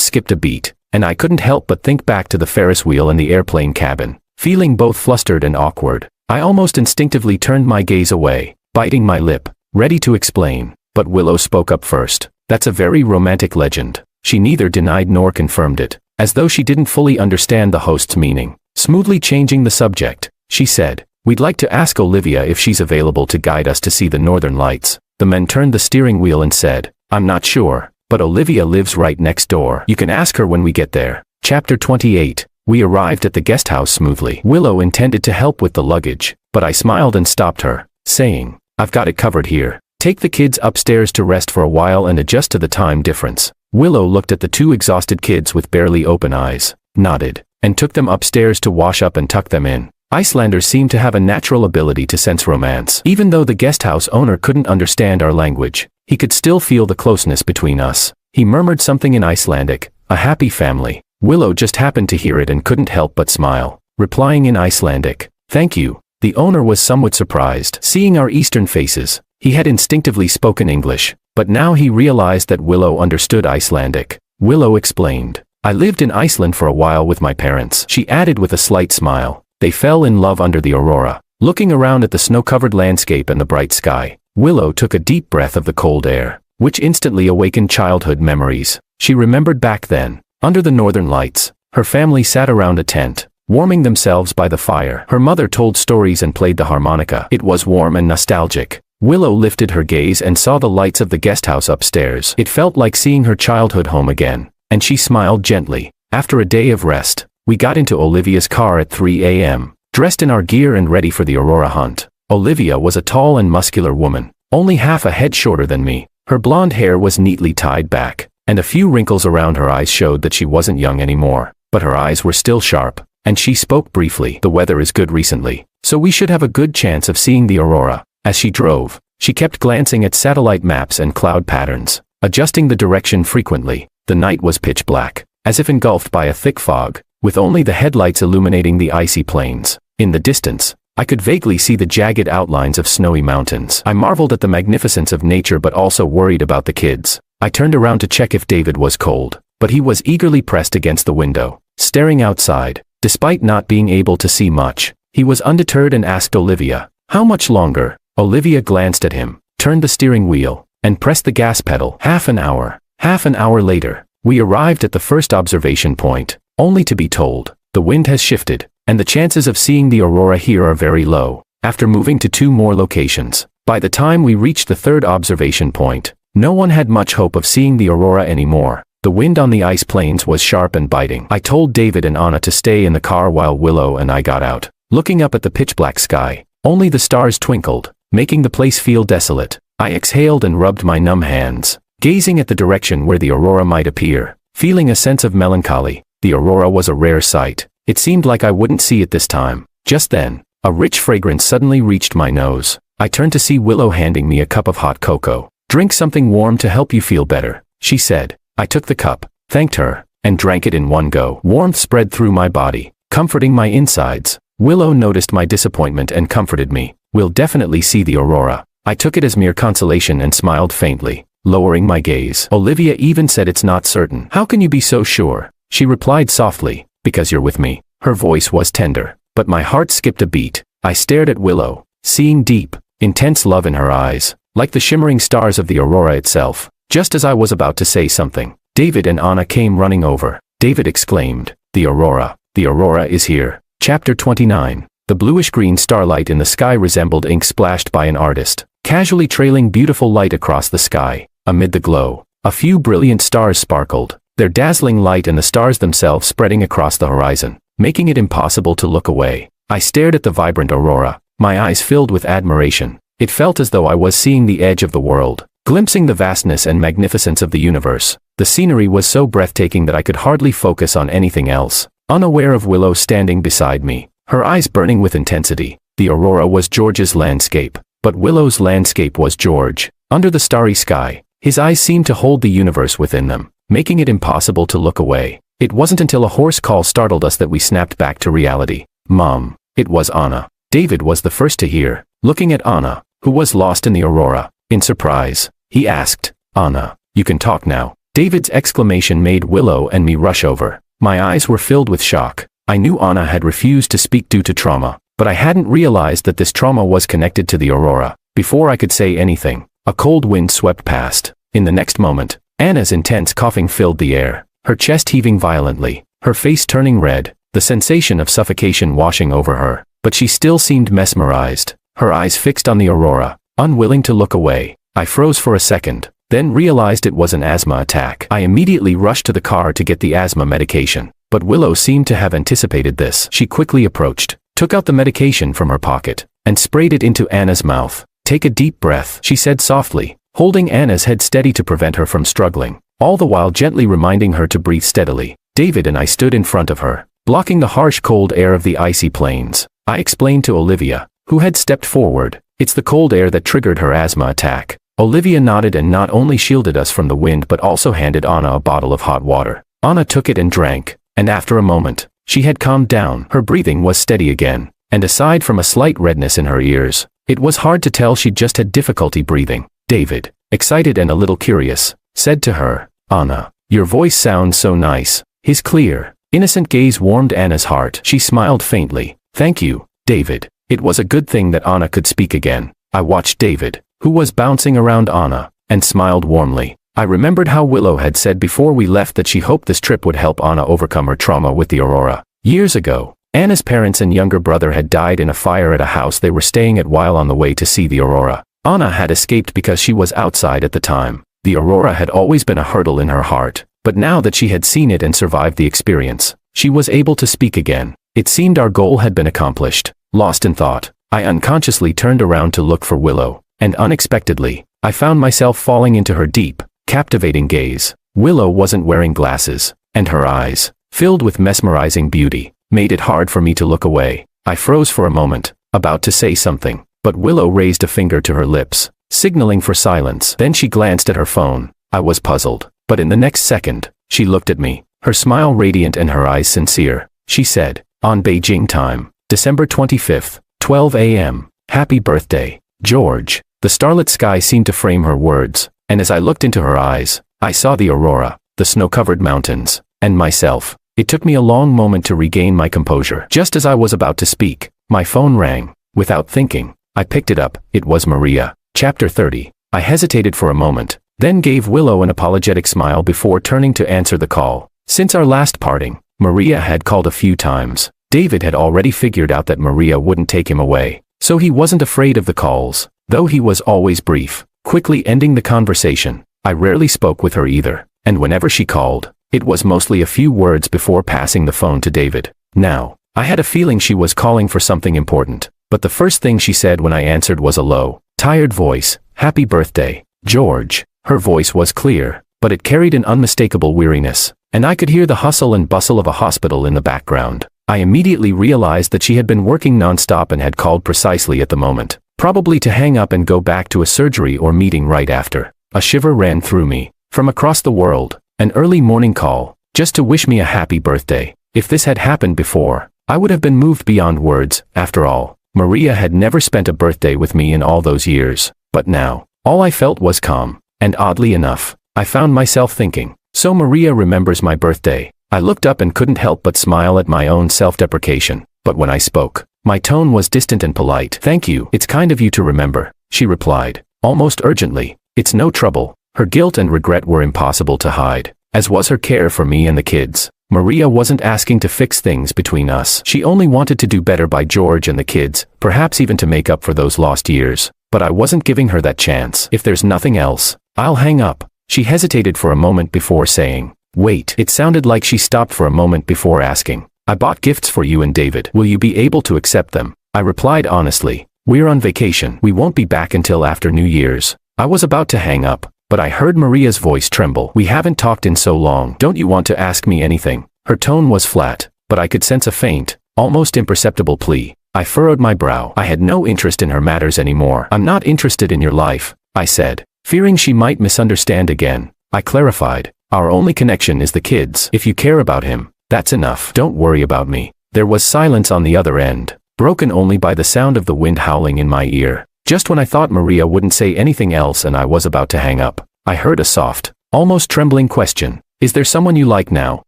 skipped a beat, and I couldn't help but think back to the Ferris wheel in the airplane cabin. Feeling both flustered and awkward, I almost instinctively turned my gaze away, biting my lip, ready to explain. But Willow spoke up first. That's a very romantic legend. She neither denied nor confirmed it, as though she didn't fully understand the host's meaning. Smoothly changing the subject, she said, "We'd like to ask Olivia if she's available to guide us to see the northern lights." The men turned the steering wheel and said, "I'm not sure, but Olivia lives right next door. You can ask her when we get there." Chapter 28. We arrived at the guest house smoothly. Willow intended to help with the luggage, but I smiled and stopped her, saying, "I've got it covered here. Take the kids upstairs to rest for a while and adjust to the time difference." Willow looked at the two exhausted kids with barely open eyes, nodded, and took them upstairs to wash up and tuck them in. Icelanders seem to have a natural ability to sense romance. Even though the guesthouse owner couldn't understand our language, he could still feel the closeness between us. He murmured something in Icelandic, "A happy family." Willow just happened to hear it and couldn't help but smile, replying in Icelandic, "Thank you." The owner was somewhat surprised. Seeing our Eastern faces, he had instinctively spoken English, but now he realized that Willow understood Icelandic. Willow explained, "I lived in Iceland for a while with my parents." She added with a slight smile, "They fell in love under the aurora." Looking around at the snow-covered landscape and the bright sky, Willow took a deep breath of the cold air, which instantly awakened childhood memories. She remembered back then, under the northern lights, her family sat around a tent, warming themselves by the fire. Her mother told stories and played the harmonica. It was warm and nostalgic. Willow lifted her gaze and saw the lights of the guesthouse upstairs. It felt like seeing her childhood home again, and she smiled gently. After a day of rest, we got into Olivia's car at 3 a.m., dressed in our gear and ready for the aurora hunt. Olivia was a tall and muscular woman, only half a head shorter than me. Her blonde hair was neatly tied back, and a few wrinkles around her eyes showed that she wasn't young anymore. But her eyes were still sharp, and she spoke briefly. "The weather is good recently, so we should have a good chance of seeing the aurora." As she drove, she kept glancing at satellite maps and cloud patterns, adjusting the direction frequently. The night was pitch black, as if engulfed by a thick fog, with only the headlights illuminating the icy plains. In the distance, I could vaguely see the jagged outlines of snowy mountains. I marveled at the magnificence of nature but also worried about the kids. I turned around to check if David was cold, but he was eagerly pressed against the window, staring outside. Despite not being able to see much, he was undeterred and asked Olivia, "How much longer?" Olivia glanced at him, turned the steering wheel, and pressed the gas pedal. Half an hour. Half an hour later, we arrived at the first observation point, only to be told, "The wind has shifted, and the chances of seeing the aurora here are very low." After moving to 2 more locations, by the time we reached the 3rd observation point, no one had much hope of seeing the aurora anymore. The wind on the ice plains was sharp and biting. I told David and Anna to stay in the car while Willow and I got out. Looking up at the pitch-black sky, only the stars twinkled, making the place feel desolate. I exhaled and rubbed my numb hands, gazing at the direction where the aurora might appear, feeling a sense of melancholy. The aurora was a rare sight. It seemed like I wouldn't see it this time. Just then, a rich fragrance suddenly reached my nose. I turned to see Willow handing me a cup of hot cocoa. "Drink something warm to help you feel better," she said. I took the cup, thanked her, and drank it in one go. Warmth spread through my body, comforting my insides. Willow noticed my disappointment and comforted me. "We'll definitely see the aurora." I took it as mere consolation and smiled faintly, lowering my gaze. Olivia even said, "It's not certain." "How can you be so sure?" She replied softly, "Because you're with me." Her voice was tender, but my heart skipped a beat. I stared at Willow, seeing deep, intense love in her eyes, like the shimmering stars of the aurora itself. Just as I was about to say something, David and Anna came running over. David exclaimed, "The aurora is here." Chapter 29. The bluish-green starlight in the sky resembled ink splashed by an artist, casually trailing beautiful light across the sky. Amid the glow, a few brilliant stars sparkled, their dazzling light and the stars themselves spreading across the horizon, making it impossible to look away. I stared at the vibrant aurora, my eyes filled with admiration. It felt as though I was seeing the edge of the world, glimpsing the vastness and magnificence of the universe. The scenery was so breathtaking that I could hardly focus on anything else. Unaware of Willow standing beside me, her eyes burning with intensity. The aurora was George's landscape, but Willow's landscape was George. Under the starry sky, his eyes seemed to hold the universe within them, making it impossible to look away. It wasn't until a hoarse call startled us that we snapped back to reality. Mom. It was Anna. David was the first to hear, looking at Anna, who was lost in the aurora. In surprise, he asked, Anna, you can talk now. David's exclamation made Willow and me rush over. My eyes were filled with shock. I knew Anna had refused to speak due to trauma, but I hadn't realized that this trauma was connected to the aurora. Before I could say anything, a cold wind swept past. In the next moment, Anna's intense coughing filled the air, her chest heaving violently, her face turning red, the sensation of suffocation washing over her. But she still seemed mesmerized, her eyes fixed on the aurora, unwilling to look away. I froze for a second, then realized it was an asthma attack. I immediately rushed to the car to get the asthma medication. But Willow seemed to have anticipated this. She quickly approached, took out the medication from her pocket, and sprayed it into Anna's mouth. Take a deep breath, she said softly, holding Anna's head steady to prevent her from struggling, all the while gently reminding her to breathe steadily. David and I stood in front of her, blocking the harsh cold air of the icy plains. I explained to Olivia, who had stepped forward, it's the cold air that triggered her asthma attack. Olivia nodded and not only shielded us from the wind but also handed Anna a bottle of hot water. Anna took it and drank, and after a moment, she had calmed down. Her breathing was steady again, and aside from a slight redness in her ears, it was hard to tell she just had difficulty breathing. David, excited and a little curious, said to her, Anna, your voice sounds so nice. His clear, innocent gaze warmed Anna's heart. She smiled faintly. Thank you, David. It was a good thing that Anna could speak again. I watched David, who was bouncing around Anna, and smiled warmly. I remembered how Willow had said before we left that she hoped this trip would help Anna overcome her trauma with the aurora. Years ago, Anna's parents and younger brother had died in a fire at a house they were staying at while on the way to see the aurora. Anna had escaped because she was outside at the time. The aurora had always been a hurdle in her heart, but now that she had seen it and survived the experience, she was able to speak again. It seemed our goal had been accomplished. Lost in thought, I unconsciously turned around to look for Willow, and unexpectedly, I found myself falling into her deep, captivating gaze. Willow wasn't wearing glasses, and her eyes, filled with mesmerizing beauty, made it hard for me to look away. I froze for a moment, about to say something, but Willow raised a finger to her lips, signaling for silence. Then she glanced at her phone. I was puzzled, but in the next second, she looked at me, her smile radiant and her eyes sincere. She said, on Beijing time, December 25th, 12 a.m., happy birthday, George. The starlit sky seemed to frame her words, and as I looked into her eyes, I saw the aurora, the snow-covered mountains, and myself. It took me a long moment to regain my composure. Just as I was about to speak, my phone rang. Without thinking, I picked it up. It was Maria. Chapter 30. I hesitated for a moment, then gave Willow an apologetic smile before turning to answer the call. Since our last parting, Maria had called a few times. David had already figured out that Maria wouldn't take him away, so he wasn't afraid of the calls, though he was always brief, quickly ending the conversation. I rarely spoke with her either, and whenever she called, it was mostly a few words before passing the phone to David. Now, I had a feeling she was calling for something important, but the first thing she said when I answered was a low, tired voice. Happy birthday, George. Her voice was clear, but it carried an unmistakable weariness, and I could hear the hustle and bustle of a hospital in the background. I immediately realized that she had been working nonstop and had called precisely at the moment, probably to hang up and go back to a surgery or meeting right after. A shiver ran through me. From across the world, an early morning call, just to wish me a happy birthday. If this had happened before, I would have been moved beyond words. After all, Maria had never spent a birthday with me in all those years. But now, all I felt was calm, and oddly enough, I found myself thinking, so Maria remembers my birthday. I looked up and couldn't help but smile at my own self-deprecation. But when I spoke, my tone was distant and polite. Thank you. It's kind of you to remember, she replied, almost urgently. It's no trouble. Her guilt and regret were impossible to hide, as was her care for me and the kids. Maria wasn't asking to fix things between us. She only wanted to do better by George and the kids, perhaps even to make up for those lost years. But I wasn't giving her that chance. If there's nothing else, I'll hang up. She hesitated for a moment before saying, wait. It sounded like she stopped for a moment before asking, I bought gifts for you and David. Will you be able to accept them? I replied honestly, we're on vacation. We won't be back until after New Year's. I was about to hang up, but I heard Maria's voice tremble. We haven't talked in so long. Don't you want to ask me anything? Her tone was flat, but I could sense a faint, almost imperceptible plea. I furrowed my brow. I had no interest in her matters anymore. I'm not interested in your life, I said. Fearing she might misunderstand again, I clarified, "Our only connection is the kids. If you care about him, that's enough. Don't worry about me." There was silence on the other end, broken only by the sound of the wind howling in my ear. Just when I thought Maria wouldn't say anything else and I was about to hang up, I heard a soft, almost trembling question. "Is there someone you like now?"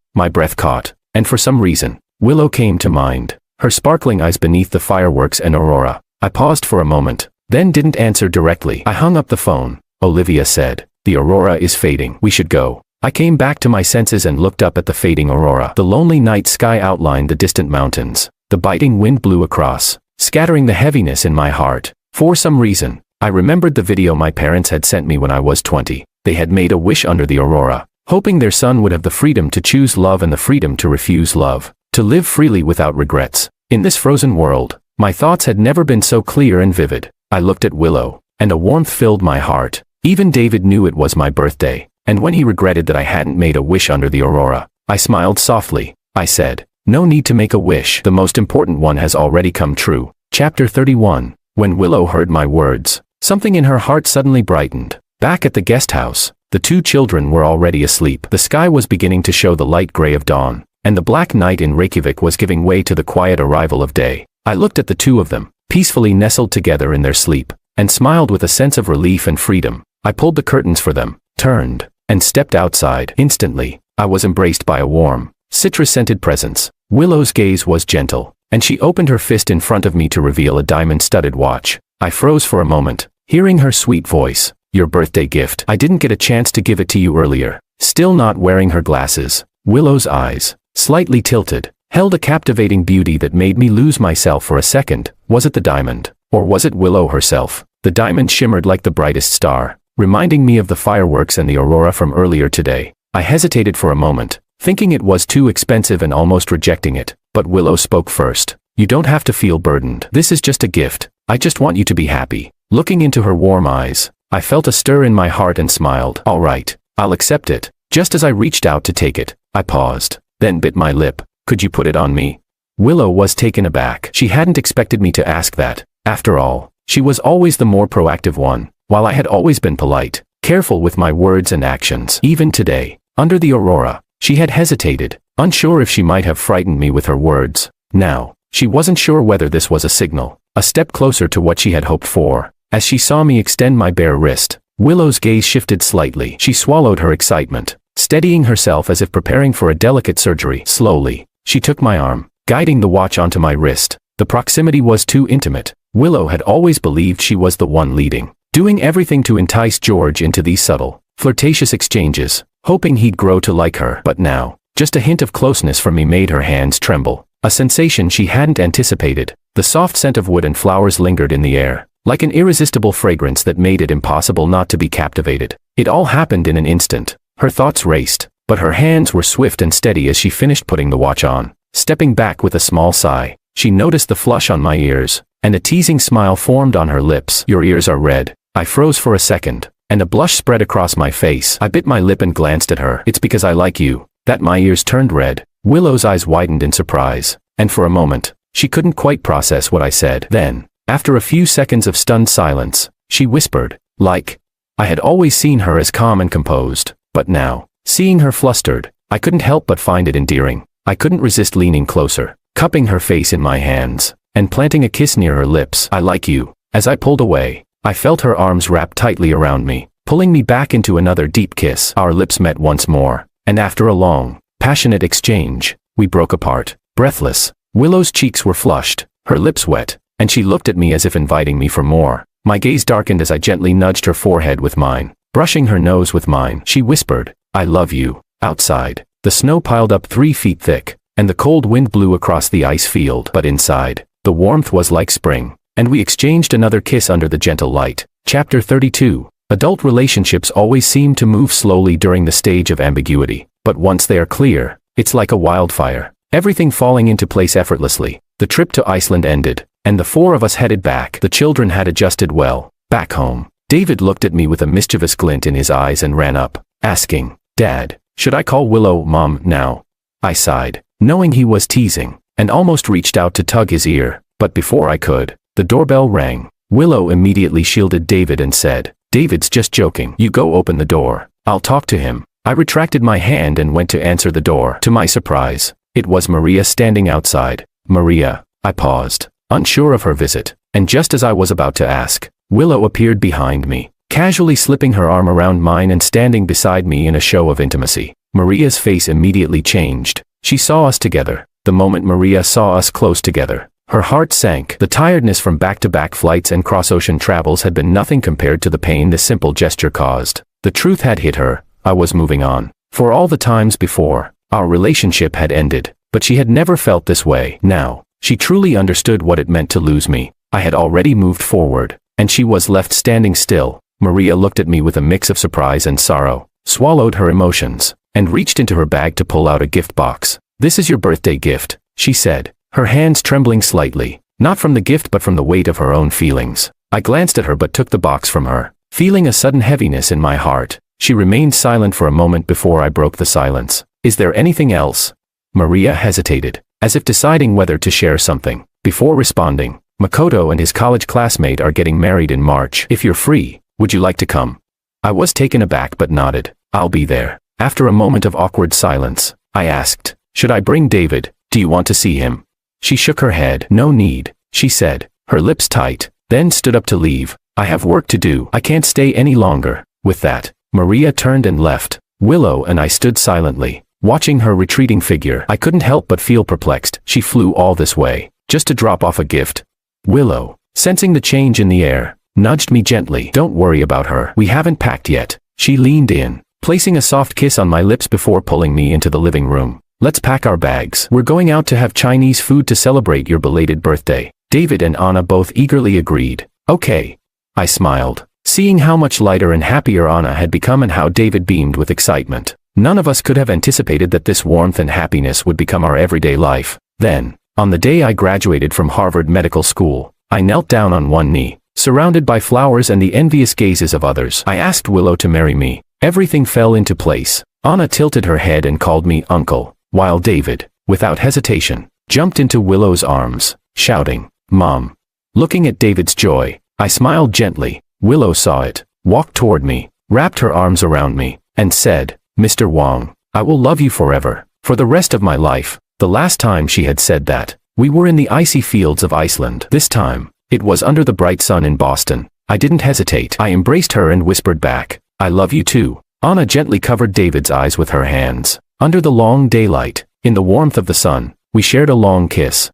My breath caught, and for some reason, Willow came to mind. Her sparkling eyes beneath the fireworks and aurora. I paused for a moment, then didn't answer directly. I hung up the phone. Olivia said, "The aurora is fading. We should go." I came back to my senses and looked up at the fading aurora. The lonely night sky outlined the distant mountains. The biting wind blew across, scattering the heaviness in my heart. For some reason, I remembered the video my parents had sent me when I was 20. They had made a wish under the aurora, hoping their son would have the freedom to choose love and the freedom to refuse love, to live freely without regrets. In this frozen world, my thoughts had never been so clear and vivid. I looked at Willow, and a warmth filled my heart. Even David knew it was my birthday, and when he regretted that I hadn't made a wish under the aurora, I smiled softly. I said, "No need to make a wish. The most important one has already come true." Chapter 31. When Willow heard my words, something in her heart suddenly brightened. Back at the guest house, the two children were already asleep. The sky was beginning to show the light gray of dawn, and the black night in Reykjavik was giving way to the quiet arrival of day. I looked at the two of them, peacefully nestled together in their sleep, and smiled with a sense of relief and freedom. I pulled the curtains for them, turned, and stepped outside. Instantly, I was embraced by a warm, citrus-scented presence. Willow's gaze was gentle, and she opened her fist in front of me to reveal a diamond-studded watch. I froze for a moment, hearing her sweet voice. "Your birthday gift. I didn't get a chance to give it to you earlier." Still not wearing her glasses, Willow's eyes, slightly tilted, held a captivating beauty that made me lose myself for a second. Was it the diamond? Or was it Willow herself? The diamond shimmered like the brightest star, reminding me of the fireworks and the aurora from earlier today. I hesitated for a moment, thinking it was too expensive and almost rejecting it, but Willow spoke first. "You don't have to feel burdened. This is just a gift. I just want you to be happy." Looking into her warm eyes, I felt a stir in my heart and smiled. "All right, I'll accept it." Just as I reached out to take it, I paused, then bit my lip. "Could you put it on me?" Willow was taken aback. She hadn't expected me to ask that. After all, she was always the more proactive one, while I had always been polite, careful with my words and actions. Even today, under the aurora, she had hesitated, unsure if she might have frightened me with her words. Now, she wasn't sure whether this was a signal, a step closer to what she had hoped for. As she saw me extend my bare wrist, Willow's gaze shifted slightly. She swallowed her excitement, steadying herself as if preparing for a delicate surgery. Slowly, she took my arm, guiding the watch onto my wrist. The proximity was too intimate. Willow had always believed she was the one leading, doing everything to entice George into these subtle, flirtatious exchanges, hoping he'd grow to like her. But now, just a hint of closeness from me made her hands tremble, a sensation she hadn't anticipated. The soft scent of wood and flowers lingered in the air, like an irresistible fragrance that made it impossible not to be captivated. It all happened in an instant. Her thoughts raced, but her hands were swift and steady as she finished putting the watch on. Stepping back with a small sigh, she noticed the flush on my ears, and a teasing smile formed on her lips. "Your ears are red." I froze for a second, and a blush spread across my face. I bit my lip and glanced at her. "It's because I like you that my ears turned red." Willow's eyes widened in surprise, and for a moment, she couldn't quite process what I said. Then, after a few seconds of stunned silence, she whispered, "Like." I had always seen her as calm and composed, but now, seeing her flustered, I couldn't help but find it endearing. I couldn't resist leaning closer, cupping her face in my hands, and planting a kiss near her lips. "I like you." As I pulled away, I felt her arms wrap tightly around me, pulling me back into another deep kiss. Our lips met once more, and after a long, passionate exchange, we broke apart, breathless. Willow's cheeks were flushed, her lips wet, and she looked at me as if inviting me for more. My gaze darkened as I gently nudged her forehead with mine, brushing her nose with mine. She whispered, "I love you." Outside, the snow piled up 3 feet thick, and the cold wind blew across the ice field. But inside, the warmth was like spring, and we exchanged another kiss under the gentle light. Chapter 32. Adult relationships always seem to move slowly during the stage of ambiguity, but once they are clear, it's like a wildfire, everything falling into place effortlessly. The trip to Iceland ended, and the 4 of us headed back. The children had adjusted well. Back home, David looked at me with a mischievous glint in his eyes and ran up, asking, "Dad, should I call Willow Mom now?" I sighed, knowing he was teasing, and almost reached out to tug his ear, but before I could, the doorbell rang. Willow immediately shielded David and said, David's just joking. You go open the door. I'll talk to him. I retracted my hand and went to answer the door. To my surprise, it was Maria standing outside. Maria. I paused, unsure of her visit, and just as I was about to ask, Willow appeared behind me, casually slipping her arm around mine and standing beside me in a show of intimacy. Maria's face immediately changed. She saw us together. The moment Maria saw us close together, her heart sank. The tiredness from back-to-back flights and cross-ocean travels had been nothing compared to the pain this simple gesture caused. The truth had hit her. I was moving on. For all the times before, our relationship had ended, but she had never felt this way. Now, she truly understood what it meant to lose me. I had already moved forward, and she was left standing still. Maria looked at me with a mix of surprise and sorrow, swallowed her emotions, and reached into her bag to pull out a gift box. This is your birthday gift, she said, her hands trembling slightly, not from the gift but from the weight of her own feelings. I glanced at her but took the box from her, feeling a sudden heaviness in my heart. She remained silent for a moment before I broke the silence. Is there anything else? Maria hesitated, as if deciding whether to share something. Before responding, Makoto and his college classmate are getting married in March. If you're free, would you like to come? I was taken aback but nodded. I'll be there. After a moment of awkward silence, I asked, should I bring David? Do you want to see him? She shook her head. No need, she said, her lips tight, then stood up to leave. I have work to do. I can't stay any longer. With that, Maria turned and left. Willow and I stood silently, watching her retreating figure. I couldn't help but feel perplexed. She flew all this way, just to drop off a gift. Willow, sensing the change in the air, nudged me gently. Don't worry about her. We haven't packed yet. She leaned in, placing a soft kiss on my lips before pulling me into the living room. Let's pack our bags. We're going out to have Chinese food to celebrate your belated birthday. David and Anna both eagerly agreed. Okay. I smiled, seeing how much lighter and happier Anna had become and how David beamed with excitement. None of us could have anticipated that this warmth and happiness would become our everyday life. Then, on the day I graduated from Harvard Medical School, I knelt down on one knee, surrounded by flowers and the envious gazes of others. I asked Willow to marry me. Everything fell into place. Anna tilted her head and called me uncle, while David, without hesitation, jumped into Willow's arms, shouting, Mom. Looking at David's joy, I smiled gently. Willow saw it, walked toward me, wrapped her arms around me, and said, Mr. Wong, I will love you forever, for the rest of my life. The last time she had said that, we were in the icy fields of Iceland. This time, it was under the bright sun in Boston. I didn't hesitate. I embraced her and whispered back, I love you too. Anna gently covered David's eyes with her hands. Under the long daylight, in the warmth of the sun, we shared a long kiss.